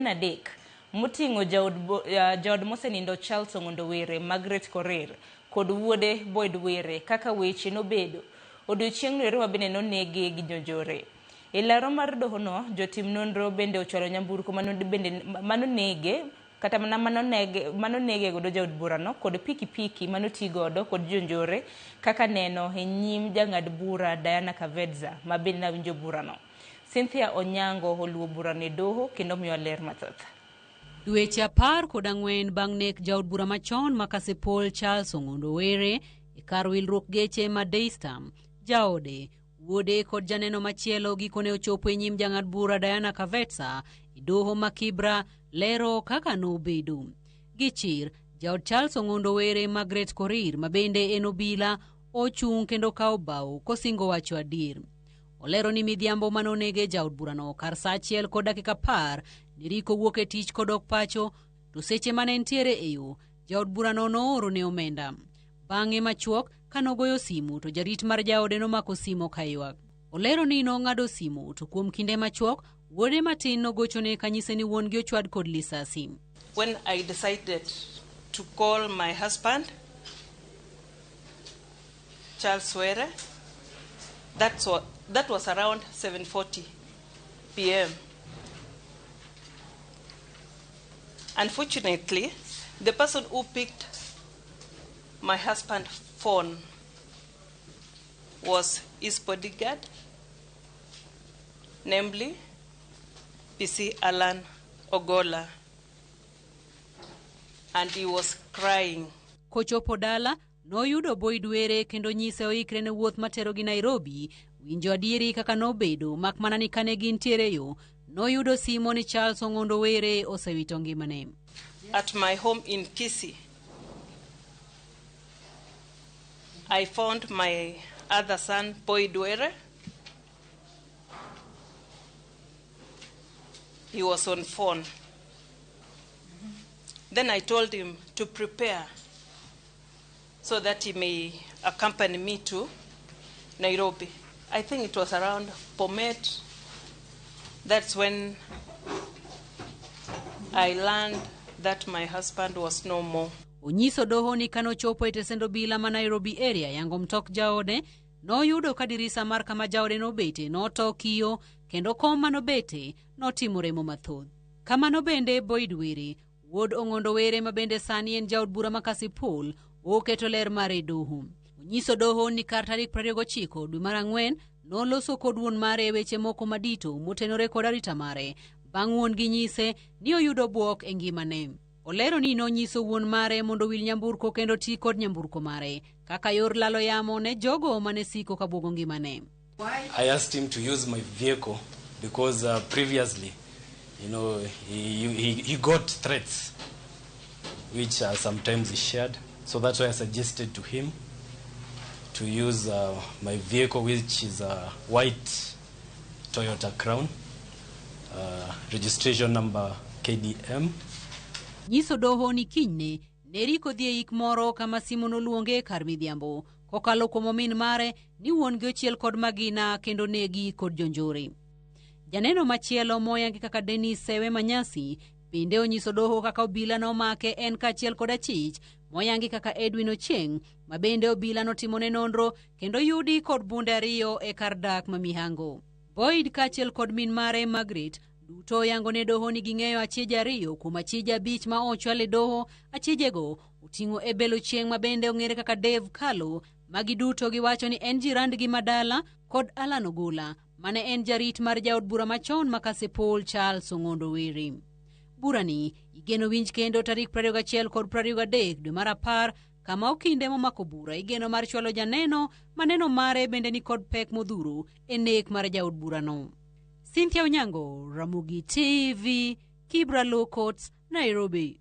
adek moting'o jaod mosenindo Charles Ong'ondowere, Margaret Korir kod wuode Boyd Were kaka weche nobedo odiochieng'no ero mabende nonege gi jonjore. E laro mar dohono, jotim nonro bende ochwalo nyamburko manonege kata manonege godo jaod burano kod pikipiki manotigodo kod jonjore kaka neno e nyim jang'ad bura Diana Kavedza mabende nawinjo burano. Cynthia Onyango oluwo burano e doho kendo miyo ler mathoth. Dweche 14 bang' nek jaod bura machon ma Kasipul Charles Ong'ondowere e kar wilruok geche ma Daystam, jaode, wuode kod janeno machielo gikone ochopo e nyim jang'ad bura Diana Kavedza e doho ma Kibra lero kaka nobedo. Gichir, jaod Charles Ong'ondowere Margaret Korir mabende en obila ochung' kendo kawo bao kosingo wacho adier. Olero ni midhiambo manonege jaod burano kar sa 1:10 niriko wuok e tich kodok pacho, to seche mane entiere e yo, jaod burano nooro ne omenda. Bang'e machuok kanogoyo simu to jarit mar jaode nomako simu kaywak. Olero ni nong'ado simu to kuom kinde machuok wuode matin nogochone kanyise ni wuon gi ochwad kod lisasi. When I decided to call my husband, Charles Were, that was around 7:40 p.m. Unfortunately, the person who picked my husband's phone was his bodyguard, namely PC Alan Ogola, and he was crying. Kochopo dala, noyudo Boyd Were kendo nyise oikre ne wuoth matero gi Nairobi, winjo adieri kaka nobedo, mak mana ni kane gintiere yo, noyudo simo ni Charles Ong'ondowere osewito ngimane. At my home in Kisii, I found my other son, Boyd Were. He was on phone. Then I told him to prepare so that he may accompany me to Nairobi. I think it was around Bomet. That's when I learned that my husband was no more. Onyiso doho ni kanochopo e tesend obila ma Nairobi area yango mtok jaode, noyudo ka dirisa mar kama jaode nobete noto kiyo kendo kom manobete notimo remo mathoth. Kamano bende Boyd Were, wuod Ong'ondowere mabende sani en jaod bura ma Kasipul, oketo ler mare doho. Onyiso doho ni kar tarik 29 dwe mar Ang'wen noloso kod wuon mare e weche moko madito motenore kod arita mare bang' wuon gi nyise ni oyudo buok e ngimane. Olero ni nonyiso wuon mare mondo wil nyamburko kendo ti kod nyamburko mare kaka yor lalo yamo ne jogo mane siko kabuogo ngimane. I asked him to use my vehicle because previously, he got threats which sometimes he shared. So that's why I suggested to him to use my vehicle, which is a white Toyota Crown, registration number KDM. Nyiso doho ni kinyne neriko dhi e ik moro kama simu noluonge kar midhiambo kokalo kuom omin mare ni wuon gi ochiel kod magina kendo negi kod jonjore. Janeno machielo moyangi kaka Dennis Sewe Manyasi bende onyiso doho kaka obila nomake en kachiel kod achich moyangi kaka Edwin Ochieng ma bende obila notimone nonro kendo yudi kod bunde 2 e kar dak ma Mihango. Boyd kachiel kod min mare Margaret duto yango ne doho ni ging'eyo achije 2 kuom achije 5 ma ochwal e doho. Achijego oting'o Ebel Ochieng ma bende ong'ere kaka Dave Kalo, magi duto giwacho ni en jirandgi madala, kod Alan Ogola mane en jarit mar jaod bura machon ma Kasipul Charles Ong'ondowere. Burani igeno winj kendo tarik 21 kod 23 dwe mar 10 kama okinde momako bura igeno mar chwalo janeno maneno mare bende ni kod pek modhuro e nek mar jaod burano. Cynthia Onyango, Ramogi TV, Kibra Law Courts, Nairobi.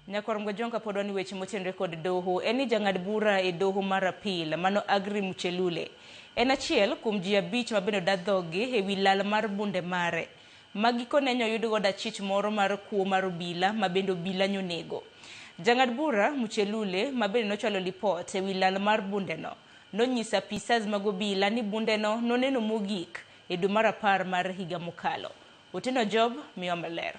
Nyakwar jonga pod wani weche motenore kod doho eni jang'ad bura e doho mar apil mano Agri Muchelule en achiel kuom ji 5 mabende dadhogi e wi lal mar bunde mare magiko ne oyud godo achich moro mar kuo mar obila mabende obila nyonego. Jang'ad bura Muchelule mabende nochwalo lipot e wi lal mar bundeno nonyisa apisas mag obila ni bundeno noneno mogik e dwe mar 10 mar higa mokalo. Otieno Job miyo maler.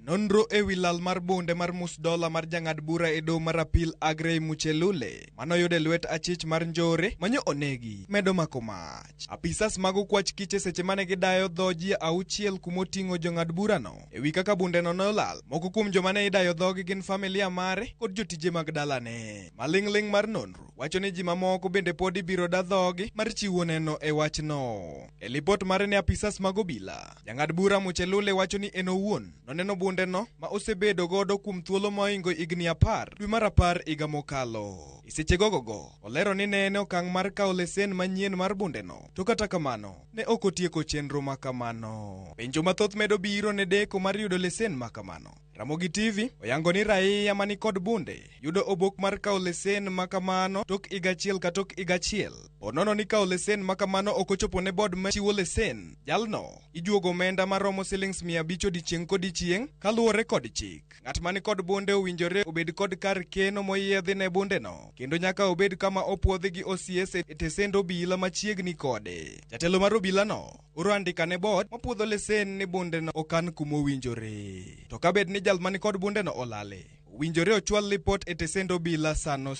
Nonro ewi lal mar bunde mar $1 mar jang'ad bura e doho mar apil Agrey Muchelule manoyude lwet achich mar njore manyo onegi medo mako mach. Apisas mag okwach kiche seche mane gidayo dho ji 6 kumoting'o jong'ad burano ewi kaka bundeno nolal. Moko kuom joma ne idayo dhogi gin familia mare kod jotije mag dalane. Maling'ling mar nonro wacho ni ji mamoko bende pod ibiro da dhogi mar chiwo neno e wachno. E lipot mare ne apisas mag obila, jang'ad bura Muchelule wacho ni en owuon noneno bundeno ma osebedo godo kuom thuolo moingo igni 10 dwe mar 10 higa mokalo. Seche gogo olero ni ne en okang' mar kawo lesen manyien mar bundeno, to kata kamano ne ok otieko chenro makamano. Penjo mathoth medo biro ne deko mar yudo lesen makamano. Ramogi TV oyango ni raia mani kod bunde yudo obok mar kawo lesen makamano tok higa achiel ka tok higa achiel. Onono ni kawo lesen makamano ok ochopo ne bod machiwo lesen. Jalno ijuogo omenda maromo silings 500 odiechieng' kodichieng' kaluwore kod chik. Ng'at mani kod bunde owinjore obed kod kar keno moyiedhi ne bundeno, kendo nyaka obed kama opuodhi gi OCS e tesend obila machiegni kode. Jatelo mar obilano oro andika ne bod mapuodho lesen ni bundeno okan kumowinjore. To kabed ni jal mani kod bundeno olale, winjore ochwal lipot e tesend obila sano.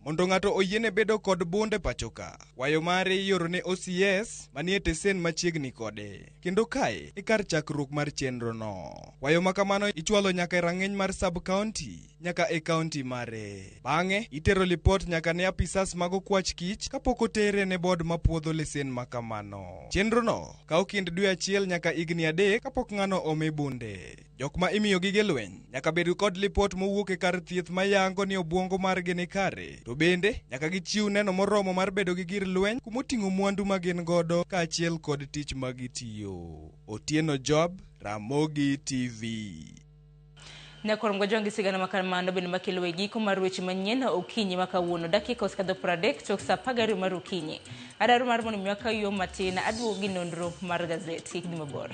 Mondo ng'ato oyiene bedo kod bunde pachoka, wayo mare ioro ne OCS manie tesend machiegni kode, kendo kae e kar chakruok mar chenrono. Wayo makamano ichwalo nyaka e rang'iny mar sub-county nyaka e kaunti mare. Bang'e itero lipot nyaka ne apisas mag okwach kich kapok otere ne bod mapuodho lesen makamano. Chenrono kawo kind dwe achiel nyaka higni 3 kapok ng'ano omi bunde. Jok ma imiyo gige lweny nyaka bed kod lipot mowuok e kar thieth mayango ni obwongo margi ni kare, to bende nyaka gichiw neno moromo mar bedo gi gir lweny kumoting'o mwandu ma gin godo kaachiel kod tich magitiyo. Otieno Job, Ramogi TV. Nekorom gojongi sigana makamano bende makelo e giko mar weche manyien okinyi makawuono dakika osekadho 30 tok saa 12 mar okinyi. Adaro mar mondo miwaka yo matin aduogo gi nonro mar gazet. Kik dhi mabor.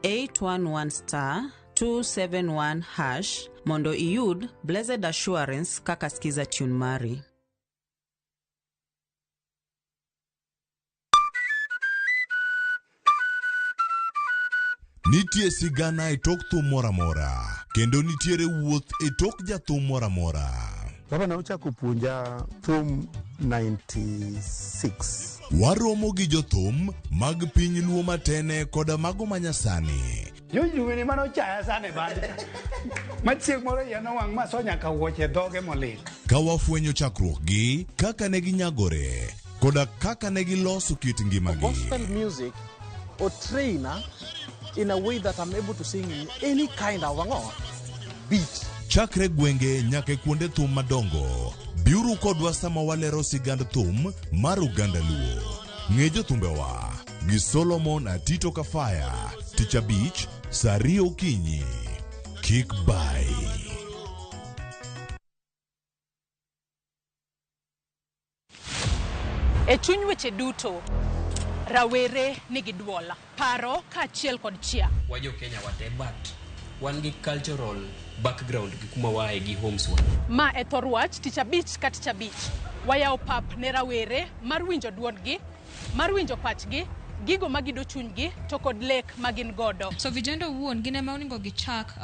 D*811*271# mondo iyud Blessed Assurance kaka skiza tune mari. Nitie sigana e tok thum moramora, kendo nitiere wuoth e tok jathum moramora. Baba na uchako puonja thum 96. Waromo gi jothum mag piny luo matene koda mago manyasani. Yuyuwini mano chaya sane bande. Machieng moro yano wang' ma so nyaka wuoche dhoge molit. Ka wafwenyo chakruokgi, kaka ne ginyagore, koda kaka ne giloso kit ngimagi. Gospel music or trainer in a way that I'm able to sing in any kind of beat. Chakre gwenge nyaka kuonde thum madongo. Biuru kodwa sama walero sigand thum mar Uganda Luo. Ng'e jothumbewa gi Solomon Atito Kafaya, Tich Abich, saa 2 okinyi. Kik bai. E chuny weche duto, rawere nigi duola, paro kaachiel kod chia. Wajo Kenya wate but wan gi cultural background gi kuma wae gi homes wa. Ma e thor wach Tich Abich ka Tich Abich. Wayawo pap ne rawere mar winjo duondgi, mar winjo pachgi, gigo magido chunygi to kod lek magin godo. So vijendo wuon gine ma oningo gichak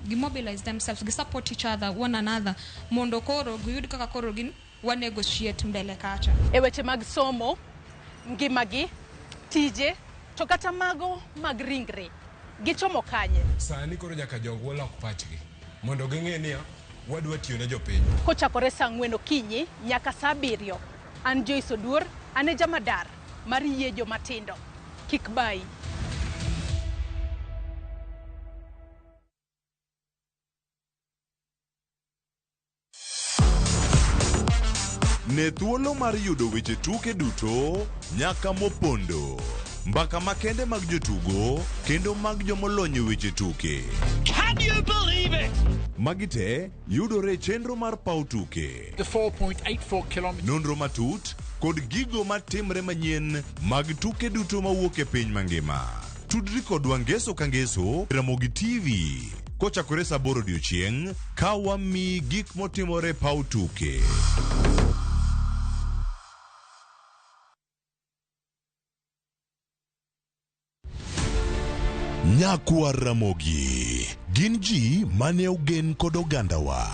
mobilize themselves, gi support each other, one another, mondo koro giyud kaka koro gin wa negotiate mbele kacha. E weche mag somo, ngimagi, tije, to kata mago mag ringre, gichomo kanye. Sani koro nyaka jogo lok pachgi mondo ging'e ni wadwa tiyo ne jopiny. Kochakore saa 4 okinyi nyaka saa 7. An Joyce Oduor, ane jamadar mar yie jomatindo. Kik bai. Ne thuolo mar yudo weche tuke duto nyaka mopondo. Mbaka makende mag jotugo kendo mag jomolony weche tuke. Can you believe it? Magite yudore chenro mar paw tuke. The 4.84 kilometers. Nonro matut kod gigo matimre manyien mag tuke duto mawuok e piny mangima. Tudri kodwa ngeso ka ngeso Ramogi TV. Kochakore saa 8 odiechieng' ka wami gik motimore paw tuke. Nyakwa Ramogi gin ji mane ogen kod ogandawa.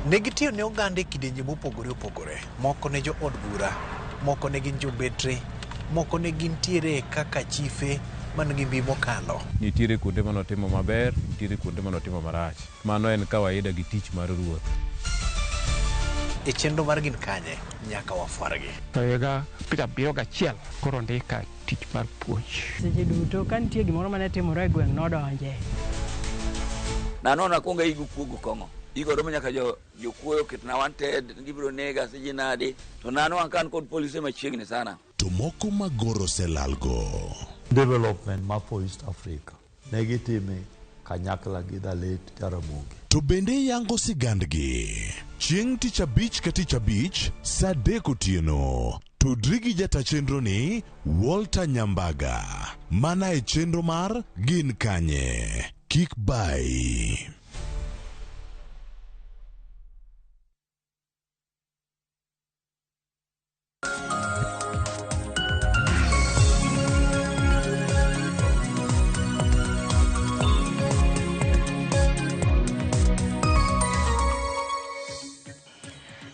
Negitiyo ne oganda e kidenje mopogore opogore. Moko ne jo od bura, moko ne gin jobetre, moko ne gin tiere kaka chife man gi mbi mokalo. Nitiere kuonde manotimo maber, nitiere kuonde manotimo marach. Mano en kawaida gi tich mar ruoth. E chenro mar gin kanye nyaka wafuargi. To higa 71 koro ndika tich mar puonj. Seche duto ka nitie gimoro mane timore e gweng' nodonje. Nanona konga igu kuogo kongo. Igo romo nyaka jokuoyo kitna wanted gibiro nega seje nade. To nano ankan kod polisi machiegni sana. To moko magoro selalgo. Development mapo East Africa. Negitime kanyakla gi Dalit Jaramogi. To bende yango sigandgi. Chieng' tich abich ka tich abich saa 3 otieno. Tudri gi jata chenro ni Walter Nyambaga. Mana e chenro mar gin kanye. Kik bai.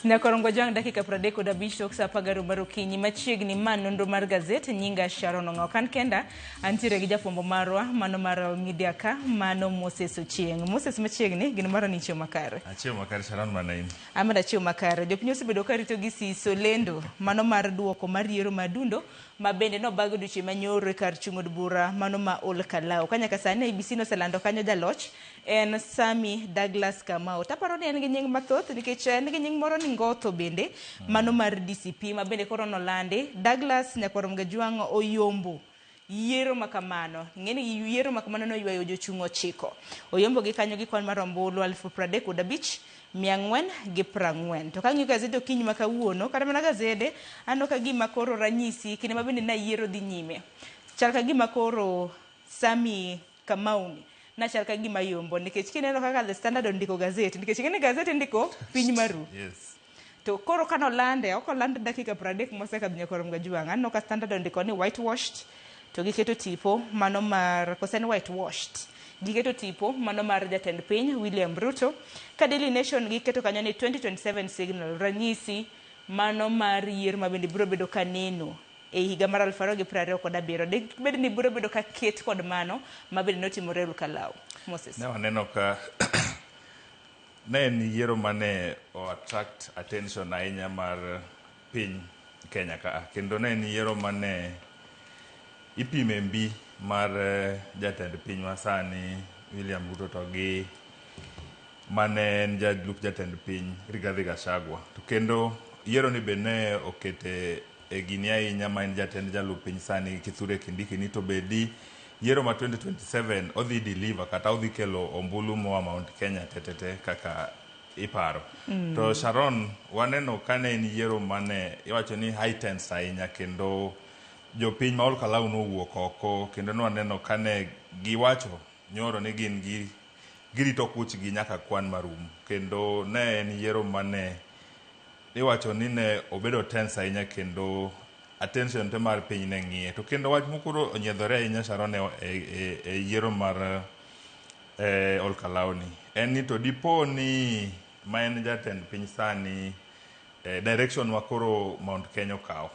Nakorongo jang dakika 35 tok saa 10 okinyi machiegni man nonro mar gazet nyinga Sharon Ongokan kenda antiere gi jafombo marwa mano mar media ka mano Moses Ochieng. Moses machiegni gin mara ni chiemo makare. Chiemo makare Sharon manain. Amada chiemo makare. Jopiny osebedo ka rito gi siso lendo mano mar duoko mar yiero madundo mabende no bago duche manyoro kar chung od bura mano ma ol Kalau. Kanya ka sane IBC no selando kanyo jaloch en Sami Douglas Kamau. Taparo ni en gi nying mathoth nikech en gi nying moro ni Ngoto bende mano mar DCP mabende koro nolande. Douglas Nyakwarom Gajwang' oyombo yiero makamano. Ng'eni yiero makamano no ywayo jochung' 9. Oyombo gi kanyo gi kwan mar ombulu 35,440. To kang'iyo gazete okinyi makawuono kata mana gazede ano ka gima koro ranyisi kinde mabende na yiero dhi nyime. Chal ka gima koro Sami Kamau na chal ka gima yombo nikech kineno kaka The Standard ndiko gazete nikech ng'eni gazete ndiko piny maru. Yes. To koro kano lande okolande dakika 30 mosekadho Nyakwarom Gajwang'. Ano ka Standard ndiko ni whitewashed to giketo tipo mano mar kosen whitewashed. Giketo tipo mano mar jatend piny William Ruto. Ka Daily Nation giketo kanyo ni 2027 signal ranyisi mano mar yiero mabende biro bedo kaneno e higa mar 2027. Dik bed ni biro bedo ka ket kod mano mabende notimore ol Kalau. Moses. Ne waneno ka ne ni yiero mane o attract attention ahinya mar piny Kenya ka. Kendo ne ni yiero mane ipime mbi mar jatend piny masani William Ruto to gi mane en jalup jatend piny Rigathi Gachagua. To kendo yiero ni be ne okete e gini ahinya ma en jatend jalup piny sani Kithure Kindiki ni to bedi yiero ma 2027 odhi deliver kata odhi kelo ombulu moa Mount Kenya tetete kaka iparo. To Sharon waneno kane en yiero mane iwacho ni high tense ahinya kendo jopiny ma ol Kalau nowuok oko kendo waneno kane giwacho nyoro ni gin girito kuchgi nyaka kwan marum kendo ne en yiero mane iwacho ni ne obedo tense ahinya kendo attention te mar piny ne ng'iye. To kendo wach mokoro onyiedhore ahinya Sharon e yiero mar ol Kalau ni en ni to dipo ni ma en jatend piny sani direction ma koro Mount Kenya okawo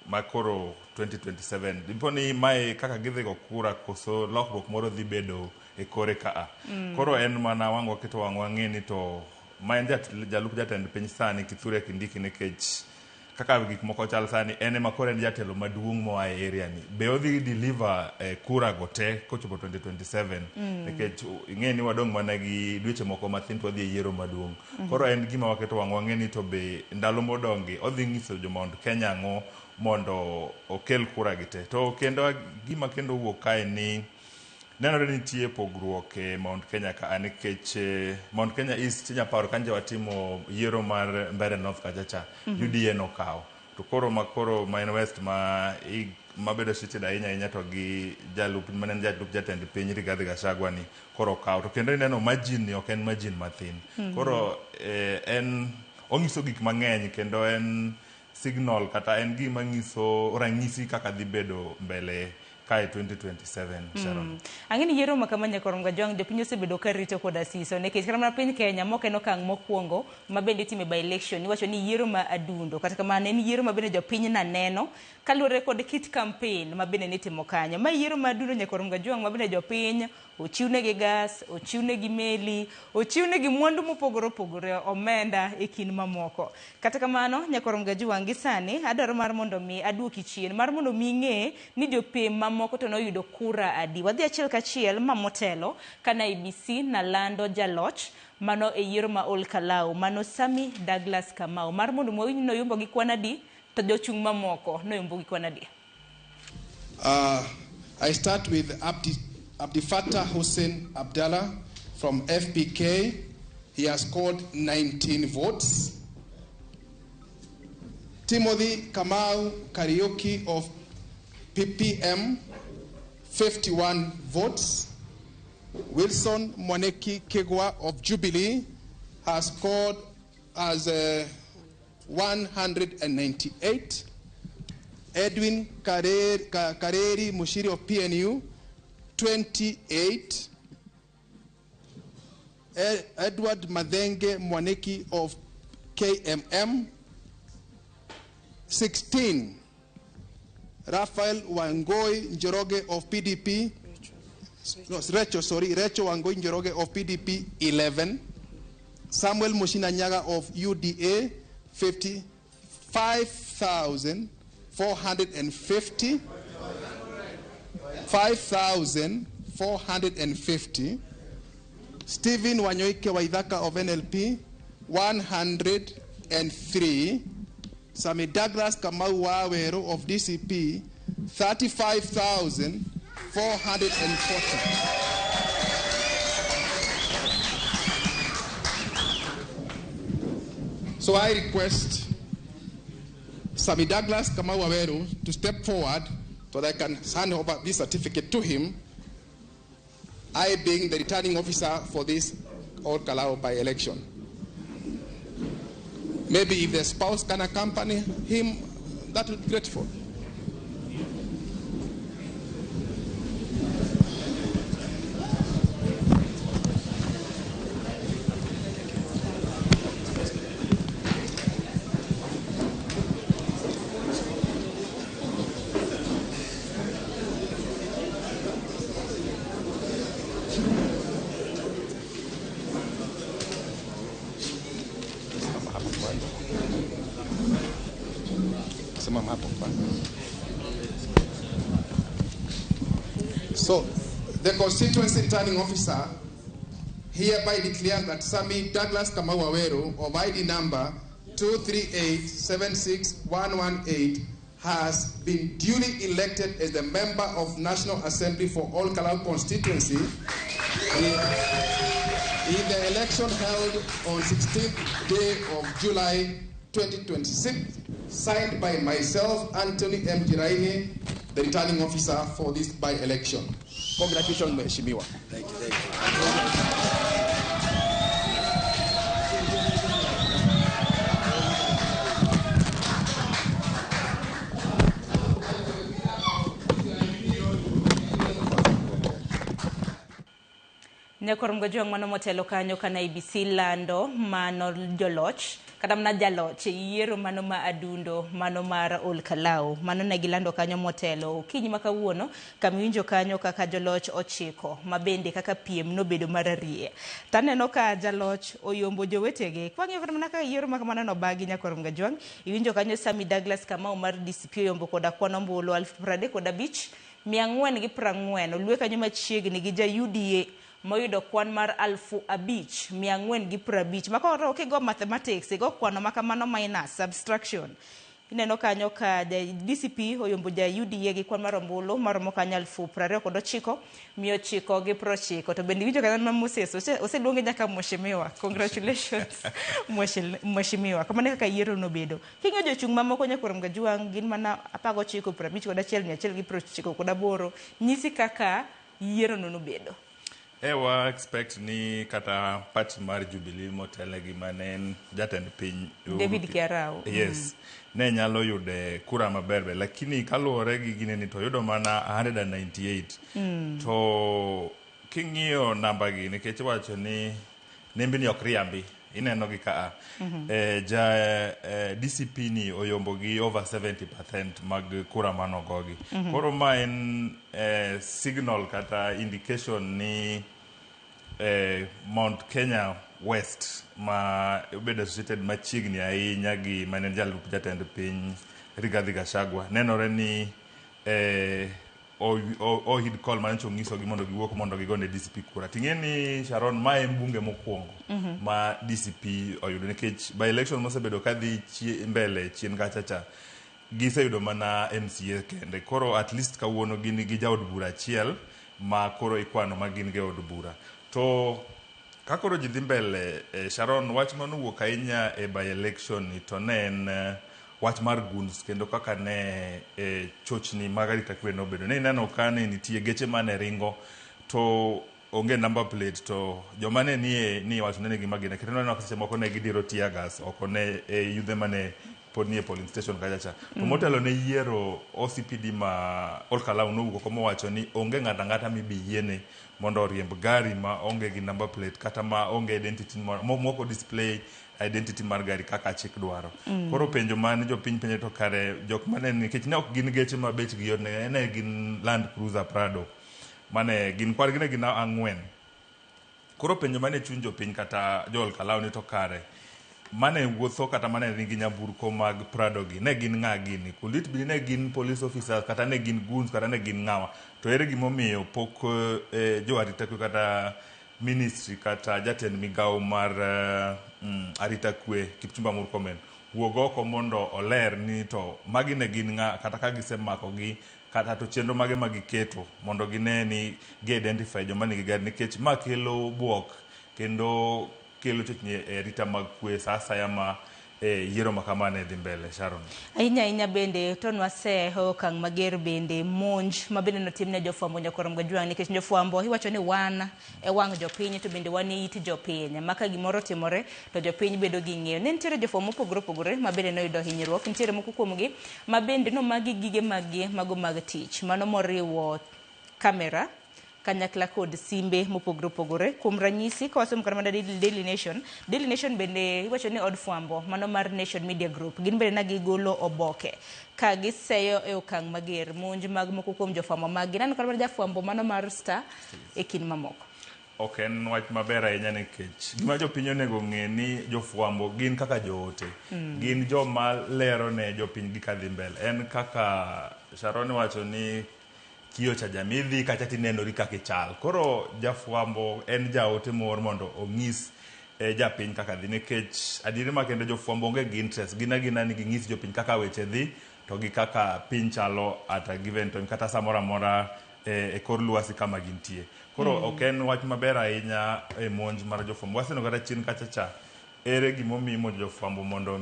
ma koro 2027 dipo ni mae kaka gidhi go kura koso lokruok moro dhi bedo e kore ka koro en mana wangwa keto wangwa ng'e ni to ma en jalup jatend piny sani Kithure Kindiki nikech kaka gik moko chal sani ene makore en jatelo maduong' moa e area ni be odhi deliver kura gote kochopo 2027 nikech ing'e ni wadong' mana gi dweche moko mathin to wadhi e yiero maduong' koro en gima waketo wang'e ni to be ndalo modongi odhi ng'iso jo Mount Kenya ang'o mondo okel kura gite to kendo gima kendo wuok kae ni nenore ni nitie pogruok e Mount Kenya ka nikech Mount Kenya East nyaparo kanje watimo yiero mar Mbeere North kachacha UDA nokawo to koro Main West mabedo seated ahinya to gi jalup jatend piny Rigathi Gachagua ni koro kawo to kendo ineno margin ni ok en margin mathin koro en ongiso gik mang'eny kendo en signal kata en gima ngiso ranyisi kaka dhi bedo mbele kai 2027 Sharon. Ang'eni yiero makama Nyakorom Gajwang' jopiny osebedo ka rito koda siso nikech kata mana piny Kenya mokeno okang' mokwongo mabende itime by election iwacho ni yiero ma adundo kata kamano en yiero mabende jopiny naneno kaluwore kod kit campaign mabende nitimo kanyo ma yiero ma adundo Nyakorom Gajwang' mabende jopiny ochiwnegi gas, ochiwnegi meli, ochiwnegi mwandu mopogore opogore omenda e kin mamoko. Kata kamano Nyakorom Gajwang' gi sani adwaro mar mondo mi aduoki chien mar mondo mi ng'e ni jopiem mamoko to noyudo kura adi. Wadhi achiel kachiel mamotelo kana IEBC nalando jaloch mano e yiero ma Ol Kalou mano Sami Douglas Kamau mar mondo mwawinj noyombo gi kwan adi to jochung' mamoko noyombo gi kwan adi. I start with Abdi Fattah Hussein Abdallah from FPK. He has scored 19 votes. Timothy Kamau Karaoke of PPM, 51 votes. Wilson Moneki Kegwa of Jubilee has scored as 198. Edwin Kareri Mushiri of PNU, 28. Edward Madenge Mwaneki of KMM, 16. Raphael Wangoi Njoroge of PDP, Recho Wangoi Njoroge of PDP, 11. Samuel Mushinanyaga of UDA, 5,450. 5,450. Stephen Wanyoike Waithaka of NLP, 103. Sami Douglas Kamau Wawero of DCP, 35,440. So I request Sami Douglas Kamau Wawero to step forward so that I can hand over this certificate to him, I being the returning officer for this Ol Kalou by-election. Maybe if the spouse can accompany him, that would be grateful. So, the constituency returning officer hereby declares that Sami Douglas Kamau Wawero of ID number 238-76118 has been duly elected as the member of National Assembly for Ol Kalou constituency in the election held on 16th day of July 2026, signed by myself, Anthony M. Tiraini, the returning officer for this by-election. Congratulations, Mheshimiwa. Thank you. Nyakorom Gajwang mano motelo kanyo kana IBC lando mano joloch kata mana jaloch yiero mano ma adundo mano mar Ol Kalou mano ne gilando kanyo motelo kinyi makawuono kamiwinjo kanyo kaka joloch ochiko mabende kaka piem nobedo mararie taneno ka jaloch oyombo jowetege kwang'yo kata mana ka yiero makamano no bagi Nyakorom Gajwang iwinjo kanyo Sami Douglas Kamau mar DCP oyombo koda kwano mbulu 35 440 olwe kanyo machiegni gi ja UDA moyudo kwan mar 5,450 makoro kigo mathematics igo kwano makamano minus subtraction ineno kanyo ka DCP oyombo ja UDA gi kwan mar ombulu maromo kanyo 29,990 to bende winjo kanyo Moses oseluonge nyaka mheshimiwa congratulations mheshimiwa kamane kaka yiero nobedo kinyo jochung' mamoko Nyakorom Gajwang gin mana 19 1,198 nyisi kaka yiero nobedo. Ewa expect ni kata party mar Jubilee motele gi manen jatend piny David Kiarao. Yes. Ne nyalo yude kura maberbe lakini kaluwore gi gine ni to yudo mana 198. To king'iyo namba gi nikech wacho ni nembe ni ok riambi ineno gi ka DCP ni oyombo gi over 70% mag kura manogogi. Koro ma en signal kata indication ni Mount Kenya West ma obedo associated machiegni ahinya gi manen jalup jatend piny Rigathi Gachagua nenore ni ohid call man chongiso gi mondo giwuok mondo gigone DCP kura. Ting'eni Sharon ma en bunge mokwongo ma DCP oyudo nikech by election mosebedo kadhi mbele chien kachacha giseyudo mana MCA kende. Koro at least kawuono gin gi jaod bura achiel ma koro ikwano ma gin ge od bura. To kakoro ji dhi mbele Sharon wach manowuok ahinya e by election to ne en wach mar guns kendo kaka ne chochni mag arita kwe nobedo ne ineno ka ne nitie geche mane ringo to onge number plate to joma ne ni wacho ne gima gine kendo neno seche moko ne gidiro tear gas oko ne yudhe mane pod nie polling station kachacha to motelo ne yiero OCPD ma Ol Kalou nowuok komo wacho ni onge ng'ata mibi yiene mondo oriemb gari ma onge gi number plate kata ma onge identity moko display identity mar gari kaka chik dwaro. Koro penjo man jopiny penjo to kare jok mane nikech ne ok gin geche ma bech gi yot ne gin Land Cruiser Prado mane gin kwar gine gin 4. Koro penjo mane chuny jopiny kata jo Ol Kalou ni to kare mane wuotho kata mane ringi nyamburko mag Prado gi ne gin ng'a gini kulit bi ne gin police officers kata ne gin goons kata ne gin ng'awa to ere gimomiyo pok jo arita kwe kata ministry kata jatend migawo mar arita kwe Kipchumba Murkomen wuogo oko mondo oler ni to magi ne gin ng'a kata ka gisemako gi kata to chenro mage magiketo mondo gine ni gi identify joma nigi gari nikech ma kelo buok kendo kelo chochni e arita mag kwe sa asaya ma yiero makamane dhi mbele Sharon. Ahinya bende to nwaseho okang' mager bende monj mabende notimne jofwambo Nyakorom Gajwang nikech jofwambo iwacho ni wan e wang' jopiny to bende wan e it jopiny maka gimoro timore to jopiny bedo gi ng'eyo. Ne nitiere jofwambo mopogore mabende noyudo hinyruok nitiere moko kuomgi mabende nomagi gige maggi mago mag tich mano moriwo kamera kanyakla kod simbe mopogore kuom ranyisi ka wasomo kama Daily Nation bende iwacho ni od fwambo mano mar Nation Media Group gin bende nagigolo oboke ka giseyo e okang' mager monj mag moko kuom jofwambo mag ginano kama jafwambo mano mar Star e kin mamoko. Ok en wach maber ahinya nikech gima jopiny onego ng'e ni jofwambo gin kaka joote gin joma lero ne jopiny gi kadhi mbele en kaka Sharon wacho ni kiyo cha jamii dhi kacha tinenori kaka ichal. Koro jafwambo en jaote mor mondo ong'is japiny kaka dhi nikech adieri makende jofwambo onge gi interest gina ni ging'is jopiny kaka weche dhi to gi kaka piny chalo at a given time kata samora mora e kor lwasi kama gintie. Koro ok en wach maber ahinya e monj mar jofwambo. Waseno kata chien kachacha ere gimomiyo monjo jofwambo mondo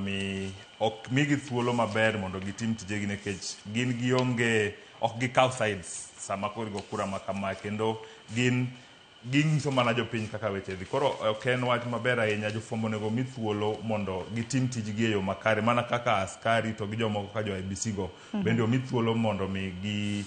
ok migi thuolo maber mondo gitim tijegi nikech gin gionge ok gikaw sides sama koro go kura makama kendo ging'iso mana jopiny kaka weche dhi. Koro ok en wach maber ahinya jofwambo onego mi thuolo mondo gitim tijgi e yo makare mana kaka askari to gi jomoko ka jo IBC go bende omi thuolo mondo mi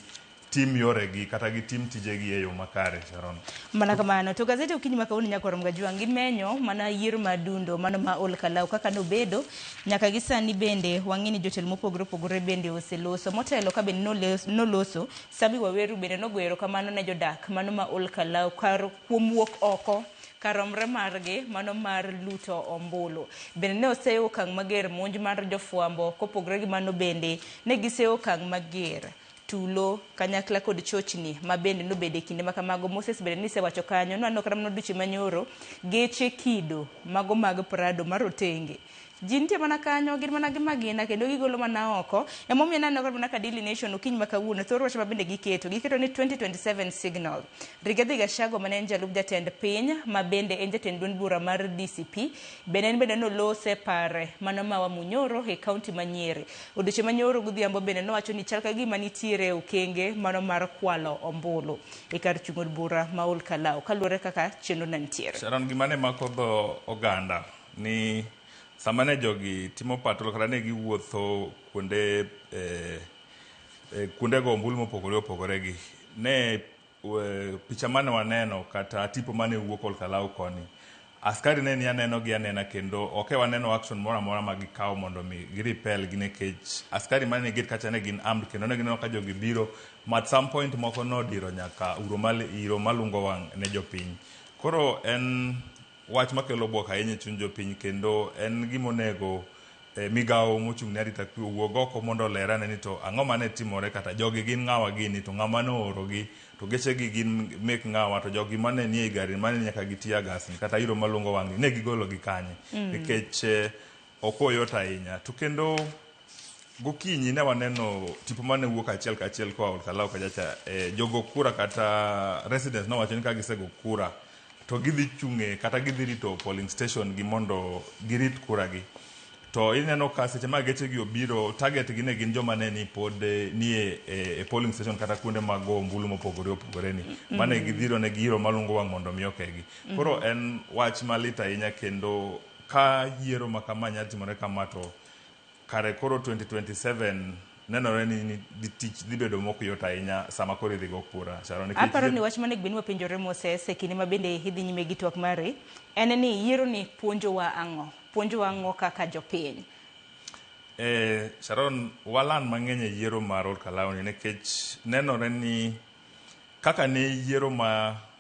tim yoregi kata gitim tijegi e yo makare. Sharon. Mana kamano to gazeti Okinyi ma kawuono Nyakorom Gajwang' gimenyo mana yiero madundo mano ma ol kalau kaka nobedo nyaka gi sani bende wang'ini jotelo mopogore opogore bende oseloso motelo ka bende noloso. Sami Waweru bende nogwero kamano ne jodak mano ma ol kalau kar kuom wuok oko karomre margi mano mar luto ombulu. Bende ne oseyo okang' mager monj mar jofwambo kopogore gi mano bende ne giseyo okang' mager tulo kanyakla kod chochni ma bende nobede kinde ma kamago. Moses bende nisewacho kanyo no karamno duchi manyoro geche kido mago mag Prado marotenge ji nitie mana kanyo gin mana gi magina kendo gigolo mana oko emomiyo naneno kod mana ka Daily Nation Okinyi ma kawuono thoro wach ma bende giketo ni 2027 signal. Rigathi Gachagua mane en jalup jatend piny ma bende en jatend duond bura mar DCP bende nolose pare mano ma Wamunyoro e kaunti ma Nyeri. Odiochieng' manyoro godhiambo bende nowacho ni chal ka gima nitiere okenge mano mar kwalo ombulu e kar chung' od bura ma ol kalau kaluwore kaka chenro nantiere. Sharon, gima ne mako dho oganda ni sama ne jogi timo patrol kata ne giwuotho kuondego ombulu mopogore opogore gi ne picha mane waneno kata tipo mane wuok ol kalau koni askari ne ni aneno gi anena kendo ok waneno action moro amora ma gikawo mondo mi giripel gi nekech askari mane git kacha ne gin armed kendo ne gineno ka jogi biro at some point moko nodiro nyaka iro malungo wang' ne jopiny. Koro en wach makelo buok ahinya e chuny jopiny kendo en gimonego migawo mochung' ne arita kwe owuog oko mondo olerane ni to ang'o mane timore kata jogi gin ng'awa gini to ng'ama noorogi to gechegi gin mek ng'awa to jogi mane nie i gari mane nyaka gitia gas kata iro malungo wang' ne gigolo gi kanye nikech ok oyot ahinya. To kendo gokinyi ne waneno tipo mane wuok achiel kachiel koa ol kalau kachacha jogo kura kata residents nowacho ni ka gisego kura to gidhi chung'e kata gidhi rito polling station gi mondo girit kura gi. To ineno ka seche ma geche gi obiro target gi ne gin joma ne ni pod nie e polling station kata kuonde mag ombulu mopogore opogore ni mane gidhiro ne giro malungo wang' mondo mi okegi. Koro en wach malit ahinya kendo ka yiero ma kama nyalo timore kama to kare koro 2027 nenore ni tich dhi bedo mok yot ahinya sama koro idhi go kura. Aparo ni wach mane gben wapenjore Moses e kinde ma bende idhi nyime gi twak mari en ni yiero ni puonjowa ang'o kaka jopiny. Sharon, walan mang'eny e yiero mar ol kalau ni nikech nenore ni kaka ne yiero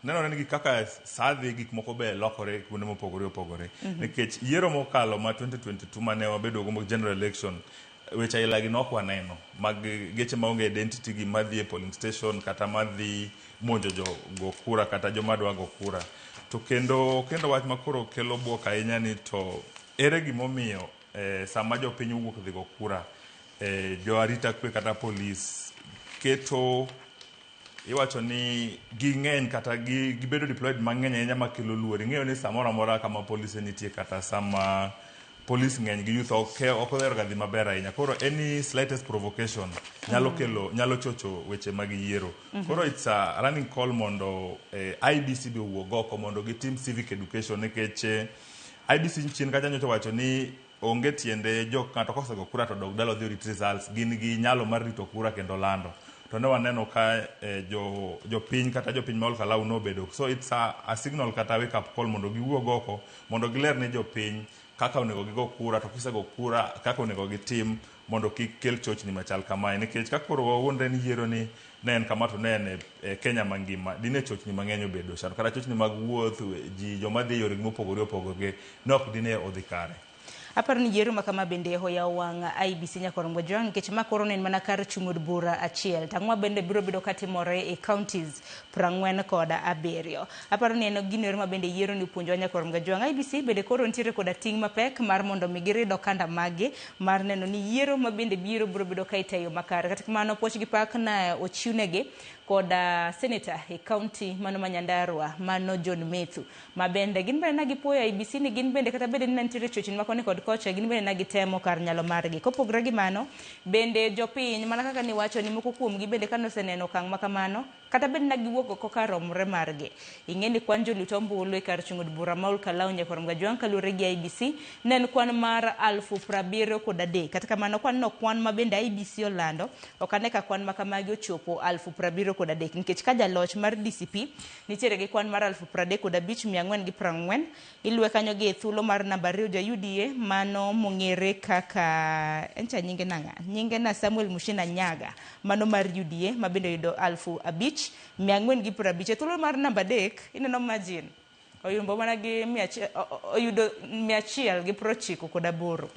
nenore ni kaka sadhi gik moko be lokore kuonde mopogore opogore nikech yiero mokalo ma 2022 mane wabedo go general election weche aila gi nok waneno mag geche maonge identity gi madhi e polling station kata madhi monjo go kura kata joma dwa go kura. To kendo wach makoro kelo buok ahinya ni to ere gimomiyo sama jopiny wuok dhi go kura jo arita kwe kata polis keto iwacho ni ging'eny kata gibedo deployed mang'eny ahinya makelo luor. Ing'eyo ni samoro amora kama polise nitie kata sama police ng'eny gi youth ok odhero ga dhi maber ahinya. Koro any slightest provocation nyalo chocho weche mag yiero. Koro it's a running call mondo IBC be owuog oko mondo gitim civic education nikech IBC chien kacha nyocha wacho ni onge tiende ng'ato kosego kura to dog dalo dhi rit results gin gi nyalo mar rito kura kendo lando. To ne waneno ka jopiny kata jopiny ma ol kalau nobedo. So it's a signal kata wake up call mondo giwuog oko mondo giler ne jopiny kaka onego gigo kura to kisego kura kaka onego gitim mondo kik kel chochni machal kamae nikech ka koro wawuondre ni yiero ni ne en kama to ne en Kenya mangima dine chochni mang'eny obedo kata chochni mag wuoth ji joma dhi yore mopogore opogore ne ok dine odhi kare. Aparo ni yiero makama bende oyawo wang' IBC Nyakorom Gajwang' nikech ma koro en mana kar chung' od bura achiel tang'wa bende biro bedo katimore e counties 47. Aparo ni en gino ma bende yiero ni puonjo Nyakorom Gajwang'. IBC bende koro nitiere koda ting' mapek mar mondo mi girido kanda magi mar neno ni yiero ma bende biro bedo ka itayo makare. Kata kamano poch gi pak na ochiwnegi koda senator e county mano ma Nyandarua mano John Methu ma bende gin bende nagipuoyo IBC ni gin bende kata bende ni nitiere chochni makoni kod kocha gin bende nagitemo kar nyalo margi. Kopogre gi mano bende jopiny mana kaka ni wacho ni moko kuom gi bende kanoseneno okang' makamano kata bed na giwuok oko ka romre margi. Ing'eni kwan jolut ombulu e kar chung od bura ma Olkalau Nyakwar Mgajwang kalure gi IBC ne en kwan mar 73,000 kata kamano kwan no kwan ma bende IBC olando ok ane ka kwan ma kamagi ochopo 73,000 nikech ka jaloch mar DCP nitiere gi kwan mar 35,440 iluwe kanyo gi thuolo mar namba 2 ja UDA mano mong'ere kaka encha nyinge nanga nyinge na Samuel Mushina Nyaga mano mar UDA ma bende yudo 5,450 thuolo mar namba 3 ineno margin oyumbo mana gi oyudo 198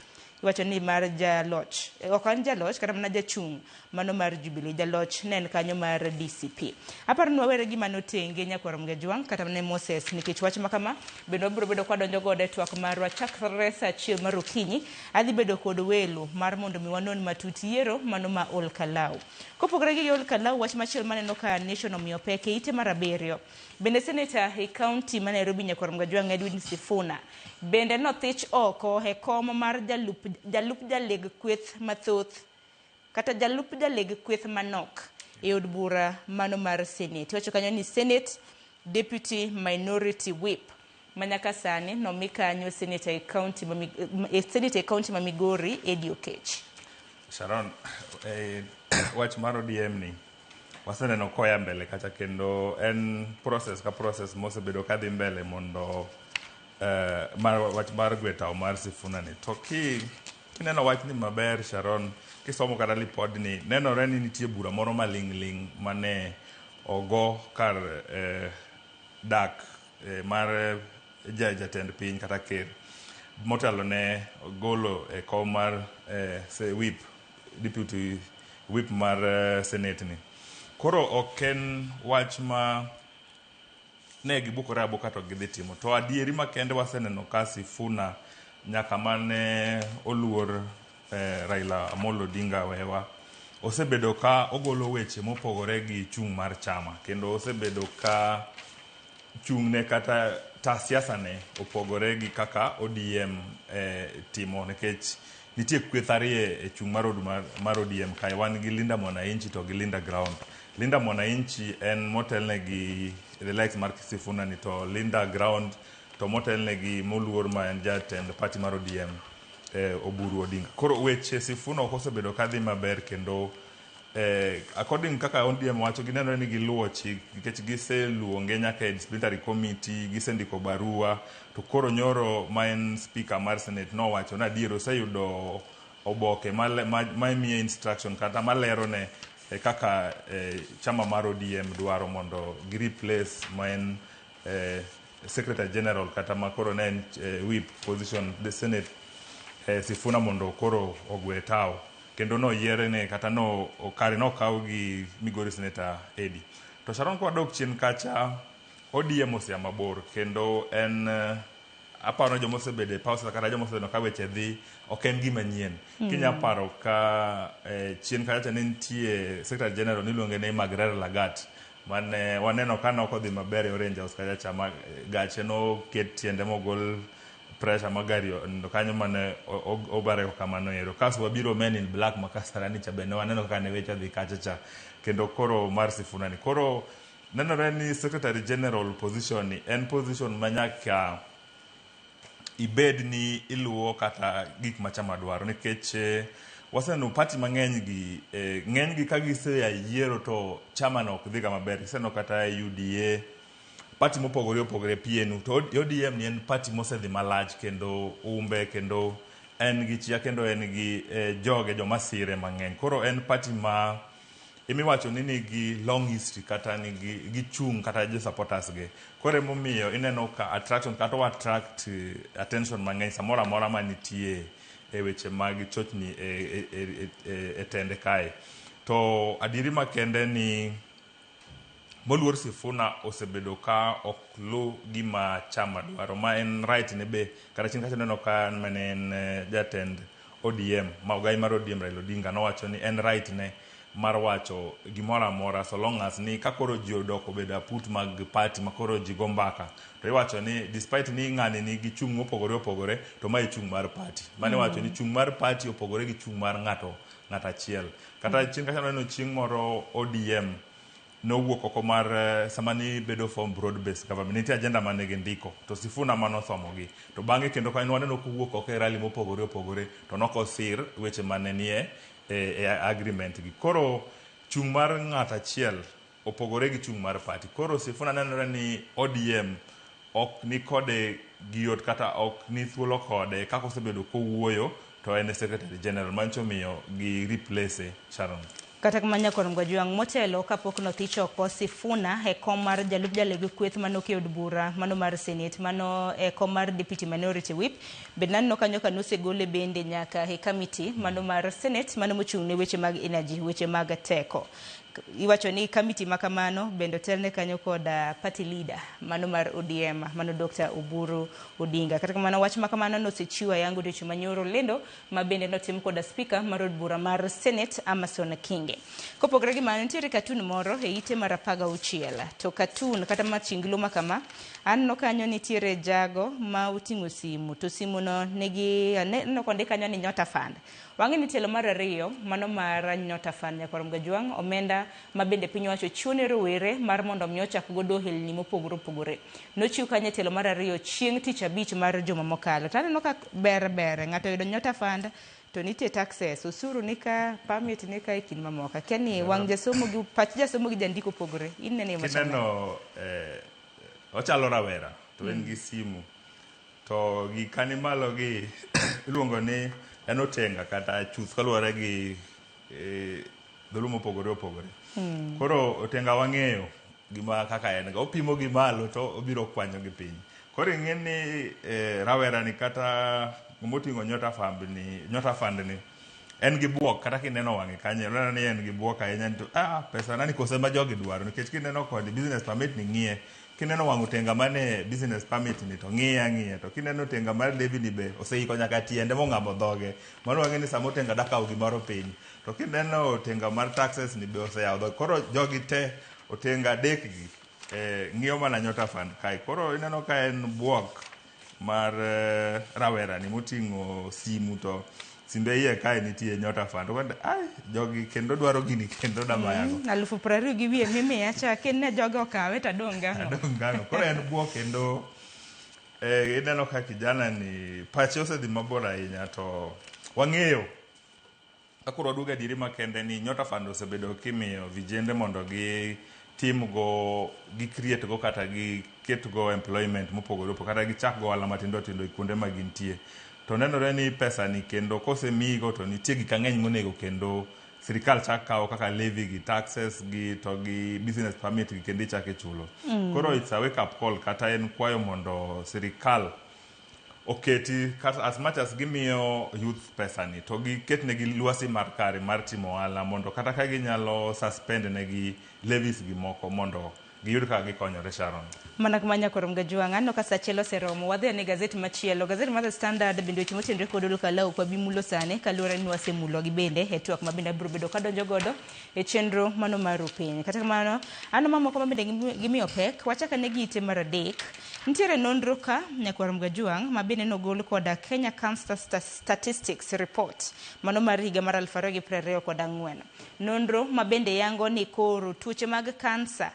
iwacho ni mar jaloch ok an jaloch kata mana jachung' mano mar Jubilee jaloch ne en kanyo mar DCP. Aparo ni wawere gima notenge Nyakwar Mgajwang kata ne Moses nikech wach makama bende wabiro bedo kwa donjo gode twak marwa chakre saa 1 mar okinyi adhi bedo kod welo mar mondo mi wanon matut yiero mano ma Olkalau. Kopogore gi Olkalau wach machielo maneno ka Nation omiyo pek e ite mar 7 bende Senator e kaunti ma Nairobi Nyakwar Mgajwang Edwin Sifuna bende nothich oko e kom mar jalup jaleg kweth mathoth kata jalup jaleg kweth manok e od bura mano mar Senate. Wacho kanyo ni Senate Deputy Minority Whip manyaka sani nomi kanyo Senator e kaunti ma Migori Eddie Okech. Sharon, wach mar ODM ni waseneno koya mbele kacha kendo en process ka process mosebedo kadhi mbele mondo wach mar gwetao mar Sifuna ni to kineno wach ni maber Sharon kisomo kata lipod ni nenore ni nitie bura moro maling' mane ogo kar dak mar jatend piny kata ker motelo ne golo e kom mar whip deputy whip mar senate ni. Koro oken wach ma ne gibukore abuka to gidhi timo to adieri makende waseneno ka Sifuna nyaka mane oluor Raila Amolo Odinga wewa osebedo ka ogolo weche mopogore gi chung' mar chama kendo osebedo ka chung'ne kata ta siasa ne opogore gi kaka ODM timo nikech nitie kweth ariyo e chung' mar ODM kai wan gi Linda Mwananchi to gi Linda Ground. Linda Mwananchi en motelne gi relax mar Sifuna ni to Linda Ground to motelne gi moluor ma en jatend party mar ODM Oburu Odinga. Koro weche Sifuna osebedo kadhi maber kendo according kaka ODM wacho gineno ni giluwo chik nikech giseluonge nyaka e disciplinary committee gisendiko barua to koro nyoro ma en speaker mar Senate no wacho na adiero oseyudo oboke ma miye instruction kata malero ne kaka chama mar ODM dwaro mondo gi replace ma en secretary general kata ma koro ne en whip position the Senate Sifuna mondo koro ogwe tao kendo no yiere ne kata no okare no kaw gi Migori Senator Eddie. To Sharon kwa dok chien kacha ODM osia mabor kendo en aparo jomo sebede pausa kata jomo sebede no ka weche dhi ok en gima nyien. Kinya paro ka chien kacha ne nitie Secretary General niluonge ne Magrera Lagat mane waneno kana ok odhi maber e Orange House kacha chama gache no ket tiende mogol pressure magari ndo kanyo mane obare kamano ero kaso wabiro men in black makasarani cha bene waneno kaka ne weche dhi kacha cha kendo koro mar Sifuna ni koro nenore ni Secretary General position ni en position manyaka ibed ni iluwo kata gik machama dwaro nikech waseneno party mang'eny gi ka giseya yiero to chama no ok dhi maber giseneno kata UDA party mopogore PNU to ODM ni en party mosedhi malach kendo umbe kendo en gi chia kendo en gi joge jomasire mang'eny koro en party ma imiwacho ni nigi long history kata nigi chung kata jo supporters ge koro emomiyo ineno ka attraction kata attract attention mang'eny samora mora manitie e weche mag chochni e tende kae to adiri makende ni moluor Sifuna osebedo ka ok lu gima chama dwaro ma en right ne be kata chien kacha neno ka en jatend ODM ma ogai mar ODM Raila Odinga nowacho ni en right ne mar wacho gimora amora so long as ni kakoro ji odoko bedo aput mag party makoro ji go mbaka to iwacho ni despite ni ng'ani ni gi chung' opogore to mai chung' mar party mane wacho ni chung' mar party opogore gi chung' mar ng'ato achiel kata chien kacha neno chieng' moro ODM nowuok oko mar sama ni bedo from broad based government nitie agenda mane gindiko to Sifuna manothomogi to bang'e kendo ka waneno kowuok oko e rally mopogore opogore to nokosir weche mane nie e agreement gi. Koro chung' mar ng'at achiel opogore gi chung' mar party. Koro Sifuna nenore ni ODM ok ni kode giyot kata ok ni thuolo kode kaka osebedo kowuoyo to en secretary general mancho miyo gi replace Sharon. Kata kamanya korom Gajwang' motelo kapok nothich oko Sifuna e kom mar jalup jalego kweth manoke od bura mano mar Senate mano e kom mar Deputy Minority Whip benano kanyo kanosegole bende nyaka e committee mano mar Senate mano mochung' ne weche mag energy weche mag teko. Iwacho ni committee makamano bendo telne kanyo kod party leader mano mar ODM mano Dr. Oburu Odinga. Kata kamano wach makamano nosechiwa yango decho manyoro lendo mabende notim kod speaker mar od bura mar Senate Amason Kinge. Kopogre gi mano nitiere katun moro e ite mar 16 to katun kata machinglo makama anno kanyo nitiere jago ma uting'o simu to simu no negi no konde kanyo ni Nyota Fund. Wang'e ni telo mar 2 mano mar Nyota Fund Nyakorom Gajwang' omenda mabende piny wacho chione rowere mar mondo mi ochak godo ohelni mopogore opogore. Nochiw kanye telo mar 2 chieng' tich abich mar juma mokalo. Taneno ka ber ng'ato yudo Nyota Fund to nitie taxes osuru nika permit nika ikin mamoka keni wang jasomo gi pach jasomo gi jandiko opogore inene machalo kineno ochalo rawera to en gi simu to gi kani malo gi iluongo ni en otenga kata chuth kaluwore gi dholumo opogore koro otenga wang'eyo gima kaka en ga opimo gi malo to obiro kwanyo gi piny koro ing'e ni rawera ni kata moting'o Nyota Fund ni en gi buok kata kineno wang'e kanyo neno ni en gi buok ahinya to pesa nani kose ma jogi dwaro nikech kineno kod business permit ni ng'iye kineno wang'o tenga mane business permit ni to ng'iye to kineno tenga mar David be oseiko nyaka tiende mong'amo dhoge mano wang'e ni samo tenga dakaw gimoro piny to kineno tenga mar taxes ni be oseyaw dhoge koro jogi te otenga dek gi ng'iyo mana Nyota Fund kai koro ineno ka en buok mar rawera ni moting'o simu to simbe iye kae nitie Nyota Fund wanda jogi kendo dwaro gini kendo damayago 20 gi wiye mimiya cha kenne jogo kawe ta dongano koro en buok kendo ineno ka kijana ni pache osedhi mabor ahinya to wang'eyo akoro waduogo adiri makende ni Nyota Fund osebedo kimiyo vijende mondo gi tim go gi create go kata gi ket go employment mopogore kata gi chak go ohala matindo tindo kuonde ma gintie to nenore ni pesa ni kendo kosemigo to nitie gik mang'eny monego kendo sirikal chak kawo kaka levy gi taxes gi to gi business permit gi kendo ichak ichulo koro it's a wake up call kata en kwayo mondo sirikal oketi as much as gimiyo youth pesa ni to giket negi lwasi mar kare mar timo ohala mondo kata ka ginyalo suspend negi levies gi moko mondo giyud kaka gikonyore Sharon. Mana kumanya Nyakorom Gajwang' anno ka sachelo seromo wadhi ne gazeti machielo gazeti mar The Standard bende weche motenore kod Olkalau kwa bimulo sane kaluwore ni wasemulo gi bende e twak mabende biro bedo kadonjo godo e chenro mano mar piny kata kamano anno mamoko mabende gimiyo pek wachaka ne gite mar 3 nitiere nonro ka Nyakorom Gajwang' mabende nogol kod Kenya Cancer Statistics Report mano mar higa mar 2024 nonro mabende yango ni koro tuoche mag kansa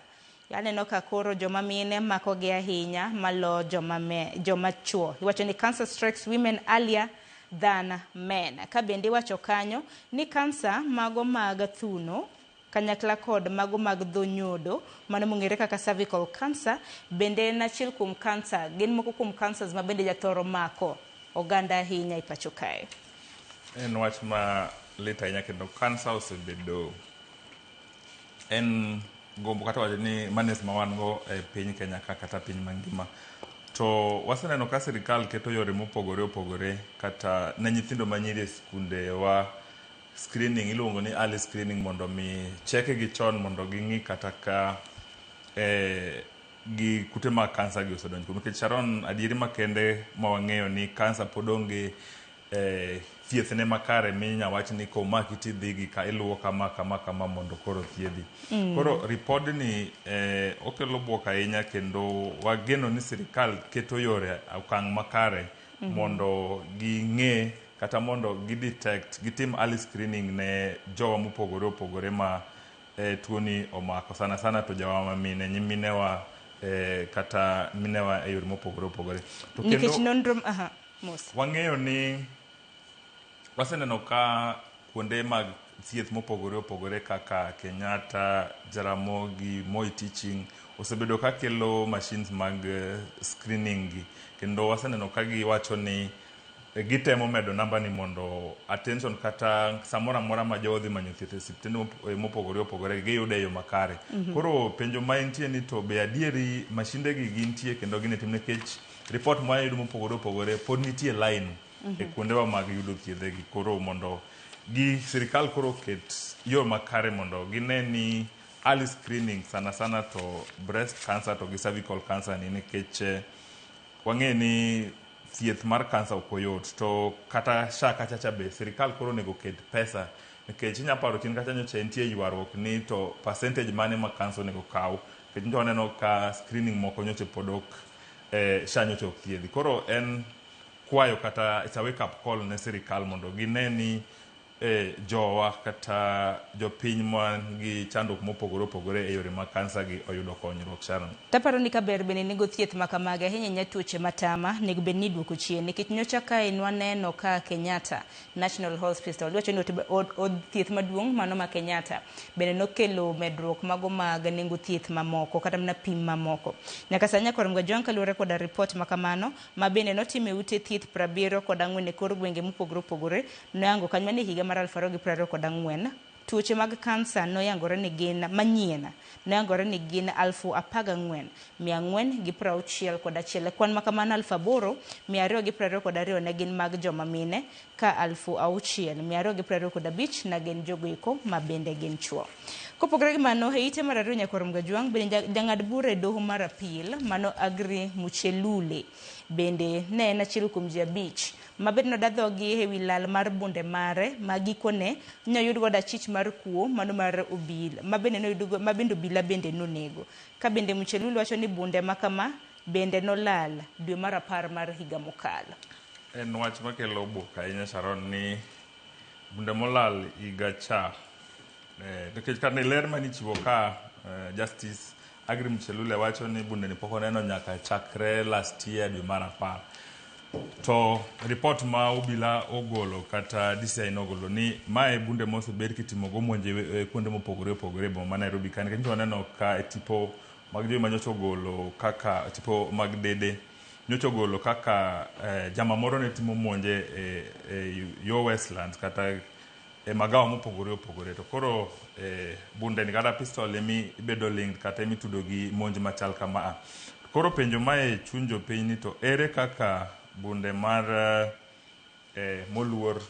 yaneno ka koro joma mine mako gi ahinya malo joma chuo iwacho ni cancer strikes women earlier than men ka bende wacho kanyo ni kansa mago mag thuno kanyakla kod mago mag dho nyodo mano mong'ere kaka cervical cancer bende en achiel kuom cancer gin moko kuom cancers ma bende jathoro mako oganda ahinya i pacho kae en wach ma lit ahinya kendo cancer osebedo en gombo kata wacho ni manes ma wan go e piny Kenya kata piny mangima to waseneno ka sirikal keto yore mopogore opogore kata ne nyithindo manyiri e skunde wa screening iluongo ni early screening mondo mi cheke gi chon mondo ging'i kata ka gi kute mag kansa gi osedonjo kuom nikech Sharon adieri makende ma wang'eyo ni kansa pod onge thiethne makare minya wach ni komaki tidhi gi ka iluwo kama mondo koro thiedhi koro ripodni okelo buok ahinya kendo wageno ni sirikal keto yore okang' makare mondo ging'e kata mondo gidetect gitim early screening ne jowa mopogore opogore ma tuoni omako sana sana to jawa mamine nyiminewa kata minewa e yore mopogore opogore to nikech nonro mos wang'eyo ni waseneno ka kuonde mag thieth mopogore opogore kaka Kenyatta, Jaramogi, Moi Teaching osebedo ka kelo machines mag screening gi kendo waseneno ka giwacho ni gitemo medo namba ni mondo attention kata samora mora ma jodhi manyo thieth e osiptende mopogore opogore giyude yo makare. Koro penjo ma entie ni to be adieri mashinde gi gintie kendo ginetim nikech report ma yudo mopogore opogore pod nitie line e kuondewa mag yudo thiedhe gi koro mondo sirikal koro ket yo makare mondo gine ni early screening sana sana to breast cancer to gi cervical cancer ni nikech wang'e ni thieth mar cancer ok oyot to kata SHA kachacha be sirikal koro nego ket pesa nikech inya paro chien kacha nyocha nitie ywaruok ni to percentage mane ma cancer nego kaw nikech nyocha waneno ka screening moko nyocha podok SHA nyocha ok thiedhi koro en kwayo kata it's a wake up call ne sirikal mondo gine ni jowa kata jopiny man gi chandruok mopogore opogore e yore mag kansa gi oyudo konyruok. Sharon, taparo ni kaber bende nego thieth makamage ahinya nya tuoche matama nego bed ni duoko chien nikech nyocha kae nwaneno ka Kenyatta National Hospital wacho ni od thieth maduong' mano ma Kenyatta bende nokelo medruok mago mag nengo thieth mamoko kata mana pim mamoko. Nyaka sanya Kormga Jwang kaluwore koda report makamano ma bende notime ute thieth 74 e kor gwenge mopogore opogore noyango kanyo ne higa mar 2024 tuoche mag kansa noyangore ni gin manyien noyangore ni gin 14,461 kwan makamano 8,222 ne gin mag joma mine ka 6,225 na gin jogoeko ma bende gin chuo. Kopogore gi mano e ite mar ariyo Nyakormga Jwang bende jang'ad bura e doho mar apil mano Agri Muchelule bende ne en achiel kuom ji 5 mabed nodadhogi e wi lal mar bunde mare ma gikone noyud godo achich mar kuo mano mar obila mabende obila bende nonego ka bende Muchelule wacho ni bunde makama bende nolal dwe mar 10 mar higa mokalo. En wach makelo buok ahinya Sharon ni bunde molal higa cha nikech kane ler manichiwo ka Justice Agri Muchelule wacho ni bunde ni pok oneno nyaka chakre last year dwe mar 10 to report ma obila ogolo kata DCI nogolo ni mae bunde mosebed kitimogo monje kuonde mopogore opogore boma ma Nairobi ka nikech waneno ka tipo mag joma nyocha ogolo kaka tipo mag dede nyocha ogolo kaka jama moro ne timo monje yo Westlands kata magawa mopogore opogore to koro bunde ni kata pistol emi bedo linked kata emi tudo gi monj machal kama koro penjo mae chunjo piny ni to ere kaka bunde mar moluor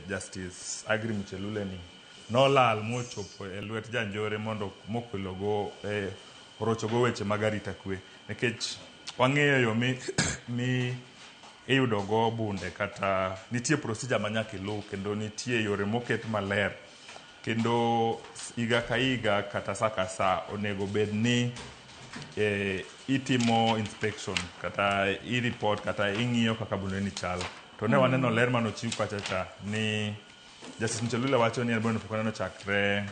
Justice Agri Muchelule ni nolal mochopo e lwet janjore mondo mokelogo orochogo weche mag arita kwe nikech wang'eyo yo mi iyudogo bunde kata nitie procedure manyaka iluw kendo nitie yore moket maler kendo higa ka higa kata saa ka saa onego bed ni itimo inspection kata i-report kata ing'iyo kaka bunde ni chal to ne waneno ler manochiw kachacha ni Justice Muchelule wacho ni bunde pok oneno chakre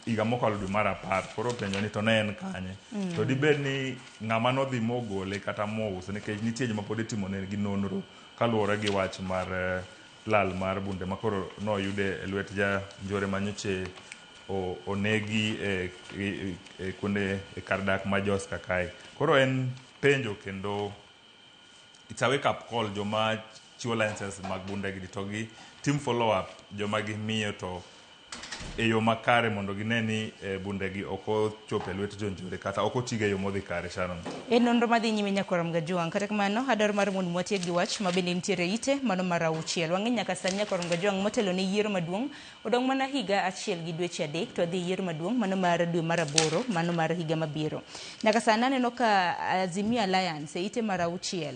higa mokalo dwe mar 10 koro penjo ni to ne en kanye to dibed ni ng'ama nodhi mogole kata mouso nikech nitie joma pod itimo negi nonro kaluwore gi wach mar lal mar bunde makoro noyude e lwet janjore manyoche onegi kuonde kar dak ma Jos kakae koro en penjo kendo it's a wake up call joma chiwo licenses mag bunde gi to gi team follow up joma gimiyo to e yo makare mondo gine ni bunde gi ok ochopo e lwet jonjore kata ok otigo e yo modhi kare. Sharon, e nonro madhi nyime Nyakormga Jwang kata kamano adwaro mar mondo mwatiek gi wach ma bende nitiere ite mano mar 6 wang'e nyaka sani Nyakormga Jwang motelo ne yiero maduong' odong' mana higa achiel gi dweche 3 to adhi yiero maduong' mano mar dwe mar 8 mano mar higa mabiro. Nyaka sani aneno ka Azimio Alliance e ite mar 6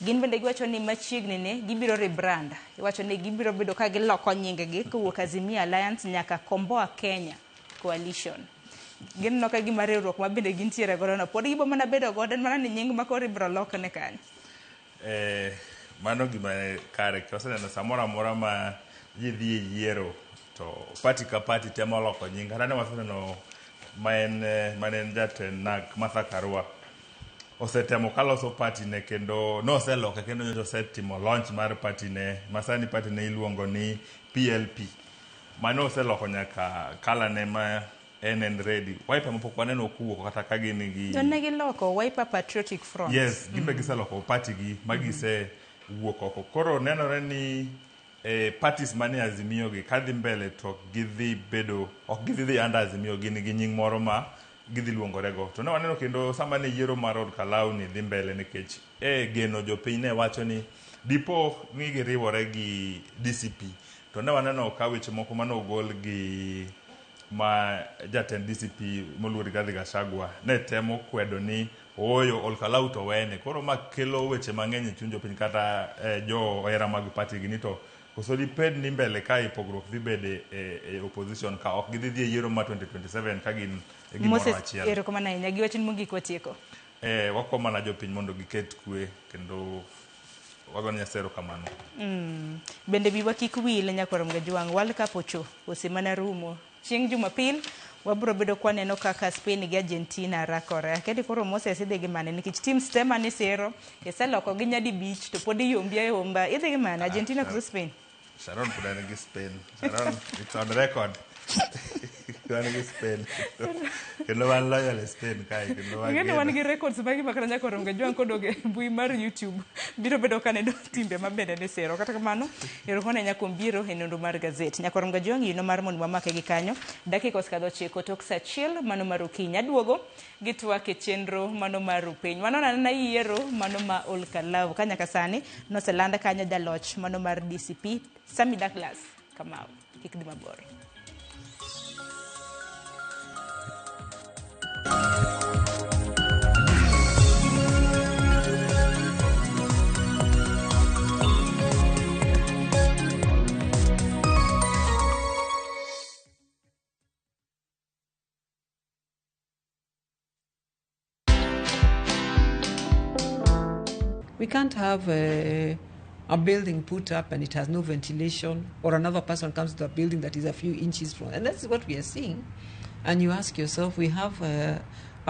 gin bende giwacho ni machiegni ne gibiro rebrand iwacho ni gibiro bedo ka giloko nyingegi kowuok Azimio Alliance nyaka Komboa Kenya Coalition. Gin no ka gima riwruok ma bende gintiere godo no pod gibo mana bedo godo mana ni nying ma koro ibro lok ne kanyo. Mano gima kare koseneno samora amora ma ji dhi yiero to party ka party temo loko nying kata ne waseneno manen jatend NAK Martha Karua osetemo kaloso party ne kendo noseloke kendo nyocha osetimo launch mar party ne masani party ne iluongo ni PLP mano oseloko nyaka kala ne ma en ready Wiper mopok waneno kuwuok kata ka gin gi ne giloko Wiper Patriotic Front yes gimbe giseloko party gi magise wuok oko koro nenore ni parties mane Azimio gi kadhi mbele to gidhi bedo ok gidhi dhi under Azimio gin gi nying moro ma gidhi luongorego to ne waneno kendo sama ne yiero mar od Kalau ni dhi mbele nikech geno jopiny ne wacho ni dipo ni giriwore gi DCP to ne waneno ka weche moko mane ogol gi ma jatend DCP moluor Rigathi Gachagua ne temo kwedo ni oyo od Kalau to wene koro ma kelo weche mang'eny e chuny jopiny kata jo era mag party gi ni to koso diped ni mbele ka pogruok dhi bede e opposition ka ok gidhi dhi yiero ma 2027 ka gin gimoro achiel. Ero kama na gi wachni mogik watieko. Wako mana jopiny mondo giket kwe kendo wagon nyasero kamano. Bende biwa kik wil nyakorom ga jwang World Cup ocho osemana rumo. Chieng' Jumapil wabro bedo kwaneno kaka Spain gi Argentina rakore. Kedi koro Moses idhi gi mane nikech team Stema ni sero iseloko gi nyadi bich to pod yombi ayomba idhi gi mane Argentina kru Spain. Sharon pudane gi Spain. Sharon it's on record. Kwan gi Spain. Kendo wan loyal Spain kai kendo wan. Ngene wan gi records magi makara nyakorom ga jwang kodoge bui mar YouTube biro bedo kaneno timbe mabende ni sero kata kamano ero kone nyakom biro e nonro mar gazet nyakorom ga jwang ino mar mon mamake gi kanyo dakika oskadho chiko tok sa achiel mano mar okinyi aduogo gi twak e chenro mano mar piny mano na yiero mano ma ol Kalau kanya kasani no se landa kanyo jaloch mano mar DCP Sami Douglas Kamau kik di mabor. We can't have a building put up and it has no ventilation, or another person comes to a building that is a few inches from, and that's what we are seeing. And you ask yourself, we have a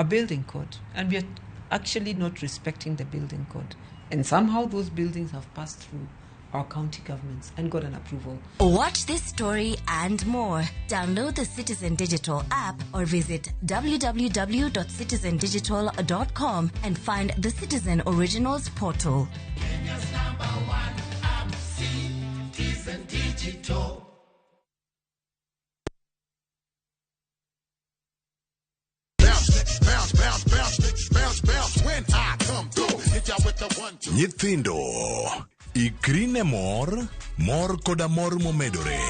building code, and we are actually not respecting the building code. And somehow those buildings have passed through our county governments and got an approval. Watch this story and more. Download the Citizen Digital app or visit www.citizendigital.com and find the Citizen Originals portal. Kenya's #1 app, Citizen Digital. Bounce when I come through. Hit y'all with the 1, 2. Nyithindo, ikrine mor koda mor momedore.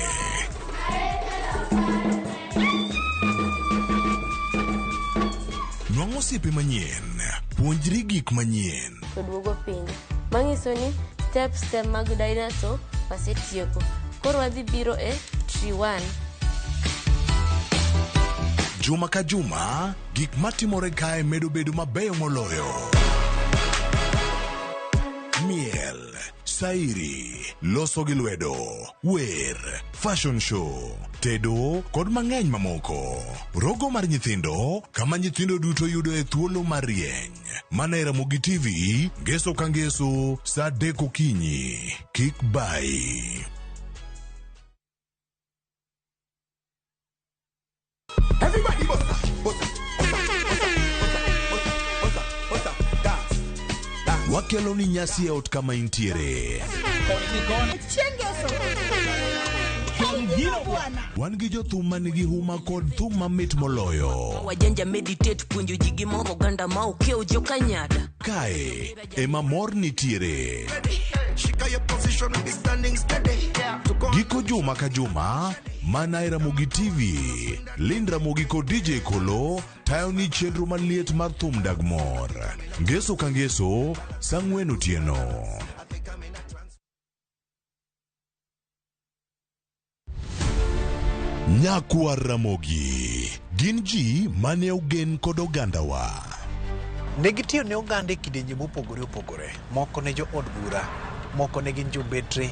Nwang'o osiepe manyien, puonjri gik manyien. Duogo piny. Mangiso ni step mag dinosaur wasetieko. Koro wadhi biro e tree 1. Juma ka juma, gik matimore kae medo bedo mabeyo moloyo. Miel, sairi, loso gi lwedo, wer, fashion show, tedo kod mang'eny mamoko. Rogo mar nyithindo, kama nyithindo duto yudo e thuolo mar rieny. Mana e Ramogi TV, ngeso ka ngeso, sa 3 okinyi. Kik bai. Everybody bossa, Wakelo ni nyasi e ot kama intiere. Wan gi jothum manigi huma kod thum mamit moloyo. Wajanja meditate puonjo ji gimoro ganda ma okeo jo kanyada. Kae ema mor nitiere. Giko juma ka juma, mana e Ramogi TV, Lind Ramogi kod DJ Kolo tayo ni chenro maliet mar thum dag mor. Ngeso ka ngeso, sa 4 otieno. Nyakwa Ramogi, gin ji mane ogen kod ogandawa. Negitiyo ne oganda e kidenje mopogore opogore. Moko ne jo od bura, moko ne gin jobetre,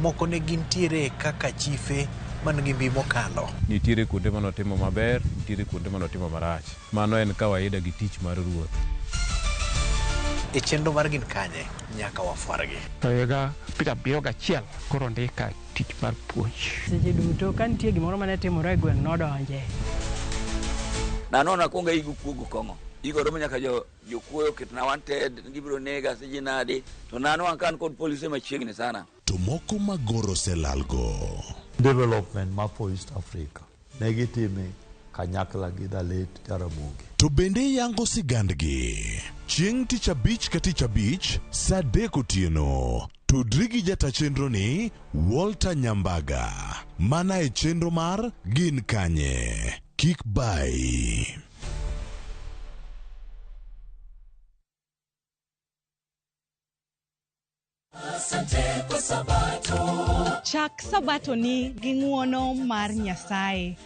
moko ne gintiere kaka chife, man gi mbi mokalo. Nitiere kuonde manotimo maber, nitiere kuonde manotimo marach. Mano en kawaida gi tich mar ruoth. E chenro mar gin kanye nyaka wafuargi. To higa 2021 koro ndika tich mar puonj. Seche duto ka nitie gimoro mane timore e gweng' nodonje. Nanona kuonga igu kuogo kong'o. Igo romo nyaka jokuoyo ketna wanted gibiro nega seche nade. To nano ankan kod polise machiegni sana. To moko magoro selalgo. Development ma for East Africa. Negitime kanyakla gi dalet Jaramogi. To bende yango sigandgi. Chieng' tich abich ka tich abich, saa 3 otieno. Tudri gi jata chenro ni Walter Nyambaga. Mana e chenro mar Gin Kanye. Kik bai. Chak Sabato ni gi ng'uono mar Nyasaye.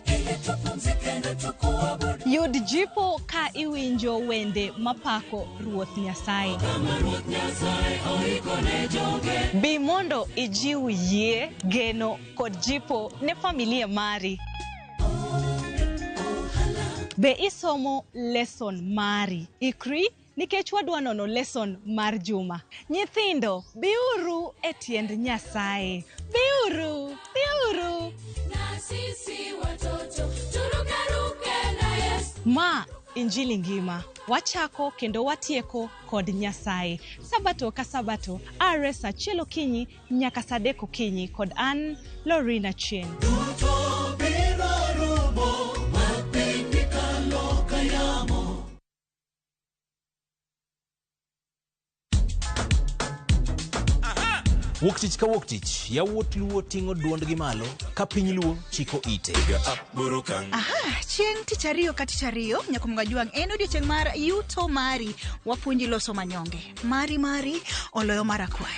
Yud jipo ka iwinjo wende mapako Ruoth Nyasaye. Bi mondo ijiw yie, geno kod jipo ne familia mari. Be isomo lesson mari. Ikri nikech wadwa nono lesson mar juma. Nyithindo, biuru e tiend Nyasaye. Biuru, biuru. Na sisi watoto, turukaruke na Yesu. Ma injili ngima. Wachako kendo watieko kod Nyasaye. Sabato ka sabato, RS achiel okinyi nyaka saa 3 okinyi kod an Lorina Chen. Wuok tich ka wuok tich, yawuot Luo ting'o duondgi malo, ka piny Luo chiko ite. Chieng' tich ariyo ka tich ariyo, nyako mga juang en odiochieng' mar yuto mari, wapuonji loso manyonge. Mari, oloyo marakwaya.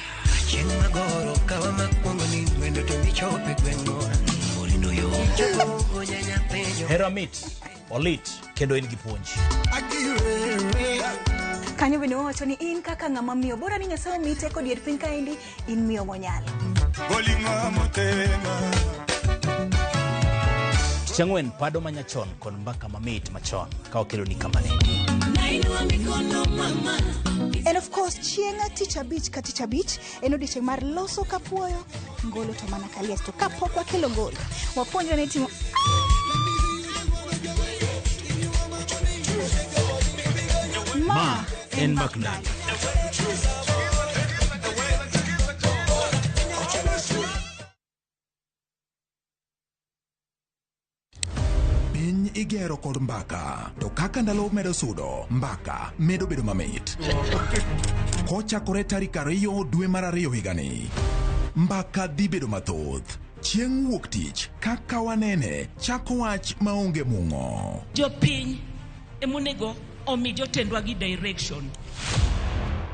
Chieng' magoro, kawa makwongo ni wendo to michope gweng'o. Morindo yo, chopo nyanya penyo. Hera mit, olit, kendo en gi puonj. Kanyo bende wawacho ni in kaka ng'ama miyo, bora ni Nyasaye omiyi teko dier piny kaendi, in miyo monyalo. Tich ang'wen pado manyachon kod mbaka mamit machon ka okelo ni kamane. And of course, chieng' tich abich ka tich abich en odiochieng' mar loso kapuoyo, ngolo to mana kalies. To kapok wakelo ngolo, wapuonjwa ne timo Ma en Maknani. Piny igero kod mbaka, to kaka ndalo medo sudo, mbaka medo bedo mamit. Kochakore tarik 2 dwe mar 2 higani, mbaka dhi bedo mathoth. Chieng' wuok tich, kaka wanene, chako wach maonge mung'o. Jopiny emonego omi jotendwa gi direction.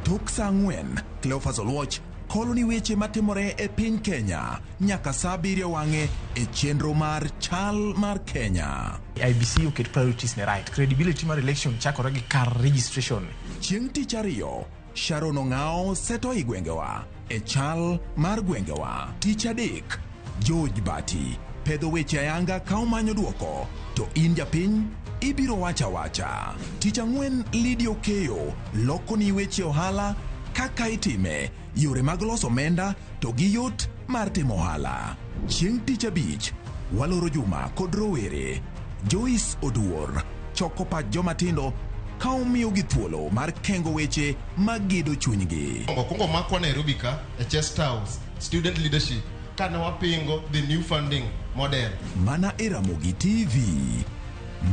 Tok saa 4, Cleophas Oluoch koloni weche matimore e piny Kenya nyaka saa 7 wang'e e chenro mar chal mar Kenya. IBC oket priorities ne right. Credibility mar election chakore gi kar registration. Chieng' tich ariyo, Sharon Ong'ao seto i gwengewa e chal mar gwengewa. Tich adek, George Bati pedho weche ayanga ka omanyo duoko, to in japiny ibiro wacha. Tich ang'wen, Lydia Okeyo loko ni weche ohala, kaka itime, yore mag loso omenda to gi yot mar timo ohala. Chieng' tich abich, waloro juma kod rowere. Joyce Oduor choko pach jomatindo ka omiyo gi thuolo mar kengo weche magido chunygi. Kungo makwa Nairobi ka e Chest House student leadership kana wapingo the new funding model. Mana e Ramogi TV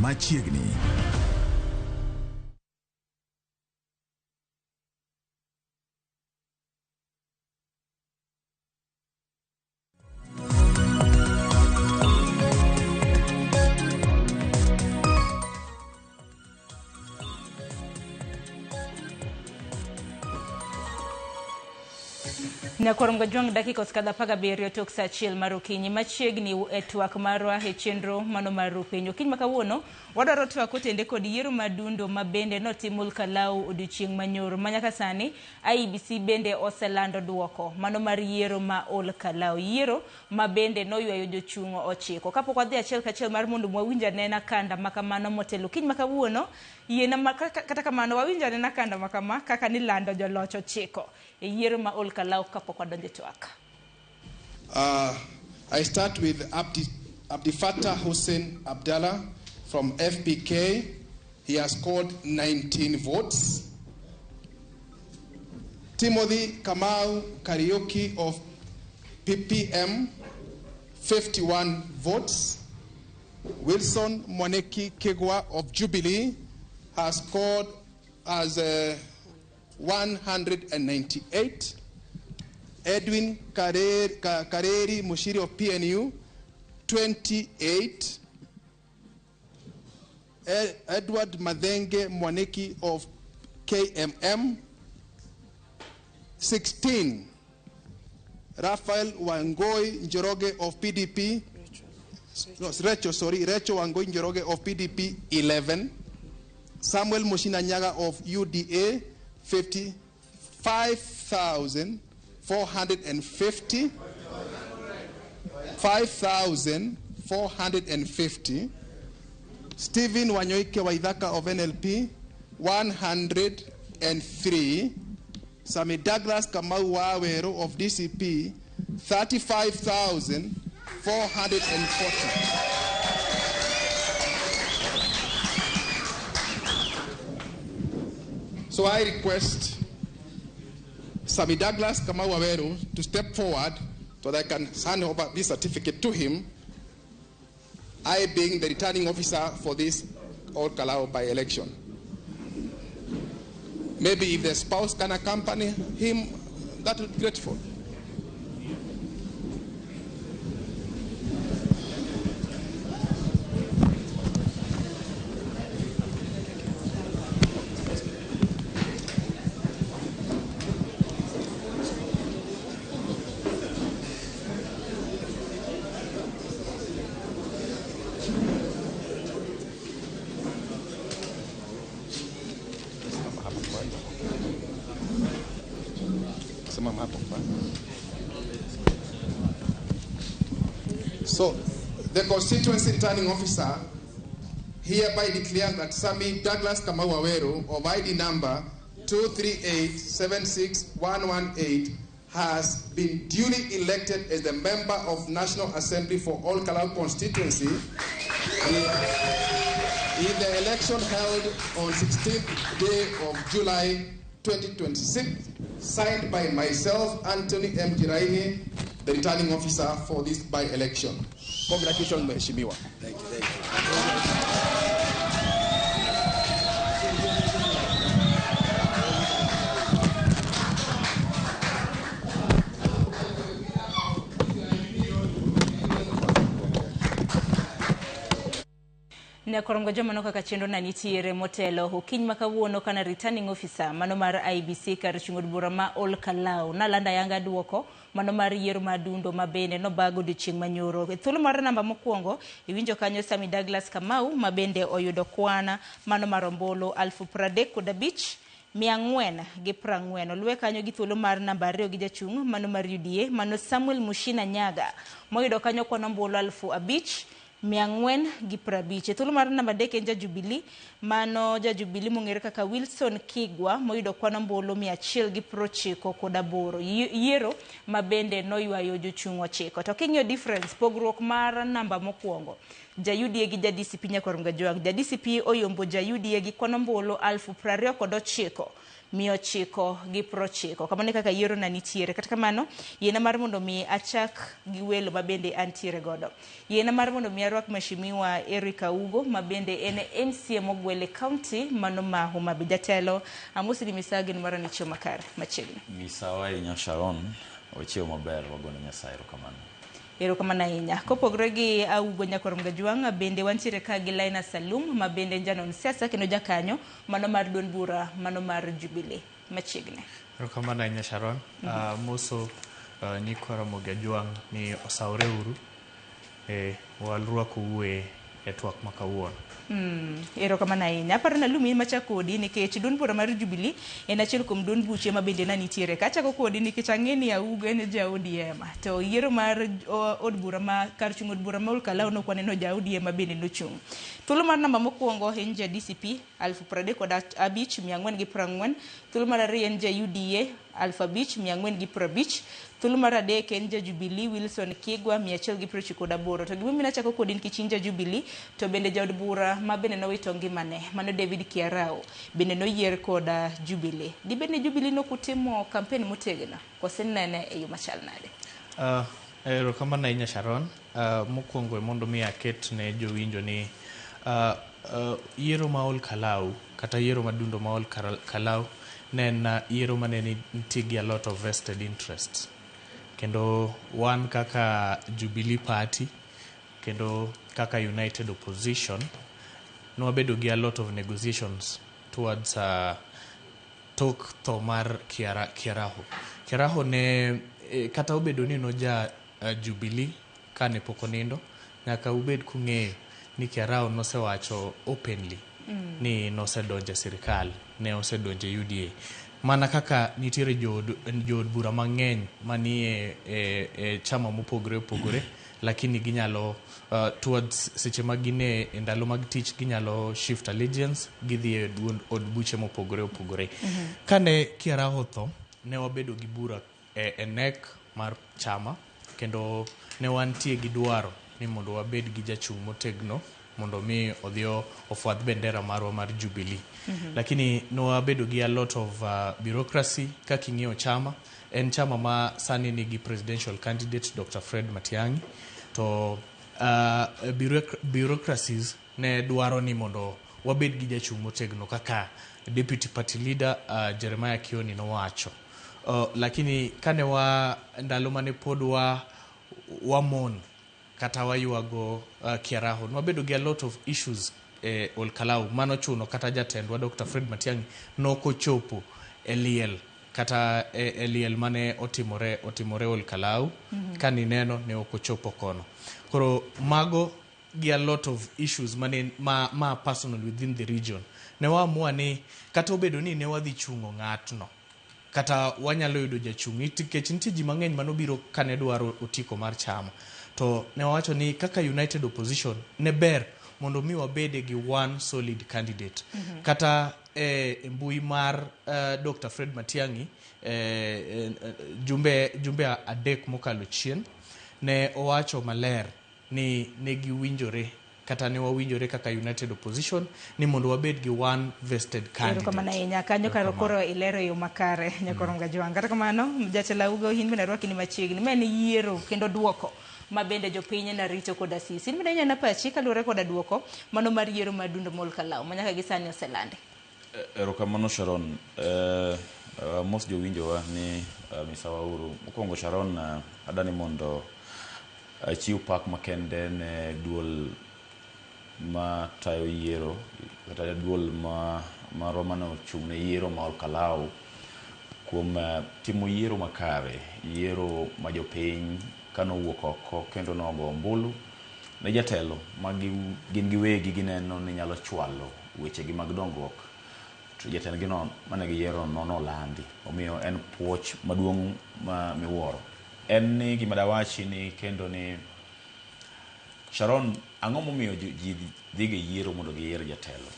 machiegni. Nyakorongo jwang dakika oskadha paga berio tok sa achiel mar okinyi machiegni e twak marwa e chenro mano mar piny. Okinyi makawuono wadwaro twak otende kod yiero madundo ma bende notimul Kalau odiochieng' manyoro. Manyaka sani IEBC bende oselando duoko mano mar yiero ma ol Kalau. Yiero ma bende noywayo jochung' ochiko. Kapok wadhi achiel kachiel mar mondo mwawinj anena kanda makamano motelo. Okinyi makawuono yiena kata kamano wawinj anena kanda makama kaka nilando joloch ochiko e yiero ma ol Kalau kapok wadonjo twak. I start with Abdi Fattah Hussein Abdallah from FPK. He has scored 19 votes. Timothy Kamau Karaoke of PPM, 51 votes. Wilson Mwaneki Kegwa of Jubilee has scored as 198. Edwin Kareri Mushiri of PNU, 28. Edward Madenge Mwaneki of KMM, 16. Raphael Wangoi Njoroge of PDP, Recho Wangoi Njoroge of PDP, 11. Samuel Mushina Nyaga of UDA, 55,450. 5,450. Stephen Wanyoike Waithaka of NLP, 103. Sami Douglas Kamau Wawero of DCP, 35,440. So I request Sami Douglas Kamau Wawero to step forward so that I can hand over this certificate to him, I being the returning officer for this Ol Kalau by-election. Maybe if the spouse can accompany him, that would be grateful. So, the constituency returning officer hereby declares that Sami Douglas Kamau Wawero of ID number 238-76118 has been duly elected as the member of National Assembly for Ol Kalau constituency in the election held on 16th day of July 2026, signed by myself, Anthony M. Jiraihe, the returning officer for this by-election. Congratulations, Mheshimiwa. Thank you. Nyakorongo jomano kaka chendo na nitiere motelo okinyi makawuono kana returning officer mano mar IEBC kar chung'od bura ma Ol Kalau nalanda yanga duoko mano mar yiero madundo mabende nobago odiochieng' manyoro. E thuolo mar namba mokwongo iwinjo kanyo Sami Douglas Kamau mabende oyudo kwana mano mar ombulu 35,440. Oluwe kanyo gi thuolo mar namba 2 gi jachung' mano mar UDA mano Samuel Mushina Nyaga moyudo kanyo kwana ombulu 5,450. Thuolo mar namba 3 en Jubilee mano Jubilee mong'ere kaka Wilson Kigwa moyudo kwana ombulu 198. Yiero mabende noywayo jochung' ochiko. To king'iyo difference pogruok mar namba mokwongo UDA gi DCP Nyakorongo jwang. DCP oyombo UDA gi kwana ombulu 29,990. Kamano kaka yiero na nitiere. Kata kamano yiena mar mondo mi achak gi welo mabende antiere godo. Yiena mar mondo mi arwak Mheshimiwa Erika Ugo mabende en MCA mogwele county mano ma Homa Bay. Jatelo amosini misagi mara ni choma kare machiegni. Misawa Inya Sharon ochiew maber wagono Nyasaye erokamano. Erokamano ahinya. Kopogore gi Ugo Nyakorongo jwang bende wantiere ka gi Laina Salum mabende janon siasa kendo jakanyo mano mar duond bura mano mar Jubilee machiegni. Erokamano ahinya Sharon. Moso nyikwa Ramogi Ajwang' ni osawre uru walruako uwe e twak ma kawuono. Erokamano ahinya. Aparo na lumi macha kodi nikech duond bura mar Jubilee en achiel kuom duond buche ma bende nitiere. Kachako kodi nikech ang'eni Augo en ja ODM. To yiero mar od bura ma kar chung' od bura ma Olkalau no kwaneno ja ODM ma bende nochung'. Thuolo mar namba mokwongo en ja DCP 35,440. Thuolo mar ariyo en ja UDA 5,450. Thuolo mar adek en ja Jubilee Wilson Kigwa 198. To gimomiyo nachako kodi nikech in ja Jubilee to bende jaod bura ma bende nowito ngimane mano David Kiarao bende noyier koda Jubilee. Dibende Jubilee nokutimo kampen motegno kose nene e yo machal nade? Erokamano ahinya Sharon. Mokwongo mondo mi aket ne jowinjo ni yiero ma Olkalau kata yiero madundo ma Olkalau ne en yiero mane nitie gi a lot of vested interests. Kendo wan kaka Jubilee Party kendo kaka United Opposition nwabedo gi a lot of negotiations towards tok tho mar Kiaraho. Kiaraho ne kata obedo ni noja Jubilee kane pok onindo, nyaka ubed kung'eyo ni Kiaraho nosewacho openly ni nosedonje sirikal, ne osedonje UDA. Mana kaka nitiere jood bura mang'eny manie e chama mopogore opogore, lakini ginyalo towards seche mag gine e ndalo mag tich ginyalo shift allegiance gidhi e od buche mopogore opogore. Kane Kiaraho tho, ne wabedo gi bura e nek mar chama, kendo ne wantie gi dwaro ni mondo wabed gi jachung' motegno mondo mi odhi ofwadh bendera marwa mar Jubilee. Lakini no wabedo gi a lot of bureaucracy. Kaking'iyo chama, en chama ma sani nigi presidential candidate Dr. Fred Matiang'i. To bureaucracies ne dwaro ni mondo wabed gi jachung' motegno kaka deputy party leader Jeremiah Kioni nowacho. Lakini kane ndalo mane pod wamon kata wayuago Kiaraho, nwabedo gi a lot of issues Olkalau. Mano chuno kata jatendwa Dr. Fred Matiang'i nokochopo e liel kata e liel mane otimore Olkalau. Kani neno ne okochopo kono. Koro mago gi a lot of issues ma personal within the region. Ne waamua ni kata obedo ni ne wadhi chungo ng'atno, kata wanyalo yudo jachung' nikech nitie ji mang'eny manobiro kane dwaro otiko mar chama. To ne wawacho ni kaka United Opposition ne ber mondo mi wabede gi one solid candidate. Kata mbui mar Dr. Fred Matiang'i jumbe adek mokalo chien ne owacho maler ni ne giwinjore kata ne wawinjore kaka United Opposition ni mondo wabed gi one vested candidate. Erokamano ahinya. Kanyo koro ilero yo makare Nyakoronga Jwang'. Kata kamano jatelo Augo in bende rwaki ni machiegni. Ma en yiero kendo duoko ma bende jopiny na rito koda sisi. In bende nyana pachi kaluwore koda duoko mano mar yiero madundo ma Olkalau ma nyaka gisani oselande. Erokamano Sharon. Mos jowinjowa ni misawa uru. Mokwongo Sharon, adani mondo achiw pak makende ne duol ma tayo yiero kata duol marwa mane ochung' ne yiero ma Olkalau kuom timo yiero makare, yiero ma jopiny kanowuok oko kendo nogo ombulu ne jatelo ma gin giwegi gineno ni nyalo chwalo wechegi mag dongruok. To jatendgi no mane giyiero nolandi. Omiyo en puoch maduong' ma miwuoro. En ni gima dawachi ni kendo ni Sharon, ang'o momiyo ji dhiga yiero mondo giyier jatelo?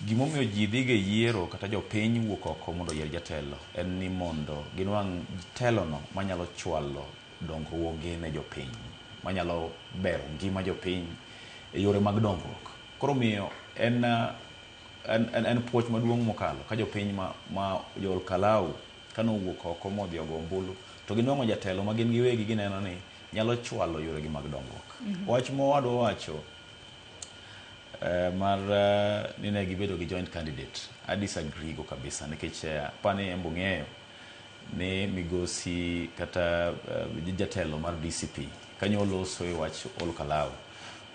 Gimomiyo ji dhiga yiero kata jopiny wuok oko mondo yier jatelo en ni mondo ginwang' telono manyalo chwalo dongruoge ne jopiny, manyalo bero ngima jopiny e yore mag dongruok. Koro miyo en puoch maduong' mokalo ka jopiny ma jo Olkalau kanowuok oko modhi ogo ombulu to ginwang'o jatelo ma gin giwegi gineno ni nyalo chwalo yoregi mag dongruok. Wach mowadwa wacho mar ni ne gibedo gi joint candidate, I disagree go kabisa nikech pani embo ng'eyo ni migosi kata jatelo mar DCP kanyo oloso e wach Olkalau.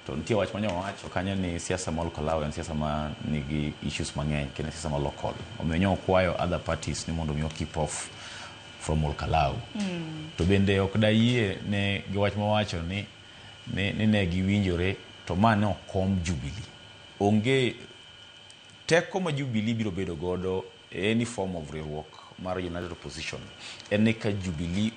To nitie wach manyo wacho kanyo ni siasa ma Olkalau en siasa ma nigi issues mang'eny kendo siasa ma local. Omiyo nyo kwayo other parties ni mondo mi keep off from Olkalau. To bende ok dayie ne giwach mawacho ni ne giwinjore to ma ne okom Jubilee. Onge teko ma Jubilee biro bedo godo any form of riwruok mar United Opposition en ni ka Jubilee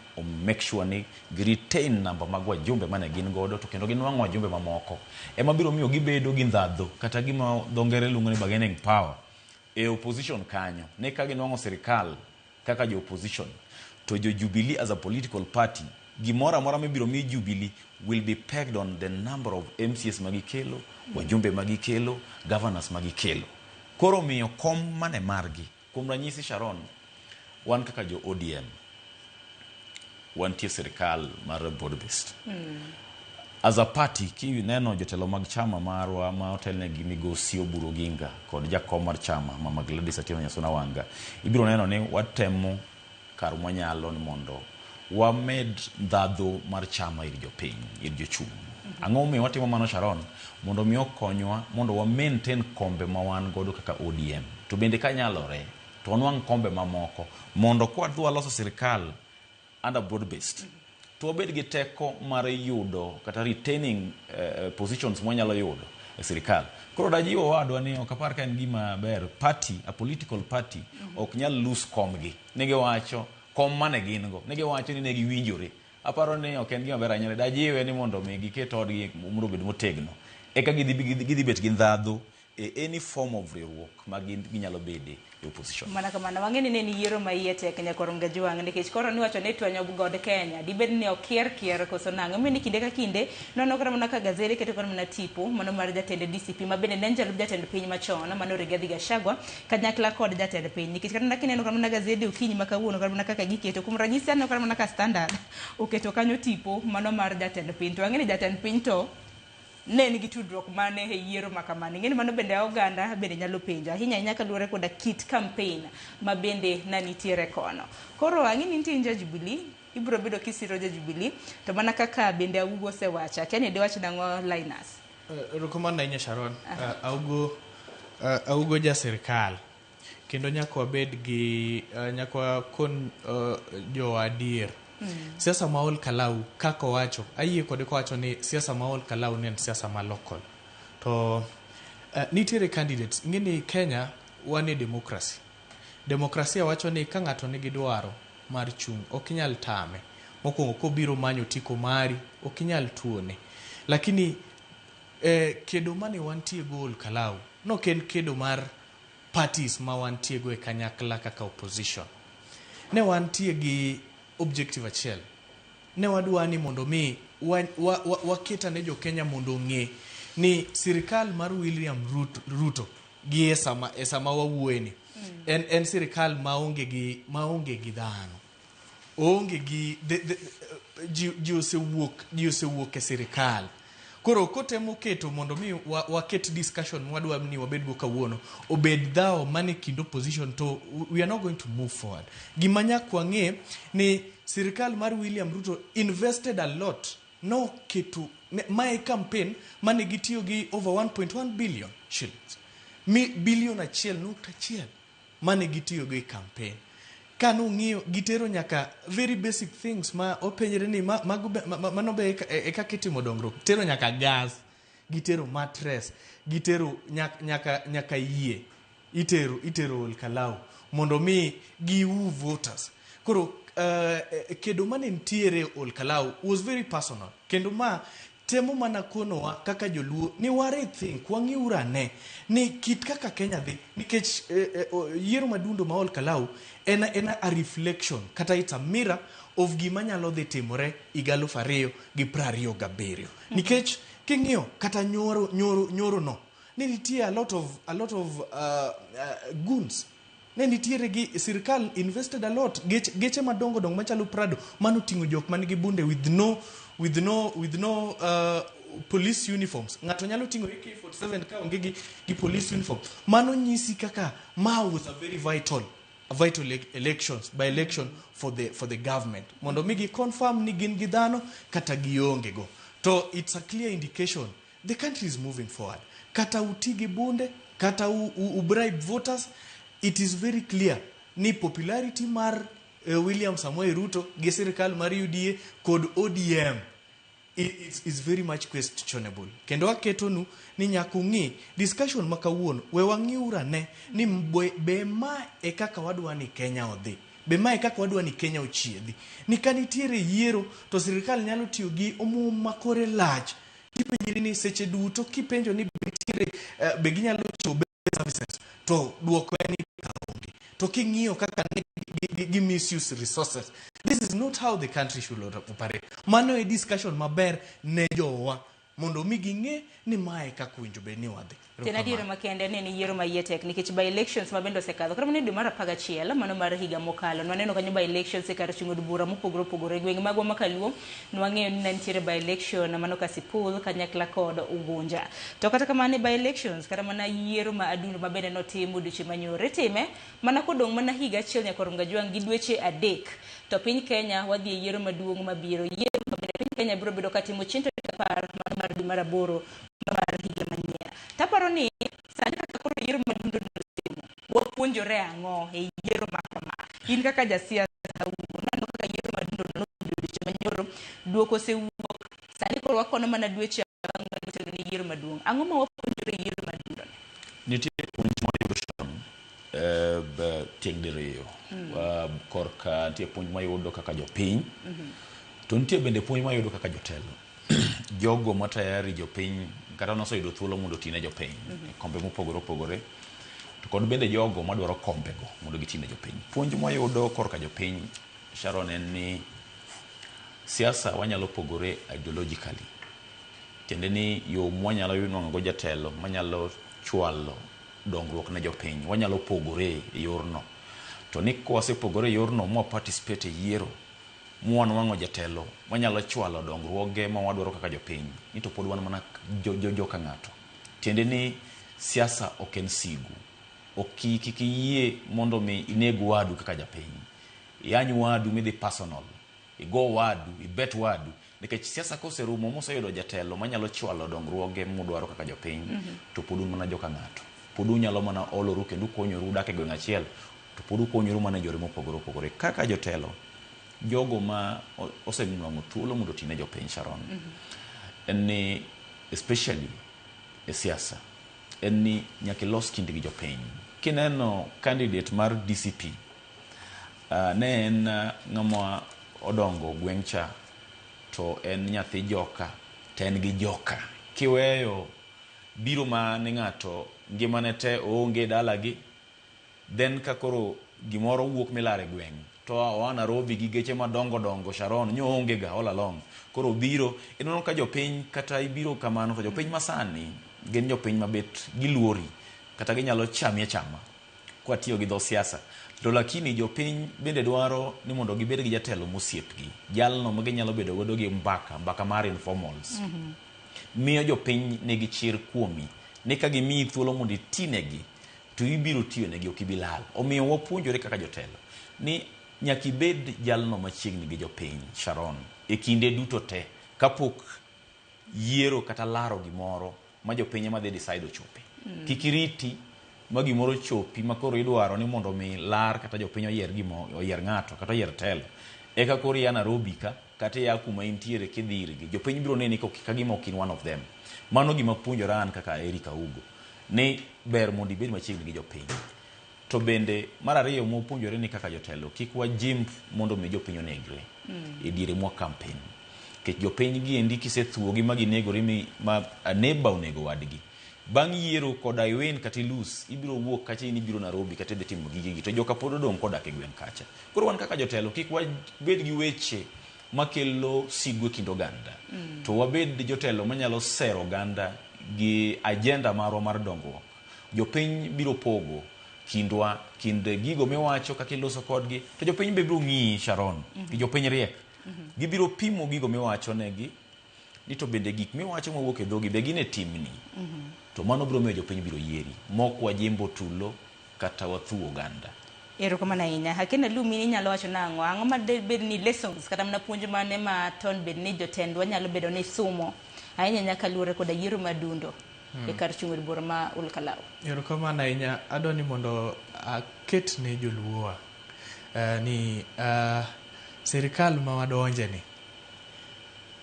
make sure ni gi retain number mag wajumbe mane gin godo to kendo ginwang'o wajumbe mamoko ema biro miyo gibedo gi ndhadho kata gima dho ngere luongo ni bargaining power e opposition kanyo ne ka ginwang'o sirikal kaka jo opposition to jo Jubilee as a political party gimora mora mibiro mi Jubilee will be pegged on the number of MCS magikelo, wajumbe magikelo, governors magikelo. Koro miyo kom mane margi. Kuom ranyisi Sharon, wan kaka jo ODM, wan tie sirikal mar broad based. As a party, ki neno jotelo mag chama marwa ma otelne gi migosi Oburu Oginga kod jakom mar chama Mama Gladys Atieno Nyasuna Wanga, ibiro neno ni watemo kar mwanyalo ni mondo wamed ndhadho mar chama ir jopiny, ir jochung'. Ang'o miyo watimo mano Sharon? Mondo miyo konywa, mondo wa maintain kombe ma wan godo kaka ODM. To bende ka nyalore, to wanwang' kombe mamoko, mondo kwa dwa loso sirikal under broad based. To wabed gi teko mar yudo, kata retaining positions mwanyalo yudo e sirikal. Koro dajiwo wadwa ni okapar ka en gima ber, party, a political party, ok nyal lose komgi. Nige wacho, kom mane gin go. Nige wacho ni negi winjore. Aparo ni ok en gima ber anyale. Dajiwe ni mondo mi giket odgi umro bedo motegno. Eka gidhi bet gi ndhadho e any form of riwruok ma ginyalo bede e opposition. Mana kamano wang'eni ne ni yiero ma iye tek nya koronga juang nikech koro ni wacho ne twanyo god Kenya dibed ni okier koso nang'o mi ni kinde ka kinde nono kora mana ka gazeti keto kora mana tipo mano mar jatend DCP ma bende ne njalup jatend piny machon mano Rigathi Gachagua kanyakla kod jatend piny nikech kata nakineno kora mana gazeti okinyi ma kawuono kora mana kaka giketo kuom ranyisi aneno kora mana ka Standard oketo kanyo tipo mano mar jatend piny to wang'eni jatend piny to ne nigi tudruok mane e yiero makamani. Ng'eni mano bende oganda bende nyalo penja. Ahinya ka luwore koda kit campaign ma bende nanitiere kono. Koro ang'ini nitie nja Jubilee, ibiro bedo kisiro ja Jubilee, to mana kaka bende Augo osewacha. Kenya de wach nang'o Linus? Rokomanda inya Sharon, Augo ja sirikal. Kendo nyaka bed gi nyaka kon jo adier. Siasa ma Olkalau kako wacho ayie kode ko wacho ni siasa ma Olkalau ne siasa ma local to nitiere candidates ngini Kenya wane demokrasia wacho ni ka ng'ato nigi dwaro mar chung okinyal tame mokuongo ko biro manyo tiko mari okinyal tuone lakini kedo mane wantie go Olkalau no ken kedo mar parties ma wantie go e kanyakla kaka opposition ne wantie gi objective achiel ne wadwani mondo mi waketa ne jo Kenya mondo ng'e ni sirikal mar William Ruto gi esama wawueni en sirikal maonge gi dhano onge gi ji osewuok e sirikal koro kotemo keto mondo mi waket discussion mwadwa ni wabed go kawuono obed dhao mane kind opposition to we are not going to move forward. Gimanya kwang'e ni sirikal mar William Ruto invested a lot no keto my campaign mane gitiyo gi over 1.1 billion shillings billion achiel nukta achiel mane gitiyo gi campaign kanu ng'iyo gitero nyaka very basic things ma openjere ni mano be eka kitimo dongruok tero nyaka gas gitero mattress gitero nyaka yie itero Olkalau mondo mi giu voters koro kedo mane ntiere Olkalau was very personal kendo ma temo mana konowa kaka joluo ni ware think wang'iurane ni kit kaka Kenya dhi nikech yiero madundo ma Olkalau en a reflection kata it's a mirror of gima nyalo dhi timore 2027 nikech king'iyo kata nyoro no ne nitie a lot of goons ne nitiere gi sirikal invested a lot geche madongo machalo Prado mano tingo jok manigi bunde with no police uniforms ng'ato nyalo tingo AK47 ka onge gi police uniform mano nyisi kaka was a very vital elections by election for the government mondo mi gi confirm ni gin gi dhano kata gionge go to it's a clear indication the country is moving forward kata utigi bunde kata bribe voters it is very clear ni popularity mar William Samoei Ruto gi sirikal mar UDA kod ODM is very much questionable. Kendo aketonu ni nyaka ung'i discussion ma kawuono we wang'iura ne ni be ma e kaka wadwa ni Kenya odhi. Be ma e kaka wadwa ni Kenya ochiedhi. Ni kanitiere yiero to sirikal nyalo tiyo gi omwom makore lach. Kipenjiri ni seche duto kipenjo ni be ginyalo chiwo services to duoko en kaonge. To king'iyo kaka gi misuse resources. This is not how the country should operate. Mano e discussion maber ne jowa mondo mi ging'e ni mae kaka winjo be ni wadhi. Tena diere makende ne ni yiero mayetek nikech by elections mabendo sekadho. Kata mane dwe mar 11 mano mar higa mokalo. Nwaneno kanyo by elections e kar chungo bura mopogore opogore gwenge magwa makaluo. Nwang'eyo ni nitiere by election mano Kasipul kanyakla kod Ugunja. To kata kamane by elections kata mana yiero ma adundo mabende notimo dweche manyore time mana kodong' mana higa achiel nyaka rum gajwang' gi dweche 3 to piny Kenya wadhi e yiero maduong' mabiro. Yiero mabende piny Kenya biro bedo katimo chenro mar dwe mar 8 mar higa manyien. Taparo ni sani kaka koro yiero madundo notimo wapuonjore ang'o e yiero makama. In kaka jasiasa uneno kaka yiero madundo notimo dweche manyoro duoko osewuok sani koro wakono mana dweche ang'wen ni yiero maduong'. Ang'o ma wapuonjore yiero madundo? Nitie puonj mayudo tieng' diriyo. Korka nitie puonj mayudo kaka jopiny to nitie bende puonj mayudo kaka jotelo. Jogo matayari jopiny kata noseyudo thuolo mondo tine jopiny kombe mopogore opogore to kod bende jogo madwaro kombego mondo gitine jopiny. Puonj mayudo korka jopiny Sharon en ni siasa wanyalo pogore ideologically. Tiende ni yo mwanyalo nwang'o jatelo manyalo chwalo dongruok ne jopiny wanyalo pogore e yorno. To ni kwasepogore e yorno mwa participate e yiero mwanwang'o jatelo wanyalo chwalo dongruoge ma wadwaro kaka jopiny ni to pod wan mana joka ng'ato. Tiende ni siasa ok en sigu. Kikiyie mondo mi ineg wadu kaka japiny. Yany wadu midhi personal. Igo wadu, ibet wadu. Nikech siasa koserumo moseyudo jatelo manyalo chwalo dongruoge mudwaro kaka jopiny to pod un mana joka ng'ato. Pod unyalo mana oloru kendo konyoru dak e gweng' achiel to pod ukonyoru mana yore mopogore opogore kaka jotelo. Jogo ma osenwang'o thuolo mondo tine jopiny Sharon en ni especially e siasa en ni nyaka los kindi gi jopiny. Kineno candidate mar DCP ne en ng'ama odongo gweng' cha to en nyathi joka to en gi joka. Kiweyo biro ma ni ng'ato ngimane te oonge dalagi then kakoro gimoro wuok milare gweng' to oa Nairobi gi geche madongo dongo Sharon nyoonge ga all along. Koro biro inono ka jopiny kata ibiro kamano to jopiny masani gin jopiny mabet giluori kata ginyalo chami chama kwa tiyo gi dho siasa. To lakini jopiny bende dwaro ni mondo gibed gi jatelo mosiepgi. Jalno ma ginyalo bedo godo gi mbaka mar informals. Miyo jopiny nigi chir kuomi ni ka gimiyi thuolo mondo itinegi to ibiro tiyo negi ok ibilal. Omiyo wapuonjore kaka jotelo ni nyaka ibed jalno machiegni gi jopiny Sharon e kinde duto te kapok yiero kata laro gimoro ma jopiny ema dhi decide ochope. Kikiriti ma gimoro chopi ma koro idwaro ni mondo mi lar kata jopiny oyier ng'ato kata oyier telo eka koro ya Nairobi ka kata ya kuma intiere kidhirgi jopiny biro neni ka gima ok in one of them. Mano gima puonjora an kaka Erika Ugo ni ber mondo ibed machiegni gi jopiny. To bende mar ariyo mopuonjore ni kaka jotelo kik wajimb mondo mi jopiny onegre e diere mwa campaign. Kech jopiny gi endi kisethuogi ma ginegore ma aneba onego wadgi. Bang' yiero koda iwen kata ilus ibiro wuok kacha in ibiro Nairobi kata dhi timo gigegi to joka pod odong' kodak e gweng' kacha. Koro wan kaka jotelo kik wabed gi weche makelo sigu e kind oganda. To wabed jotelo manyalo sero oganda gi agenda marwa mar dongruok. Jopiny biro pogo kindwa kinde gigo miwacho kaka iloso kodgi to jopiny be biro ng'iyi Sharon gi jopiny riek gibiro pimo gigo miwacho negi ni to bende gik miwacho mawuok e dhogi be gine timni to mano biro miyo jopiny biro yieri mok wajimbo tulo kata wathuo oganda. Erokamano ahinya. Hakina Lumi inyalo wacho nang'o ang'o ma bed ni lessons kata mana puonj mane ma ton bed ni jotendwa nyalo bedo ni sumo ahinya nyaka luore koda yiero madundo e kar chung'o bura ma Olkalau. Erokamano ahinya. Adwani mondo aket ne joluowa ni sirikal ma wadonje ni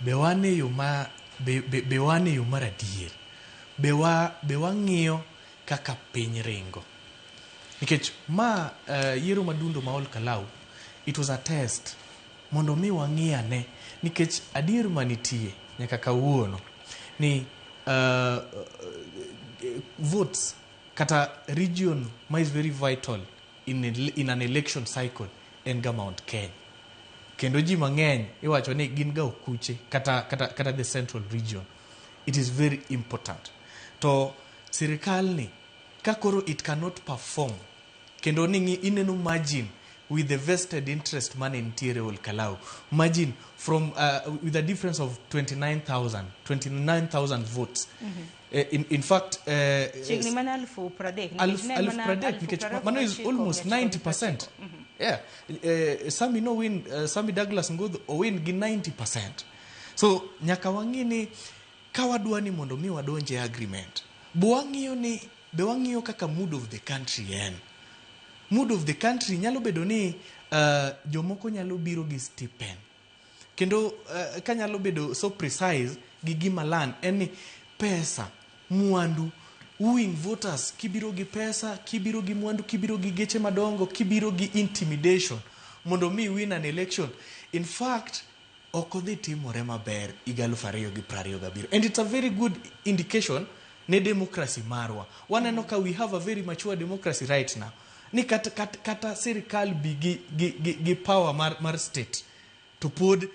be wan e yo ma be wan e yo mar adier, be wang'iyo kaka piny ringo. Nikech ma yiero madundo ma ol Kalau, it was a test mondo mi wang'iyane, nikech adier manitie nyaka kawuono ni votes kata region ma is very vital in an election cycle en ga Mount Kenya. Kendo ji mang'eny iwacho ni gin ga okuche kata the central region. It is very important. To sirikal ni kakoro it cannot perform kendo ni ineno margin with the vested interest mane nitiere ol Kalau. Margin from with a difference of 29,000 votes. In fact, chigni mana alfu pradek mano is almost 90%. Yeah, Sami no win, Sami Douglas Ngudh o win gi 90%. So nyaka wang'ini ka wadwa ni mondo mi wadonje agreement, be wang'iyo kaka mood of the country en. Mood of the country nyalo bedo ni jomoko nyalo biro gi stipend. Kendo ka nyalo bedo so precise gi gima lan en ni pesa, mwandu, win voters, kibiro gi pesa, kibiro gi mwandu, kibiro gi geche madongo, kibiro gi intimidation mondo mi win an election. In fact, okodhi timore maber higa 2027. And it's a very good indication ne democracy marwa. Waneno ka we have a very mature democracy right now. Ni kata sirikal bi gi power mar state to pod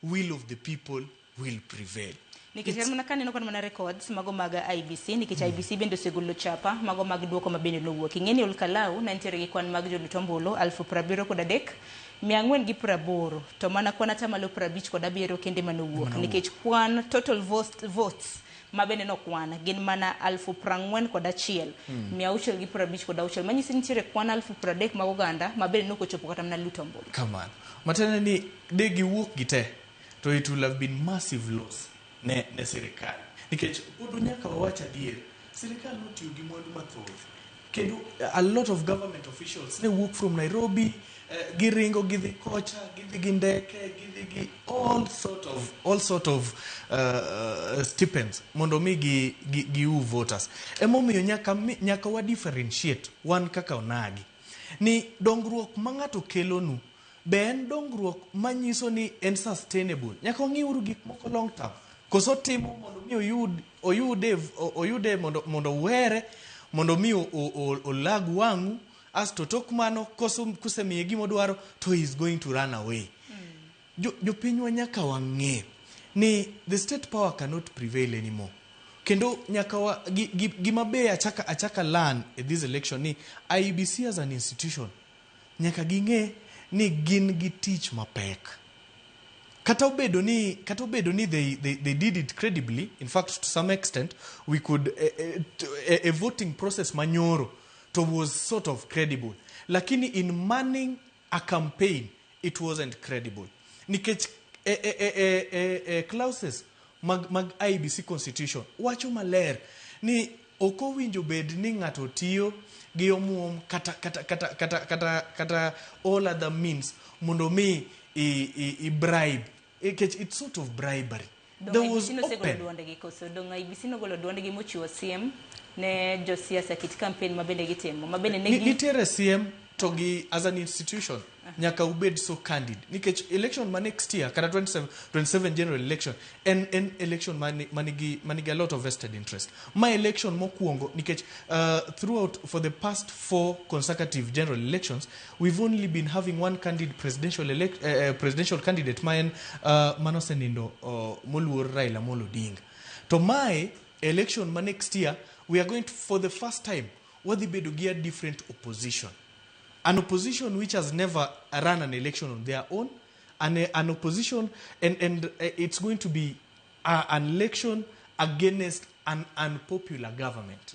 will of the people will prevail. Nikech mana kaneno kon mana records mago mag IBC, nikech IBC bende osegolo chapa mago mag duoko mabende nowuok. Ing'eni ol Kalau nantiere gi kwan mag jolut ombulu 73,480 to mana kwan atamalo 57 kende manowuok, nikech kwan total votes mabende nokwan gin mana 41,656 manyisi nitiere kwan 30,000 mag oganda mabende nokochopo kata mana lut ombulu. Kamano matene ni de giwuok gite to it will have been massive loss ne sirikal, nikech udu nyaka wawach adier, sirikal notiyo gi mwandu mathoth, kendo a lot of government officials ne wuok from Nairobi, giringo gidhi kocha, gidhi gi ndeke, gidhi gi all sort of stipends mondo mi giu voters. Emomiyo nyaka wa differentiate wan kaka onagi ni dongruok ma ng'ato kelonu be en dongruok manyiso ni en sustainable. Nyaka wang'iuru gik moko long term. Koso timo mondo mi oyude mondo were, mondo mi olag wang'u, asto tok mano kusemiye gima odwaro to he is going to run away. Jopinywa nyaka wang'e ni the state power cannot prevail anymore. Kendo nyaka gima be achaka learn in this election ni IBC as an institution nyaka ging'e ni gin gi tich mapek. Kata obedo ni they did it credibly. In fact, to some extent, we could a voting process manyoro to was sort of credible. Lakini in manning a campaign, it wasn't credible. Nikech clauses mag IBC constitution wacho maler ni okowinjo bed ni ng'ato tiyo gi omuom kata all other means mondo mi I bribe. It's sort of bribery. There was open. IBC no golo duondegi mochiwo siem ne josiasa kit campaign mabende gitimo. Mabende nitiere siem to gi as an institution nyaka ubed so candid. Nikech election ma next year kata 27 general election en election manigi a lot of vested interest. My election mokuongo nikech throughout for the past 4 consecutive general elections we've only been having one candid presidential candidate maen manosenindo moluor Raila Amolo Odinga. To my election ma next year we are going to, for the first time, wadhi bedo gi a different opposition. An opposition which has never run an election on their own, an opposition, and it's going to be an election against an unpopular government.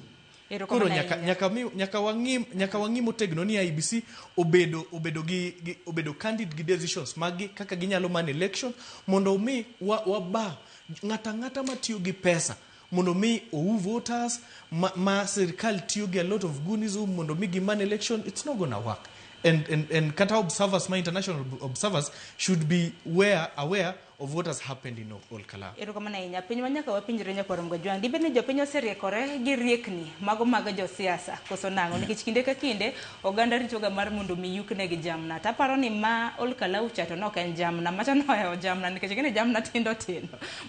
Koro nyaka wangi motegno ni IBC obedo candid gi decisions magi kaka ginyalo man election mondo mi waba ngata matiyo gi pesa mondo mi ou voters ma sirikal tiyo gi a lot of goonism mondo mi gi man election. It's not gonna work. and kata observers, my international observers, should be aware of what has happened in Ol Kalou. Ero kama na inya piny wanyaka wapinjre nyakoro mgojwang. Dibe ni jopiny oseriekore gi riekni mago mag jo siasa koso nango nikech kinde ka kinde oganda ritoga mar mondo miyukne gi jamna. Taparo ni ma Ol Kalou chato no ken jamna macha no ya jamna nikech kene jamna tindo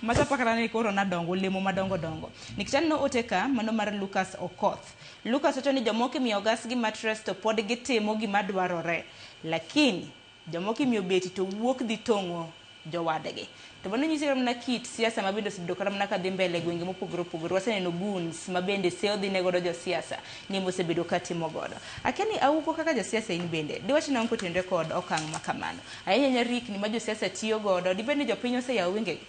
macha pakara ni koro na dongo lemo madongo dongo. Nikech no oteka mano mar Lucas Okoth. Lucas ocho ni jomoki miyo gas gi mattress to pod gitimo gima dwarore, lakini jomoki miyo beti to wuok dhi tongo jowadegi. To bano nyisiro mna kit siasa mabendo sido kara mna kadhi mbele gwenge mopogore opogore. Waseneno goons mabende seo dhi negodo jo siasa ni mosebedo katimo godo. Akeni auko kaka jo siasa in bende diwach na onko tende kod okang makamano ayenya rikni ma jo siasa tiyo godo dibende jo piny ose yaw wengegi.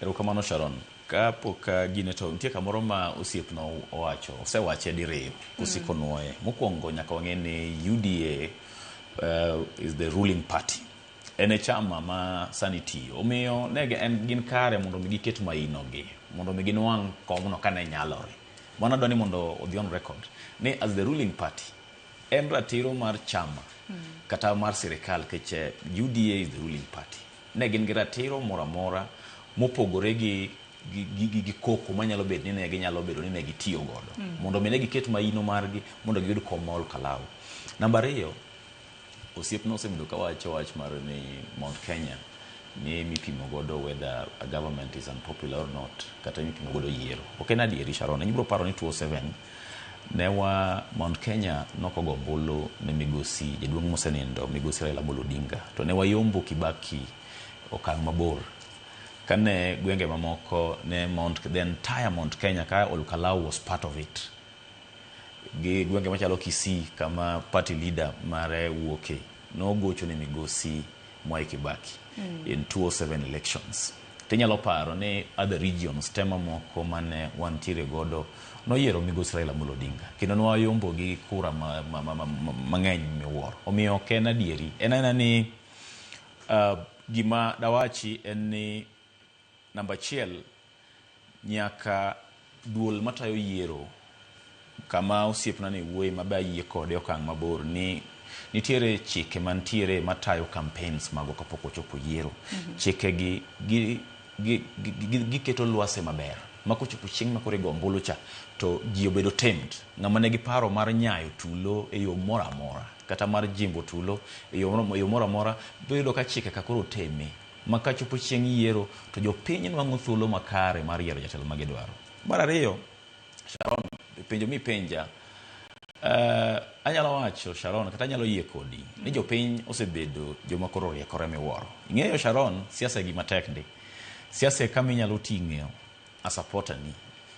Erokamano Sharon, kapok gine to nitie kamoro ma osiepno owacho osewache diriyo kosikonoe. Mokwongo nyaka wang'e ni UDA is the ruling party. Ene chama ma sani tiyo. Omiyo gin kare mondo mi giket mainogi, mondo mi ginwang' komno kane nyalore. Mano dwani mondo odhi on record ni as the ruling party en ratiro mar chama kata mar sirikal keche UDA is the ruling party. Ne gin gi ratiro moramora mopogore gi koko manyalo bedo ni ne ginyalo bedo ni ne gitiyo godo mondo mi ne giket maino margi mondo giyud kom Ol Kalou. Namba 2, osiepno osebedo ka wacho wach mar ni Mount Kenya ni mipimo godo whether a government is unpopular or not, kata mipimo godo yiero. Ok en adieri Sharon, ibiro paro ni 2007 newa Mount Kenya nokogo ombulu ne migosi jaduong' mosenindo migosi Raila Amolo Odinga, to ne wayombo Kibaki okang' mabor kane gwenge mamoko ne the entire Mount Kenya ka Ol Kalou was part of it. Gi gwenge machalo Kisii kama party leader mare wuoke no gocho ne migosi Mwai Kibaki in 2007 elections. Tinyalo paro ni other regions tema moko mane wantiere godo no yiero migosi Raila Amolo Odinga kendo no wayombo gi kura mang'eny miwuoro. Omiyo ok en adieri. En ni gima dawachi en ni namba 1 nyaka duol matayo yiero kama osiepna ni wuoyi mabe ayie kode okang' mabor ni nitiere chike mantiere matayo campaigns mago kapok ochopo yiero. Chike gi keto lwase maber makochopo chieng' makore go ombulu cha to ji obedo tamed. Ng'ama ne giparo mar nyayo tulo e yo mora mora kata mar jimbo tulo e yo mora mora bedo ka chike kakoro teme makachopo chieng' yiero to jopiny nwang'o thuolo makare mar yiero jatelo ma gidwaro. Mar 2, Sharon, penjo mi penja anyalo wacho Sharon kata anyalo yie kodi ni jopiny osebedo joma koro riekore miwuoro. Ing'eyo Sharon, siasa gi matek ndi. Siasa kama inyalo ting'eo a supporter ni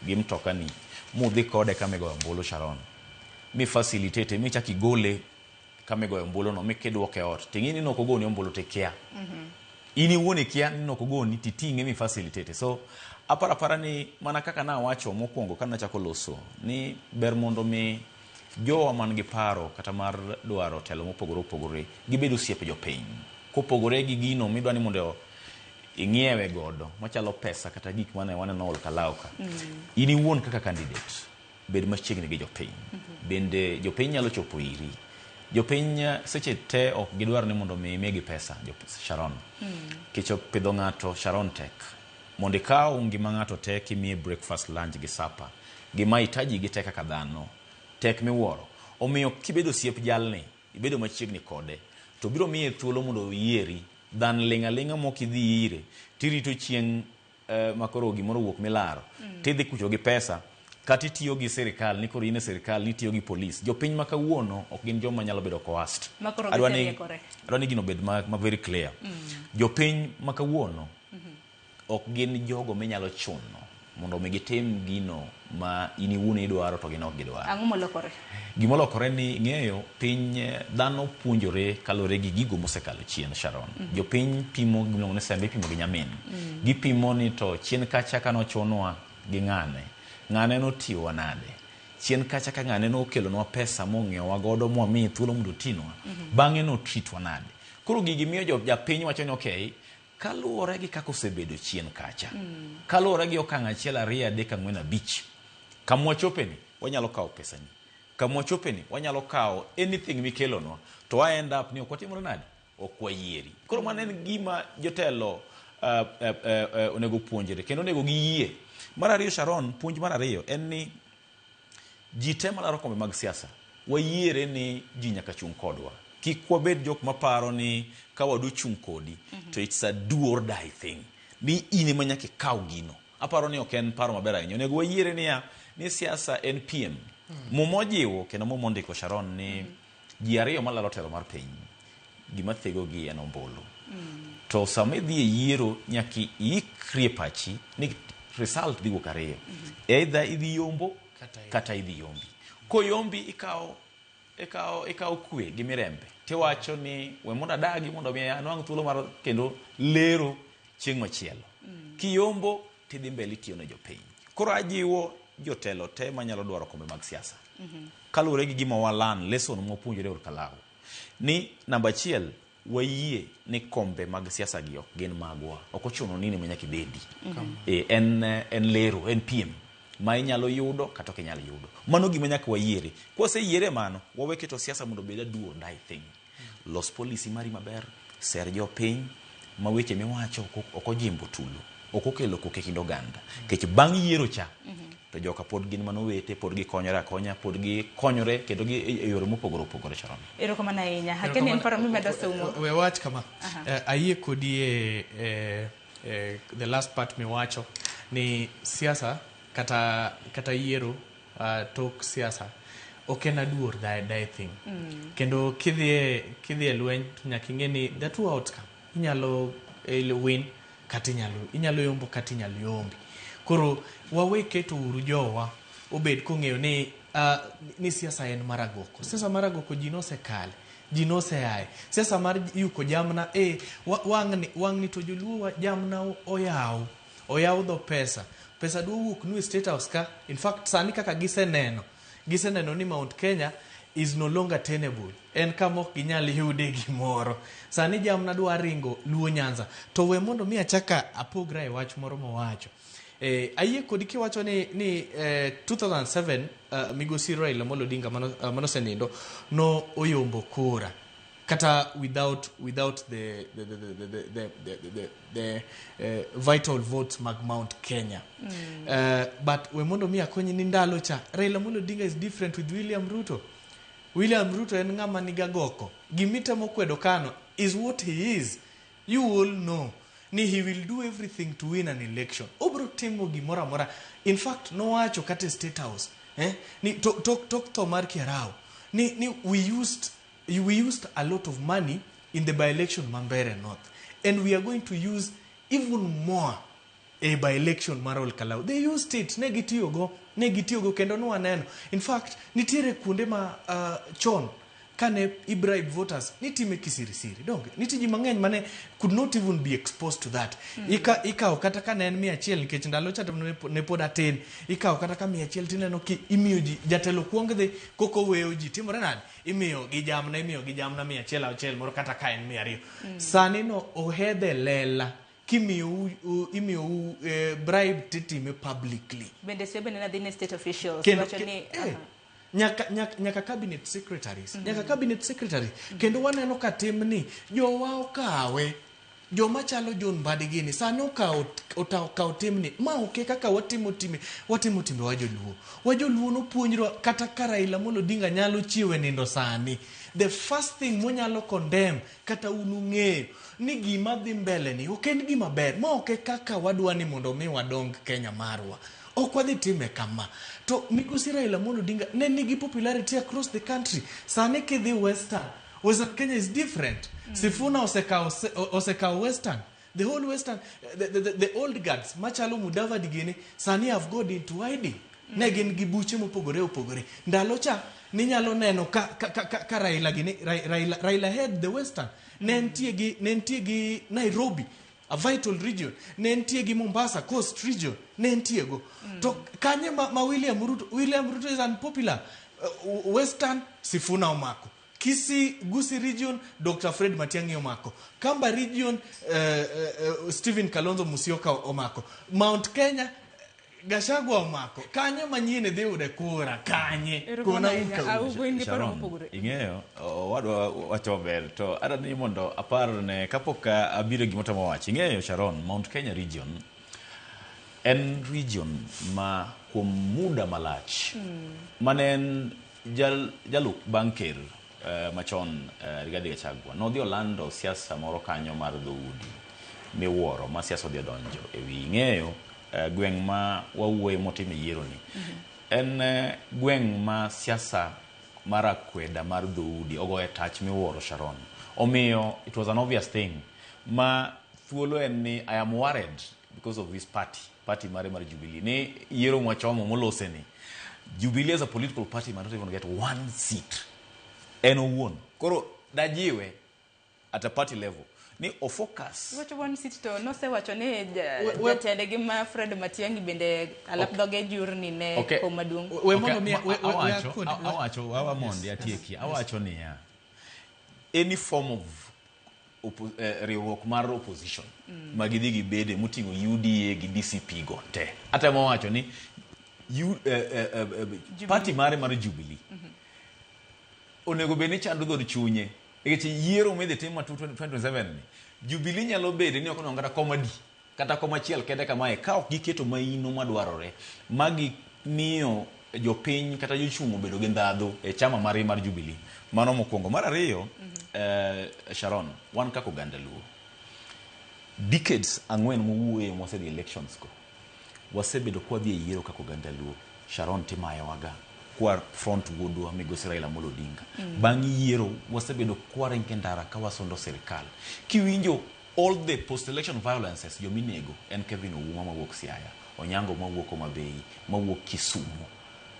gi mtoka ni mudhi kode kama go ombulu Sharon. Mi facilitate mi chaki gole kama go ombulu no mi kidwoke ot. Ting'ini no kogoni ombulu te kia. Ini uone kia no kogoni titing'e mi facilitate. So apara ni mana kaka na wacho mokwongo kana chako loso ni ber mondo mi jowa man gi paro kata mar dwaro telo mopogore opogore gibedo osiepe jopiny kopogore gi gino midwani mondo ing'iewe godo machalo pesa kata gik mane waneno Ol Kalou ka. Ini wuon kaka candidate bed machiegni gi jopiny. Bende jopiny nyalo chopo iri. Jopiny seche te ok gidwar ni mondo mi imegi pesa Sharon. Kicho pidho ng'ato Sharon tek. Mondo ikaw ngima ng'ato tek imiye breakfast, lunch gi supper. Gima itaji gi tek kaka dhano tek miwuoro. Omiyo kibedo osiep jalni ibedo machiegni kode to biro miye thuolo mondo yieri dhan ling'aling'a mokidhi ire tirito chieng' makoro gimoro wuok milaro tidhi kucho gi pesa kati tiyo gi serikal ni koro ine serikal ni tiyo gi police. Jopiny makawuono ok gin joma nyalo bedo coerced. Adwani gino bed ma very clear. Jopiny makawuono ok gin jogo minyalo chuno mondo mi gitim gino ma ini wuone idwaro to gino ok gidwaro. Ang'o molokore? Gimolokore ni ng'eyo piny dhano puonjore kalore gi gigo mosekalo chien Sharon. Jopiny pimo gino ne sembe pimo gi nyamin. Gipimo ni to chien kacha kano chonwa gi ng'ane no tiwa nade. Chien kacha ka ng'ane no kelonwa pesa mong'iewa godo mwami thuolo mondo tinwa. Bang'e no treatwa nade. Koro gigi miyo japiny wacho ni okay, kaluwore gi kako osebedo chien kacha. Kaluwore gi okang' 1, 2, 3, 4, 5 kamwa chopeni wanyalo kawo pesa ni kama chopeni wanyalo kao anything mikelono to I end up ni okwatimo nade okwayieri koro mano en gima jotelo onego puonjere kendo onego giyie mar ariyo Sharon puonj mar ariyo en ni ji te malaro kombe mag siasa wayiere ni ji nyaka chung kodwa kik wabed jok maparo ni ka wadu chung kodi to it's a do or die thing ni ine manyaka kaw gino aparo ni ok en paro maber ahinya onego wayiere ni siasa en piem momojiwo kendo momondiko Sharon ni ji ariyo malalo telo mar piny gima thego gi en ombulu to sama idhi yiero nyaki ikrie pachi ni result digo kariyo either idhi yombo kata idhi yombi ko yombi ikaw kwe gi mirembe tiwacho ni we mondo dagi mondo mi anwang thuolo mar kendo lero chieng' machielo kiyombo tidhi mbele tiyo ne jopiny koro ajiwo jotelo te manyalo dwaro kombe mag siasa kalure gi gima walan lesson mopuonjore ur Kalau ni namba 1 wayie ni kombe mag siasa gi ok gin magwa ok ochuno nini manyaki bedi en lero en piem ma inyalo yudo kata ok inyalo yudo mano gima nyaka wayiere kwase yiere mano waweketo siasa mondo beda do or die thing los policy mari maber ser jopiny ma weche miwacho ok ojimbo tulu ok okelo koke kindo ganda kech bang yiero cha to joka pod gin manowete pod gikonyore akonya pod gikonyore kendo gi yore mopogore Sharon erokamano ahinya hakeni en paro mimedo somo we wach kama ayie kodi the last part miwacho ni siasa kata yiero tok siasa ok en aduor die thing kendo kidhi e lweny nyaka ing'e ni the two outcome inyalo win kata inyalo yombo kata inyalo yombi koro waweketo uru jowa obed kong'eyo ni siasa en maragoko siasa maragoko ji nosekale ji noseaye siasa mar yuko jamna wang'ni to joluo jamna oyaw dho pesa duwuok nu State House ka in fact sani kaka giseneno ni Mount Kenya is no longer tenable en kama ok ginyal yude gimoro sani jamna dwa ringo luo Nyanza to we mondo mi achaka apogra e wach moro mowacho ayie kodi kiwacho ni 2007 migosi Raila Amolo Odinga manosenindo no oyombo kura kata without the vital votes mag Mount Kenya but we mondo mi akonyi ni ndalo cha Raila Amolo Odinga is different with William Ruto en ng'ama niga goko gimitemo kwedo kano is what he is you all know ni he will do everything to win an election obro timo gimora mora in fact no wacho kata State House ni tok to mar Kiarao ni we used a lot of money in the by-election Mambere North and we are going to use even more a by-election Marol Kalau they used it negitiyogo kendo no aneno in fact nitiere kuonde ma chon kane bribe voters nitime kisirisiri donge nitiji mang'eny mane could not even be exposed to that ikaw kata ka ne en 100 nikech ndalo cha ne pod atin ikaw kata ka 100 tineno ki imiyo ji jatelo kuong dhi koko weyo ji timore nade imiyo gi jamna 100 moro kata ka en 200 sani no ohedhe lela kimiyo bribe titime publicly bende sebe na the state officials wacho ni nyaka cabinet secretaries kendo waneno ka timni jowa okawe joma chalo John Badigini sani okawo timni ma oke kaka watimo timbe wajoluo no puonjro kata ka Raila Amolo Odinga nyalo chiwe nindo sani the first thing monyalo condemn kata unung'eyo ni gima dhi mbele ni ok en gima ber ma oke kaka wadwani mondo mi wadong Kenya marwa ok wadhi time kama to migosi Raila Amolo Odinga ne nigi popularity across the country sani kidhi Western Kenya is different Sifuna osekaw Western the whole Western the old guards machalo Mudavadi gini sani have gone into hiding ne gin gi buche mopogore ndalo cha ninyalo neno ka Raila head the Western ne ntie gi Nairobi a vital region ne ntie gi Mombasa coast region ne ntie go to kanye ma William Ruto is unpopular Western Sifuna omako Gusii region Dr. Fred Matiang'i omako Kamba region Stephen Kalonzo Musyoka omako Mount Kenya Gachagua omako kanye manyien dhi ude kura kanye kuna ing'eyo wadwa wacho ber to ada ni mondo apar ne kapok abiro gima tamo wach. Ing'eyo Sharon, Mount Kenya region en region ma kuom muda malach manen jaluk banker machon Rigathi Gachagua nodhi Orlando siasa moro kanyo mar dhoudi miwuoro ma siasa odhi donjo ewi. Ing'eyo gweng ma wawuoye motime yiero ni en gweng ma siasa mara kweda mar dhoudi ogoye tach miwuoro Sharon. Omiyo it was an obvious thing ma thuolo en ni I am worried because of this party mare mar Jubilee ni yiero mwachomo molose ni Jubilee as a political party might not even get one seat en owuon. Koro dajiwe at a party level ni o focus wacho one seat to no se wacho ni jatende gi ma Fred Matiang'i bende alap doge jurni ne komadung. Awacho awamondi atieki awacho ni ya any form of riwruok mar opposition magidhi gibede mutingo UDA gi DCP go te ata mawacho ni party mare mar Jubilee onego beni chando dhod chunye nikech yiero medhe tim 2027 ni Jubilee nyalo bede ni okono ngata komadi kata komachiel kende kamae ka ok giketo maino madwarore magi miyo jopiny kata jochung obedo gi ndadho e chama mare mar Jubilee. Mano mokwongo. Mar ariyo Sharon, wan kako ganda luo decades ang'wen mowuoye mosedhi elections ko wasebedo kwa dhi yiero kako ganda luo Sharon timayo waga kwa front wodwa migosi Raila Amolo Odinga bang' yiero wasebedo kwa renke ndara ka wasondo serikal kiwinjo all the post election violences jominego en Kevin Ouma mawuok Siaya, Onyango mawuok Homabay, mawuok Kisumu.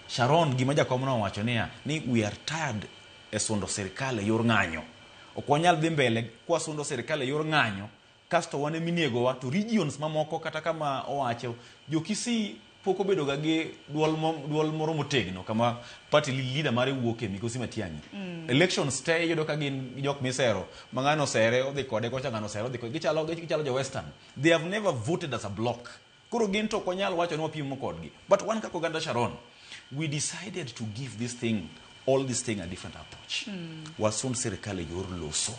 Sharon gima jakomno wacho ni we are tired e sondo serikal e yor ng'anyo. Ok wanyal dhi mbele kwa sondo serikal e yor ng'anyo kasto wane minego wa to regions mamoko kata kama owacho jokisi poko bedo ga gi duol moro motegno kama party leader mare wuok e Migosi Matiang'i. Elections stay yudo ka gin jok misero mangano sere odhi kode kocha ngano sere odhi gichalo jo Western. They have never voted as a block. Koro gin to konyal wacho ni wapimo kodgi. But one kako ganda Sharon, we decided to give all this thing a different approach. Wasun serikali yor loso.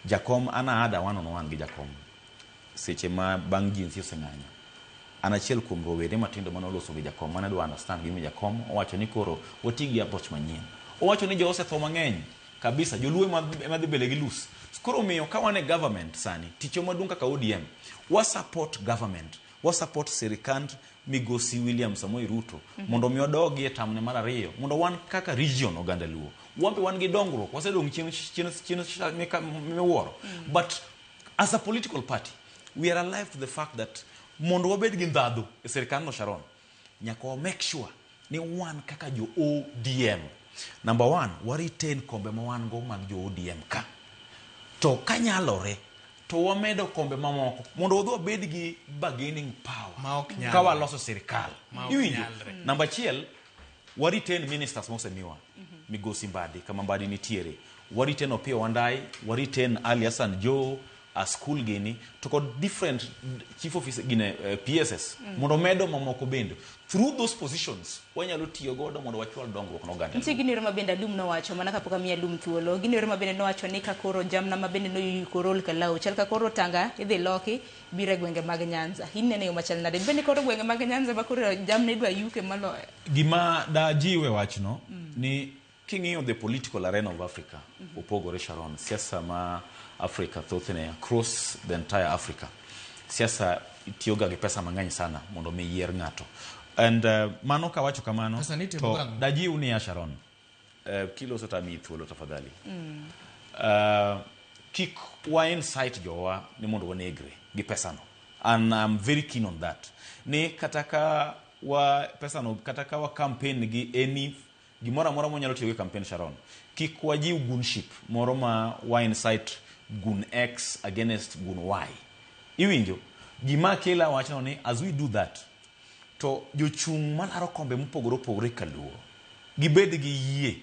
Jakom ana ada one on one gi jakom. Seche ma bang' jinsi oseng'anyo. Anachiel kuom rowere matindo manoloso gi jakom mana do understand gimi jakom owacho ni koro wati gi approach manyien. Owacho ni jo osetho mang'eny kabisa joluwe ma dhi bele gi lus. Koro miyo ka wane government sani ticho madung kaka ODM wa support government wa support serikand Migosi William Samoei Ruto mondo mi odogi e tamne mar ariyo mondo wan kaka region oganda luo wambe wan gi dongruok wasedong chien miwuoro. But as a political party we are alive to the fact that mondo wabed gi ndhadhu e serikal no Sharon nyaka make sure ni wan kaka jo ODM number 1 wa retain kombe ma wan go mag jo ODM ka to kanyalore to wamedo kombe mamoko mondo odho bed gi bargaining power ka waloso serikal. Iwinjo number 1 wa retain ministers mosemiwa Migosi Mbadi kama Mbadi nitiere wa retain Opiyo Wandayi wa retain Ali Hassan Joho a school gini to kod different chief officer gine PSS mondo medo mamoko bende through those positions wanyalo tiyo godo mondo wachwal dongruok no ganda. Nti ginero mabende alum no wacho mana kapok amiya alum thuolo ginero mabende no wacho ni ka koro jamna mabende no yukorol kalau chal ka koro tanga idhi loki bire gwenge mag Nyanza hinne ne machal nade bende koro gwenge mag Nyanza ba koro jamna idwa yuke maloyo. Gima da jiwe wachno ni king'iyo the political arena of Africa opogore Sharon siasa ma Africa thothne across the entire Africa siasa itiyoga gi pesa mang'eny sana mondo mi yier ng'ato and mano ka wacho kamano to dajiu ni ya Sharon kilo sota mi thuolo tafadhali kik wa insight jowa ni mondo wanegre gi pesa no and I'm very keen on that ni kataka wa pesa no kataka wa campaign gi any gimora mora mo nyalo tiyo gi campaign Sharon kik wajiu gunship moro ma wa insight gun X against gun Y. Iwinjo gima kila wachno ni as we do that to jochung malaro kombe mopogore kaluo gibed gi yie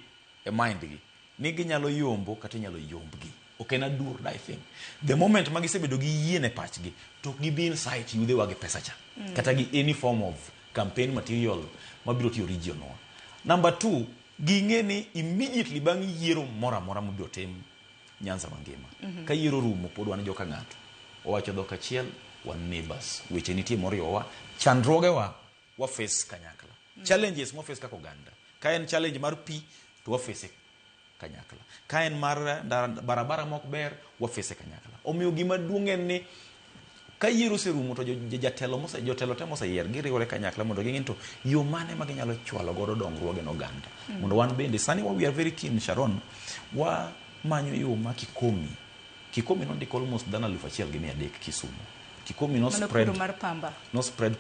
e mind gi ni ginyalo yombo kata nyalo yombgi ok en adur thing. The moment ma gisebedo gi yie ne pachgi to gibi insight yudhe wa gi pesa cha kata gi any form of campaign material mabiro tiyo regional. Number 2, ging'e ni immediately bang' yiero mora mora mabiro tim Nyanza mangima ka yiero rumo pod wan joka ng'ato owacho dhok achiel wan neighbors weche nitie moriyowa chandruoge wa face kanyakla challenges mo face kaka oganda ka en challenge mar pi to wa face kanyakla ka en mar barabara mok ber wa face kanyakla. Omiyo gima duong' en ni ka yiero serumo to jotelo te moseyier giriwore kanyakla mondo ging'e to yo mane ma ginyalo chwalo godo dongruoge no oganda mondo wan bende sani we are very keen Sharon wa manyo yo ma Kikomi nondiko almost dhano 1,300 Kisumu. Kikomi no spread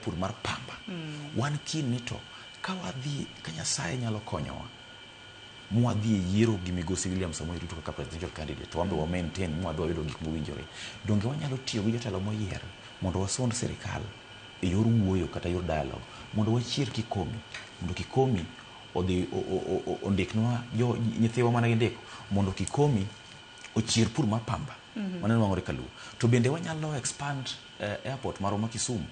pur mar pamba. Wan keen ni to ka wadhi ka Nyasaye nyalo konyowa mwadhi yiero gi migosi William Samoei Ruto kaka presidential candidate to wambe wa maintain mwadwa yudo gik mowinjore donge wanyalo tiyo gi jotelo moyier mondo wasond sirikal e yor wuoyo kata yor dialogue mondo wachier Kikomi mondo Kikomi odhi ondiknwa nyithiwa mana gi ndiko mondo Kikomi ochier pur mar pamba maneno wang'ore kaluo to bende wanyalo expand airport maro ma Kisumu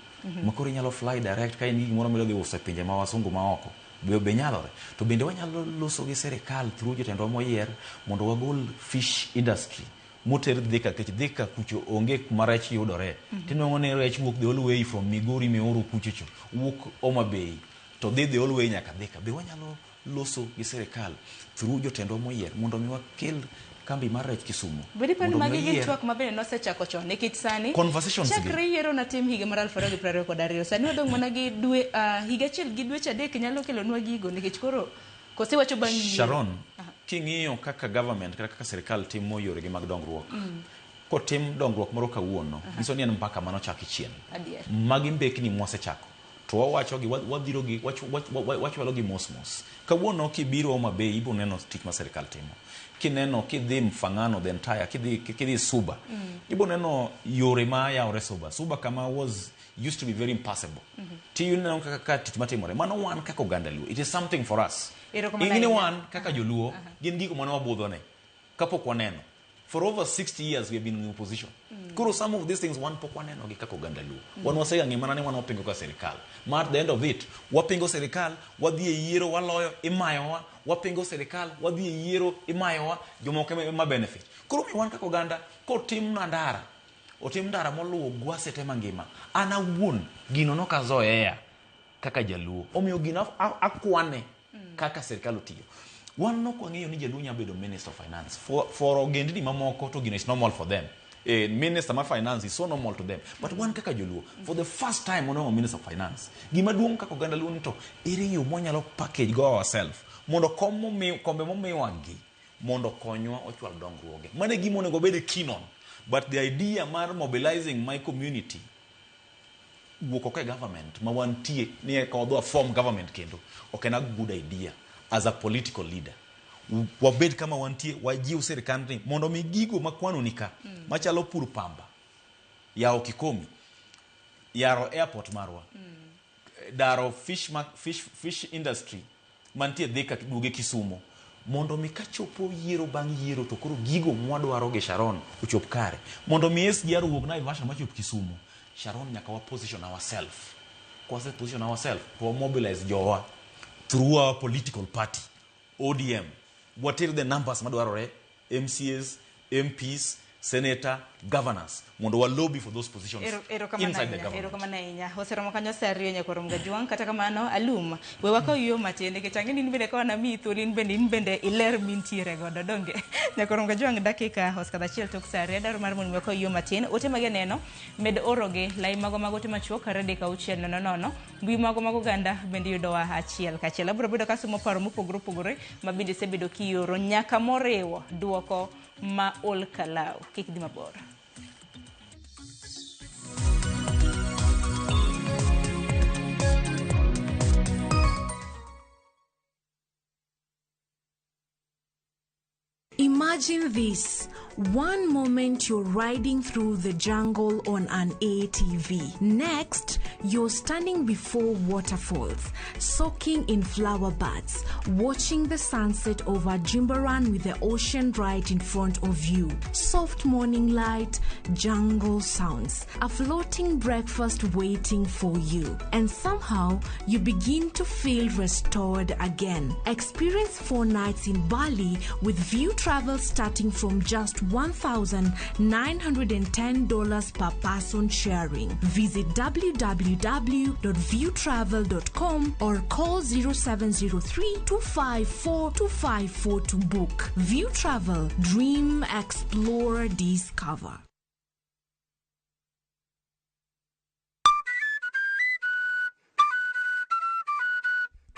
makoro inyalo fly direct ka in gi gimoro midhi uso e pinje ma wasungu ma oko be nyalore to bende wanyalo loso gi sirikal through jotendwa moyier mondo wagol fish industry moter dhika kucho onge kuma rech yudore tinwang'o ni rech wuok the whole way from Migori mioro kuchocho wuok Homa Bay to dhi the whole way nyaka Thika. Be wanyalo loso gi sirikal through jotendwa moyier mondo mi wakel kambi mar rech Kisumu. Bedi pan magi gin twak mabe nosechako chon nikech sani conversations chakre yiero na tim higa mar 2022 sani odong' mana gi dwe higa achiel gi dweche adek nyalo kelonwa gigo nikech koro kosewacho bang' yiero. Sharon king'iyo kaka government kaka sirikal timo yore gi mag dongruok kotim dongruok moro kawuono nyiso ni en mpaka mano chaki chien magi mbekni mwasechako to wawacho gi wadhiro gi wachwalo gi mos kawuono kibiro Homa Bay ibo neno tich ma sirikal timo kineno kidhi Mfangano the entire kidhi Suba ibo neno yore ma yaore Suba kama was used to be very impassable ti neno kaka tich matimore mano wan kaka oganda Luo it is something for us ingine wan kaka joluo gin gigo mane wabudho ne kapok waneno for over 60 years we have been in opposition kuro some of these things wan pok waneno gi kaka oganda Luo wan wasega ng'imana ne wan wapingo ka sirikal ma at the end of it wapingo sirikal wadhi e yiero waloyo imayowa wapingo sirikal wadhi e yiero imayowa jomoko ma benefit kuro mi wan kaka oganda kotim ndara moluwo gwase te mangima ana wuon gino nokazoea kaka jaluo omiyo gino akwane kaka sirikal otiyo wan nok wang'eyo ni jaluo nya bedo minister of finance for ogendni mamoko to gino is normal for them minister of finance is so normal to them but wan kaka joluo for the first time onengo minister of finance gima duong' kaka oganda Luo ni to ere yo mwanyalo package go ourselves mondo kombe momiwagi mondo konywa ochwal dongruoge mane gima onego bed kinon but the idea mar mobilizing my community wuok oko e government ma wantie ni kodwa form government kendo ok en a good idea as a political leader wabed kama wantie wajiu sirikal mondo mi gigo makwano nika machalo pur pamba yao Kikomi yaro airport marwa daro fish industry mantie Thika duoge Kisumu mondo mi kachopo yiero bang' yiero to koro gigo mwadwaro ge Sharon ochop kare mondo mi SGR wuog na version machop Kisumu Sharon nyaka wa position ourselves to mobilize jowa through our political party ODM whatever the numbers madwarore MCAs MPs senator governors mondo wa lobby for those positions inside the government. Erokamana ahinya oseromo kanyo saa 2 nyaka rom gajuang kata kamano alum we wakaw yo matende ke tangi ni bende kawana mi thuli in bende iler mintiere godo donge nyaka rom gajuang dakika hoskada chiel tok saa 2 dar mar mon wakaw yo matende ote mage neno med oroge lai mago te machuok karede ka uchiel nono mbi mago ganda bende yudo wa achiel kachiel abro bedo kasumo paro mopogore mabinde sebedo kioro nyaka morewo duoko ma ol kalau kik di mabor. Imagine this. One moment you're riding through the jungle on an ATV. Next, you're standing before waterfalls, soaking in flower baths, watching the sunset over Jimbaran with the ocean right in front of you. Soft morning light, jungle sounds, a floating breakfast waiting for you. And somehow, you begin to feel restored again. Experience 4 nights in Bali with View Travel starting from just $1,910 per person sharing. Visit www.viewtravel.com or call 0703-254-254 to book. View Travel. Dream, explore, discover.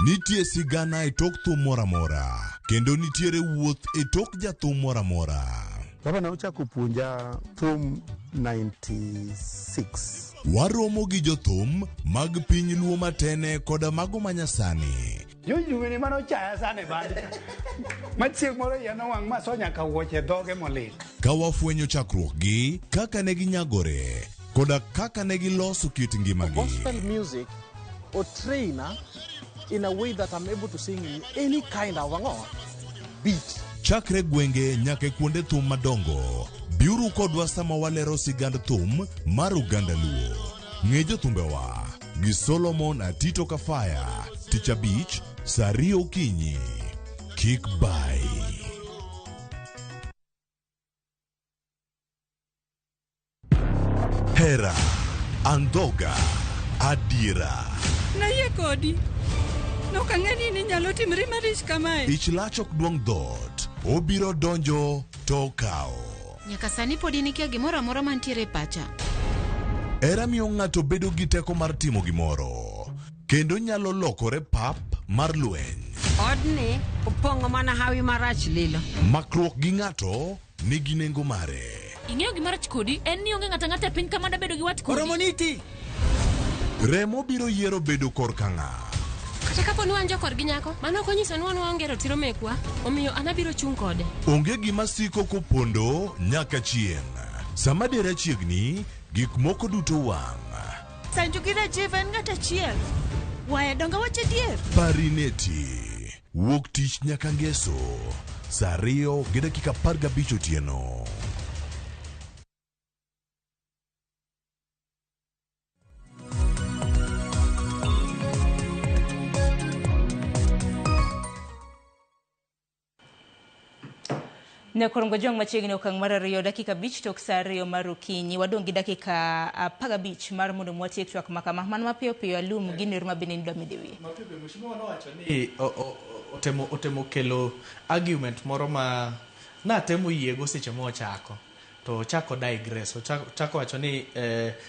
Nitie sigana e tok thum mora mora, kendo nitiere wuoth e tok jathum mora mora. Baba na uchako puonja thum 96. Waromo gi jothum mag piny luo matene koda mago manyasani. Jojuwini mano chaya sane badi. Machieng moro yano wang' maso nyaka wuoche dhoge molit. Ka wafwenyo chakruokgi, kaka ne ginyagore, koda kaka ne giloso kit ngimagi. Gospel music or trainer in a way that I'm able to sing in any kind of beat. Chakre gwenge nyaka kuonde thum madongo. Biuru kodwa sama walero sigand thum mar Uganda Luo. Ng'e jothumbewa gi Solomon Atito Kafaya, Tich Abich, saa 2 okinyi. Kik bai. Hera, andhoga, adiera. Na yie kodi. No kang'eni ni nyalo timri marich kamae. Ich lach ok duong' dhot. Obiro donjo to kao. Nyaka sani podi nikia gimoro amora mantiere pacha. Hera miyo ng'ato bedo gi teko mar timo gimoro. Kendo nyalo lokore pap mar lweny. Odni opong'o mana hawi marach lilo. Makruok gi ng'ato nigi nengo mare. Ing'eyo gimarach kodi en ni onge ng'ata ng'ata piny kama da bedo gi wat kodi. Oromoniti. Remo biro yiero bedo korka ng'a. Kata kapo ni wanjo kod gi nyako, mano ok onyiso ni wan waonge ratiro mekwa, omiyo an abiro chung' kode. Onge gima siko kopondo nyaka chieng'. Sama dera chiegni, gik moko duto wang'. Sanju gi Rajiv en ng'at achiel. Waya donga wache dier. Parineti. Wuok tich nyaka ngeso. Saa 2:15 otieno. Nyakorongo jong machiegni okang' mar 2 dakika 5 tok saa 2 mar okinyi. Wadong' gi dakika 15 mar mondo mwatiek twak makama. Mano mapiyo piyo alum ginero mabende nido midewi. Mapiyo mheshimiwa nowacho ni otemo kelo argument moro ma natemo yiego seche mochako. To chako digress. Chako wacho ni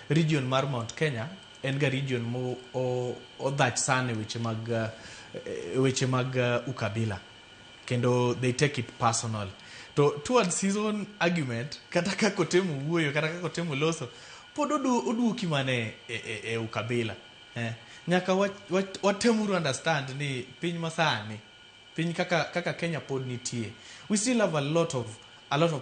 region mar Mount Kenya en ga region mo odhach sana weche mag ukabila. Kendo they take it personal. To towards his own argument, kata kako temo wuoyo, kata kako temo loso, pod oduoki mane e ukabila. Nyaka watemuru understand ni piny masani, piny kaka Kenya pod nitie. We still have a lot of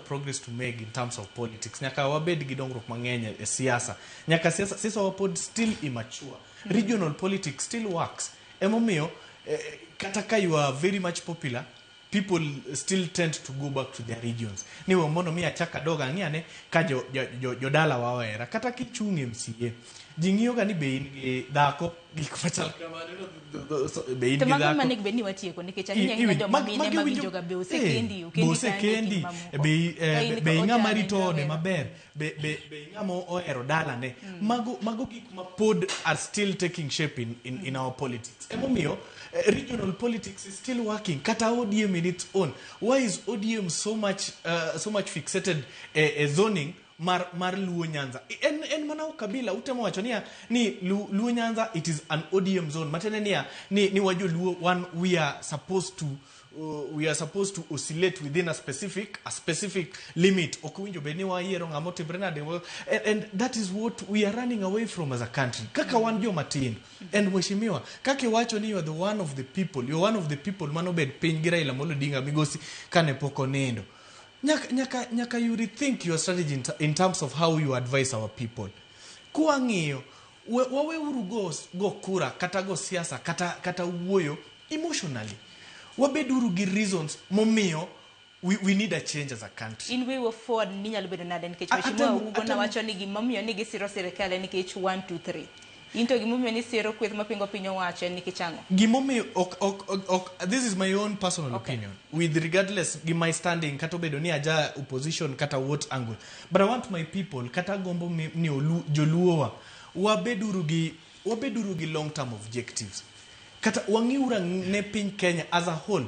progress to make in terms of politics. Nyaka wabed gi dongruok mang'eny e siasa. Nyaka siasa wapod still immature. Regional politics still works. Emomiyo, kata ka you are very much popular, people still tend to go back to their regions. Ni mondo mi achaka doga ng'iane ka jodala wawera. Kata kichung' MCA. Jing'iyo ga ni be in gi dhako gik machal kamano be in gi dhako. To mago be ni watieko nikech ahinya joma mine mawinjoga be osekendi be ng'ama rito ode maber be ng'ama ohero dalane. Mago gik ma pod are still taking shape in our politics. Emomiyo regional politics is still working. Kata ODM in its own. Why is ODM so much fixated a zoning mar Luo Nyanza? En mana ukabila utemo wacho ni Luo Nyanza, it is an ODM zone. Matene ni wajo Luo one we are supposed to oscillate within a specific limit. Okuwinjo beni wa yiero ngamote brenade. And that is what we are running away from as a country. Kaka wan jo matin. And mheshimiwa, kake wacho ni you are one of the people manobed piny gi Raila Amolo Odinga migosi kane poko nendo. Nyaka you rethink your strategy in terms of how you advise our people. Kuang'iyo wawe uru go kura kata go siasa kata wuoyo emotionally. Wabeduru gi reasons momiyo we need a change as a country. In way of forward ni nyalo bedo nade nikech mheshimiwa Ugo na wacho ni gimomiyo ni gisiro sirikal nikech 1 2 3. Into gimomiyo ni siro kweth mapingo piny owacho nikech ango. Gimomiyo this is my own personal opinion with regardless gi my standing kata bedo ni aja opposition kata what angle. But I want my people kata gombo ni joluowa wabeduru gi long term objectives. Kata wangiura ne piny Kenya as a whole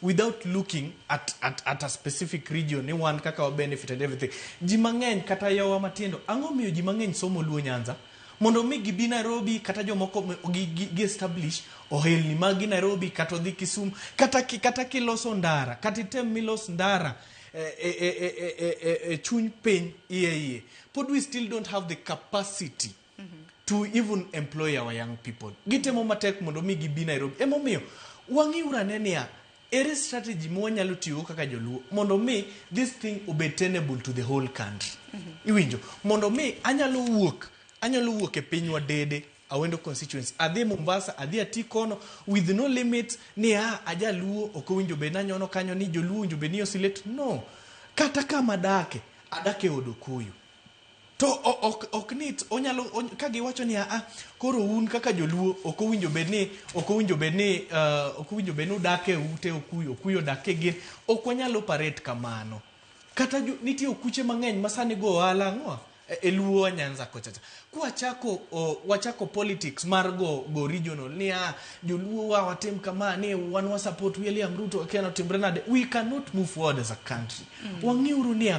without looking at a specific region ni one kaka wa benefit and everything. Ji mang'eny kata yawa matindo ango miyo ji mang'eny somo Luo Nyanza mondo mi gibi Nairobi kata jomoko gi establish ohelni magi Nairobi kata odhi Kisumu kata kiloso ndara kata item milos ndara chuny piny iye but we still don't have the capacity to even employ our young people. Gitemo matek mondo mi gibi Nairobi. Emomiyo wangiura nenia ere strategy mo nyalo tiyo kaka joluo mondo mi this thing obed tenable to the whole country. Iwinjo mondo mi anyalo wuok e pinywa dede awendo constituency adhi Mombasa adhi Atikono with no limit ni ajaluo okowinjo be nanyono kanyo ni joluo winjo be ni osile no kata kama adake Odokuyu to ok nit onyalo kagi wacho ni koro un kaka joluo okowinjo be ni udake ute okuyo dake gin ok wanyalo parade kamano kata nitie okuche mang'eny masani go ohala ng'wa e Luo Nyanza kochacha wachako politics mar go regional ni joluo watem kama ni wan support William Ruto akiano timbrena. We cannot move forward as a country. Wangiuru ni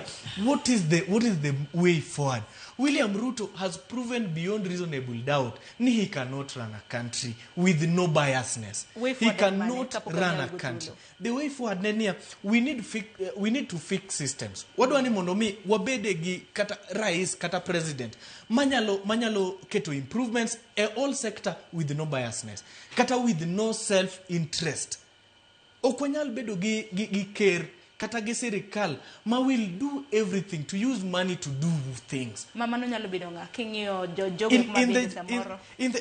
what is the way forward? William Ruto has proven beyond reasonable doubt ni he cannot run a country with no biasness. He cannot run a country. The way forward nenia we need to fix systems. Wadwani mondo mi wabede gi kata rais kata president manyalo keto improvements in all sector with no biasness kata with no self interest. Okwanyal bedo gi ker kata gi sirikal ma will do everything to use money to do things. Mama no nyalo bedo nga kingiyo jogo mabende samoro. In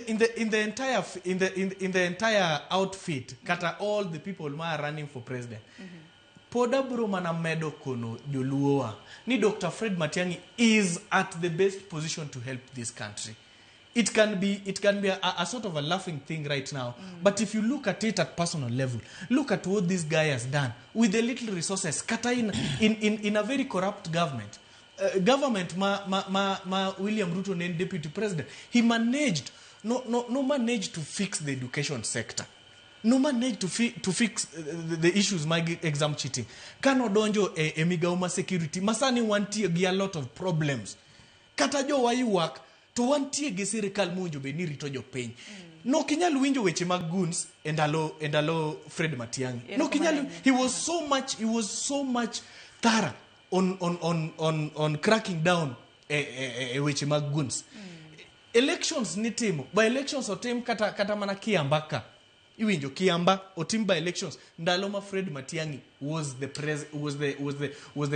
the entire outfit kata all the people ma are running for president. Poda bro mana medo kono joluowa ni Dr. Fred Matiang'i is at the best position to help this country. It can be a sort of a laughing thing right now, but if you look at it at personal level, look at what this guy has done with the little resources kata in a very corrupt government. Ma William Ruto named deputy president, he managed managed to fix the education sector. No managed to fix the issues my exam cheating. Kano donjo emigauma security. Masani wantie gi a lot of problems. Kata jo wa work to wantie gi sirikal munjo be ni rito jo piny. No kinyal winjo weche mag goons endalo Fred Matiang'i. No kinyal he was so much thorough on cracking down weche mag goons. Elections ni timo. By elections otim kata mana Kiambaka. Iwinjo Kiamba otim by elections ndalo ma Fred Matiang'i was the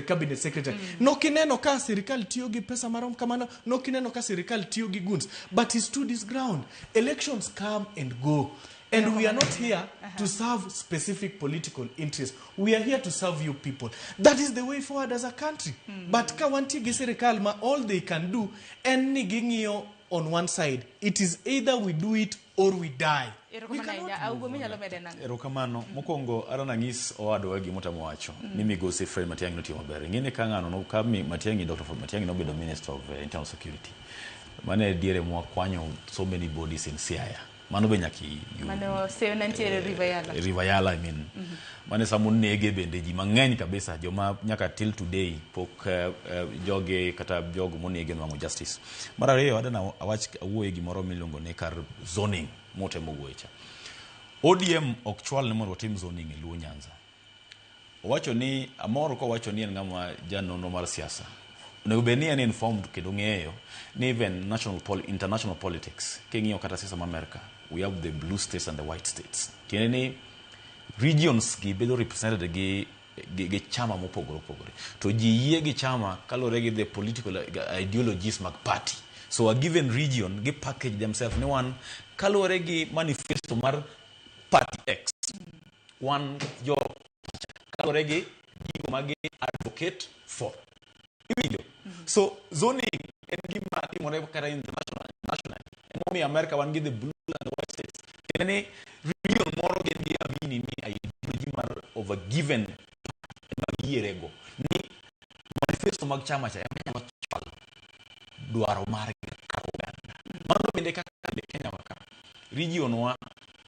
cabinet secretary. No kineno ka sirikal tiyo gi pesa marom kamano, no kineno ka sirikal tiyo gi goons, but he stood his ground. Elections come and go, and we are not here to serve specific political interests. We are here to serve you people. That is the way forward as a country. But ka wanti gi sirikal ma all they can do and ni gingiyo on one side, it is either we do it or we die. Erokamano mokongo arana ngis owadwa gi motamo wacho ni migosi Fred Matiang'i no timo ber. Ngine ka ngano no ka Matiang'i Dr. Fred Matiang'i no bedo Minister of Internal Security. Mane diere mwa kwanyo so many bodies in Siaya. Mano be nyaki mano se nantiere Rivayala I mean. Mane samun nege bende ji mang'eny kabisa joma nyaka till today pok joge kata jogo monege nwango justice. Mara ariyo adana awach awuoye gimoro miluongo ne kar zoning motemo gwecha. ODM ok chwal ne mondo tim zoning e Luo Nyanza. Owacho ni amoro ko wacho ni en ngama janono mar siasa. Onego be ni en informed kendo ng'eyo ni even international politics king'iyo kata siasa ma America, we have the blue states and the white states. Tiene ni regions gi bedo represented gi chama mopogore. To ji yie gi chama kalore gi the political ideologies mag party. So a given region gi package themselves ni one kaluwore gi manifesto mar party X. One jo kaluwore gi gigo magi advocate for. So zoning en gima timore kata international. Emomi America wan gi the blue and the white states. Kene region moro gen gi amini ni ideology mar of a given yierego ni manifesto mag chama cha nyalo chwal dwaro mar Uganda. Mano bende kaka Kenya waka. Region wa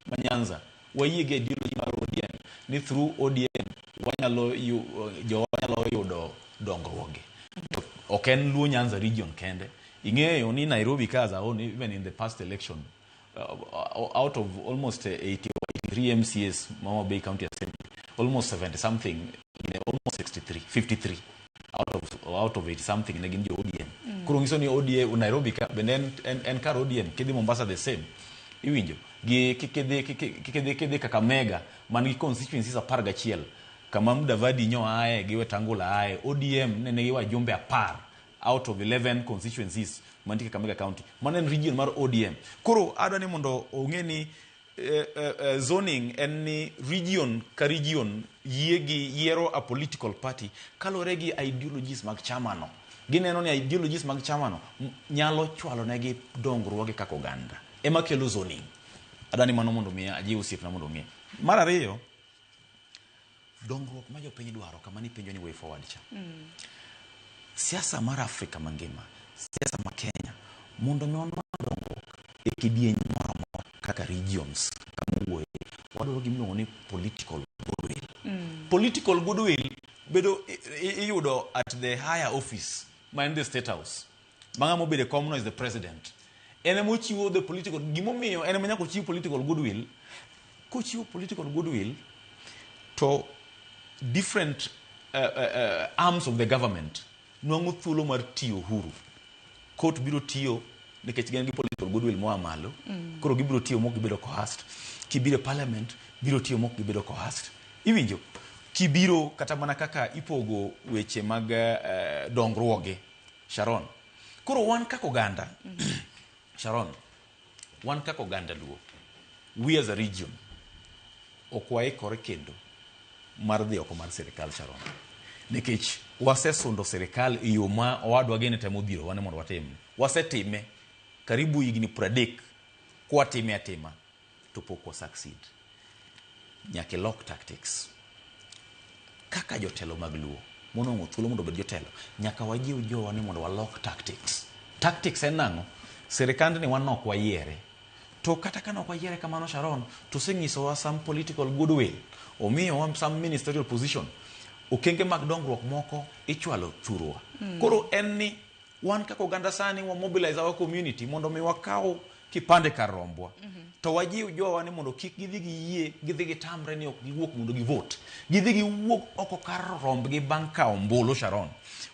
Manyanza wayie gi ideology mar ODM ni through ODM wanyalo yudo dongruoge. Ok en Luo Nyanza region kende. Ing'eyo ni Nairobi kaza even in the past election out of almost 83 MCAs Mama Bay County Assembly, almost 70 something, almost 53 out of 80 something negin jo ODM. Kuro ngiso ni ODM Nairobi ka benden en kar ODM kidi Mombasa the same. Iwinjo gi kede Kakamega man gi constituencies 11 kama Mudavadi nyo ae gi Wetangula ae ODM ne gi wajumbe 10 out of 11 constituencies mantika Kakamega County. Manen region mar ODM. Koro adwani mondo ongeni zoning en ni region ka region yiero a political party kalore gi ideologies mag chamano. Gineno ni ideologies mag chamano nyalo chwalo negi dongruoge kaka Uganda. Ema kelo zoning. Adani mano mondo miya ajiw osiep na mondo ng'e. Mar ariyo, dongruok ma jopiny dwaro kama ni penjo ni way forward cha. Siasa mar Afrika mangima, siasa ma Kenya, mondo mi dongruok e kidieny moro kaka regions kama wuoye wadwaro gimiluongo ni political goodwill. Political goodwill bedo iyudo at the higher office in the state house. Manga mobile komno is the president. Ene mochiwo the political gimomiyo ene manyako chiwo political goodwill. Kochiwo political goodwill to different arms of the government nwang'o thuolo mar tiyo huru. Court biro tiyo nikech gen gi political goodwill moa malo. Koro gibiro tiyo mok gibedo coerced. Kibiro parliament biro tiyo mok gibedo coerced. Iwinjo kibiro kata mana kaka ipogo weche mag dongruoge Sharon. Koro wan kaka Uganda Sharon, wan kaka Uganda Luo, we as a region okwaikore kendo mar dhi oko mar sirikal Sharon. Nikech wasesundo sirikal e yo ma owadwa gene temo biro wane mondo watim. Wasetime karibu higni 30 kwa time atima to pok wa succeed. Nyake lock tactics. Kaka jotelo mag Luo mono thuolo mondo bed jotelo nyaka wajiw jowa ni mondo wa lock tactics. Tactics en nang'o? Serikand ni wan ok wayiere. To kata kana ok wayiere kamano Sharon, to sengiso wa some political goodwill. Omiyo wa some ministerial position. Okenge mag dongruok moko ichwalo thurwa. Koro en ni wan kaka Uganda sani wa mobilize our community mondo mi wakaw kipande kar rombwa. To wajiw jowa ni mondo kik gidhi giyie gidhi gitamre ni ok giwuok mondo givote. Gidhi giwuok oko kar rombgi bang' kawo ombulu Sharon.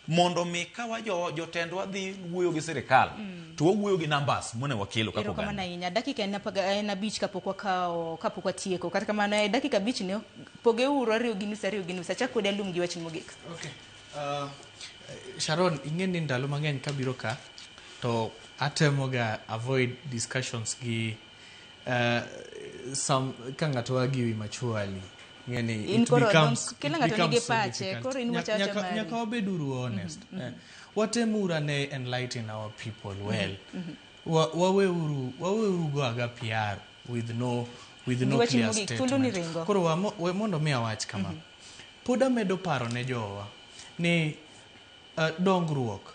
Mondo mi kawa jotendwa dhi wuoyo gi sirikal to wawuoyo gi numbers mone wakelo kaka Uganda. Kama na dakika na beach kapok watieko kata kama na dakika beach ne pogeuru ariyo gi nus achako de lum gi wach mogik. Okay. Sharon, ing'eni ndalo mang'eny kabiro ka to atemoga avoid discussions gi some kang'ato wagiwi machuali. It becomes nyaka wabeduru honest. Watemura ne enlighten our people well. Waweuru go aga PR with no clear statement. Koro mondo mi awach kama. Poda medo paro ne jowa ni dongruok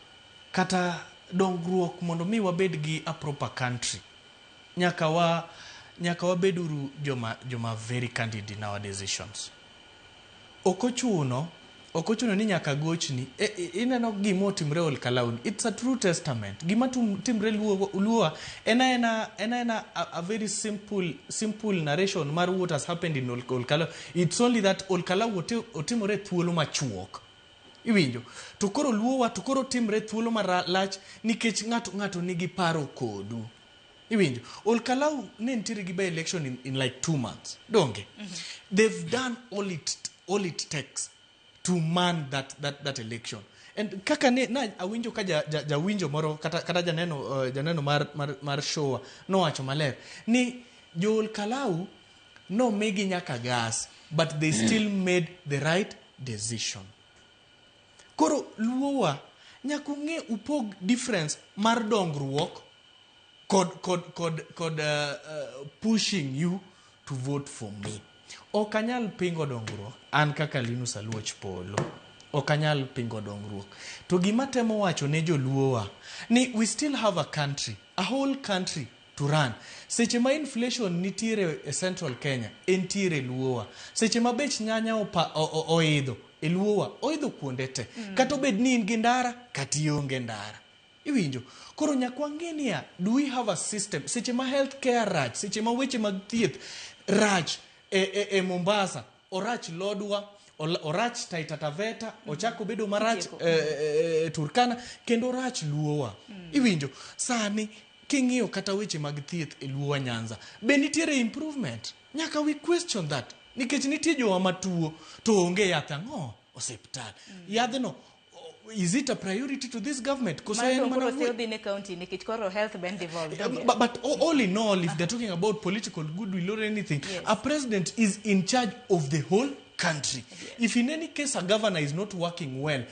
kata dongruok mondo mi wabed gi a proper country. Nyaka wabeduru joma very candid in our decisions. Okochuno ni nyaka gochni. Ineno gimo timre ol kalaun. It's a true testament. Gima timre luo ena a very simple narration mar what has happened in ol kalau. It's only that ol kalau otimore thuolo machuok. Iwinjo. To koro luo to koro timre thuolo marach nikech ng'ato nigi paro kodu. Iwinjo. Ol kalau ne ntiere gi by election in like 2 months. Donge. They've done all it takes to man that election. And kaka ne na awinjo ka jawinjo moro kata janeno mar show no wacho maler ni Joel Kalau no megi nyaka gas, but they still made the right decision. Koro luowa nyaka ng'e upog difference mar dongruok kod pushing you to vote for me. Okanyal pingo dongruok an kaka Linus Aluoch Polo. Okanyal pingo dongruok. To gima temo wacho ne joluowa ni we still have a country, a whole country to run. Seche ma inflation nitiere e Central Kenya, entiere luowa. Seche ma bech nyanya oidho e luowa, oidho kuonde te. Kata obed ni in gi ndara, kata ionge ndara. Iwinjo. Koro nyaka wang'e niya, do we have a system? Seche ma healthcare rach, seche ma weche mag thieth rach e Mombasa, orach Lodwa, orach Taita Taveta, ochako bedo marach Turkana, kendo orach luowa. Iwinjo. Sani king'iyo kata weche mag thieth e luowa Nyanza, be nitiere improvement? Nyaka we question that. Nikech nitie jowa matuo to onge yath ang'o osiptal. Yadhno, is it a priority to this government? But all in all, if they're talking about political goodwill or anything, a president is in charge of the whole country. If in any case a governor is not working well,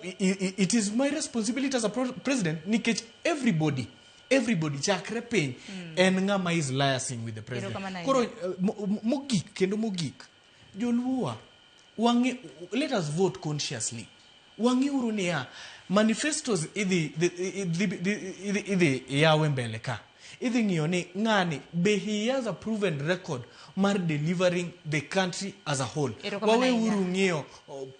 it is my responsibility as a president, nikech everybody chakre piny en ng'ama is liaising with the president. Koro mogik joluowa let us vote consciously. Wangi uru niya manifestos idhi yawe mbele ka. Idhi ng'iyo ni ng'ani be he has a proven record mar delivering the country as a whole. Wawe uru ng'iyo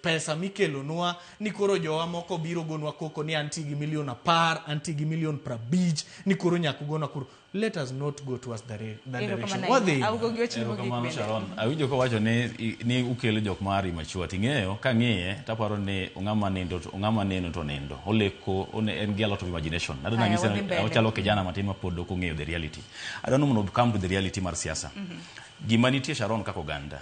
pesa mikelo nwa ni koro jowa moko biro gonwa koko ni anti gi million 10, anti gi million 50, ni koro nyaku gona kuro. Let us not go towards that direction. What they awinjo ko wacho ni ukelo jok mari machua ting'eyo ka ng'iye taparo ni ong'ama neno to nendo oleko en gi a lot of imagination. I don't know ochalo kijana matin ma pod ok ong'eyo the reality. I don't know come to the reality mar siasa. Gima nitie Sharon kako ganda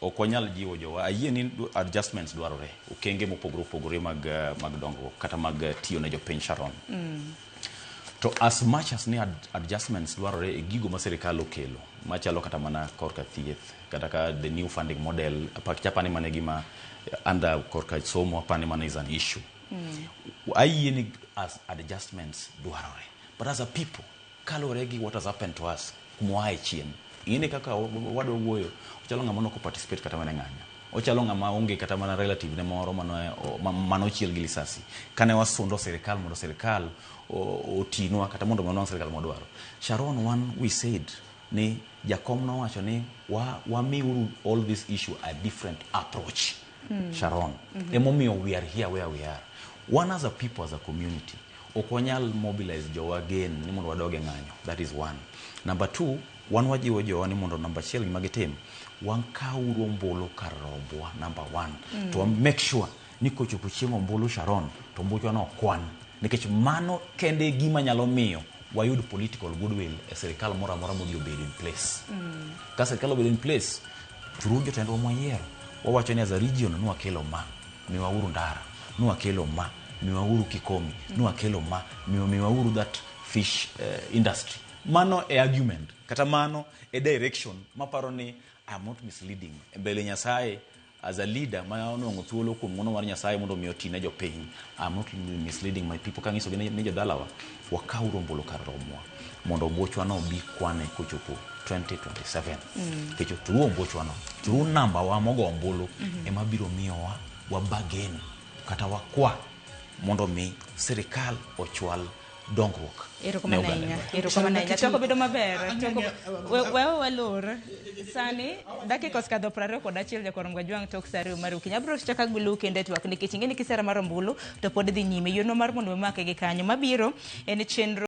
okwanyal jiwo jowa ayie ni adjustments dwarore okenge mopogore mag dongruok kata mag tiyo ne jopiny Sharon. To as much as ni adjustments dwarore e gigo ma serikal okelo machalo kata mana korka thieth kata ka the new funding model apani mane gima under korka somo apani mane is an issue. Ayie ni as adjustments dwarore, but as a people kalore gi what has happened to us kumwae chien ine kaka wado wuoyo ochalo ng'ama no ko participate kata mana ng'anya ochalo ng'ama onge kata mana relative ne moro mano chiel gi lisasi kane wasundo serikal mondo serikal otinwa kata mondo manwa serikal modwaro. Sharon, one we said ni jakom no wacho ni wa miuru all this issue a different approach. Sharon, emomiyo we are here where we are. One, as a people, as a community, okwanyal mobilize jowa again ni mondo wadoge ng'anyo. That is one. Number two, one wajiwo jowa ni mondo number chiel gimagitim wan kauru ombulu kar rombwa number one. To make sure ni kochopo chieng' ombulu Sharon to mbucho no kwan nikech mano kende gima nyalo miyo wayud political goodwill e serikal mora mobiro bedo in place. Ka serikal obedo in place through jotendwa moyiero wawacho ni as a region nwa kelo ma miwauru ndara, nwa kelo ma miwauru Kikomi, nwa kelo ma miwauru that fish industry. Mano e argument kata mano e direction maparo ni I'm not misleading mbele Nyasaye as a leader ma onongo thuolo kuom ngono mar Nyasaye mondo mi otine jopiny. I'm not misleading my people. Kangiso gi ne jodalawa wakauru ombulu kar romwa mondo ombochwa no bi kwane kochopo 2027. Kecho through ombochwa no through number wa mogo ombulu ema biro miyowa wabagen kata wakwa mondo mi serikal ochwal dongruok. Erokomananya toko bedo maber wewe walor sani dakika oskadho 21 jakorom Gajwang' tok sari maru kinyabro chaka gulu kende twak nikech ingeni kisera mar ombulu to pod dhi nyime yono mar mondo make gi kanyo mabiro en chenro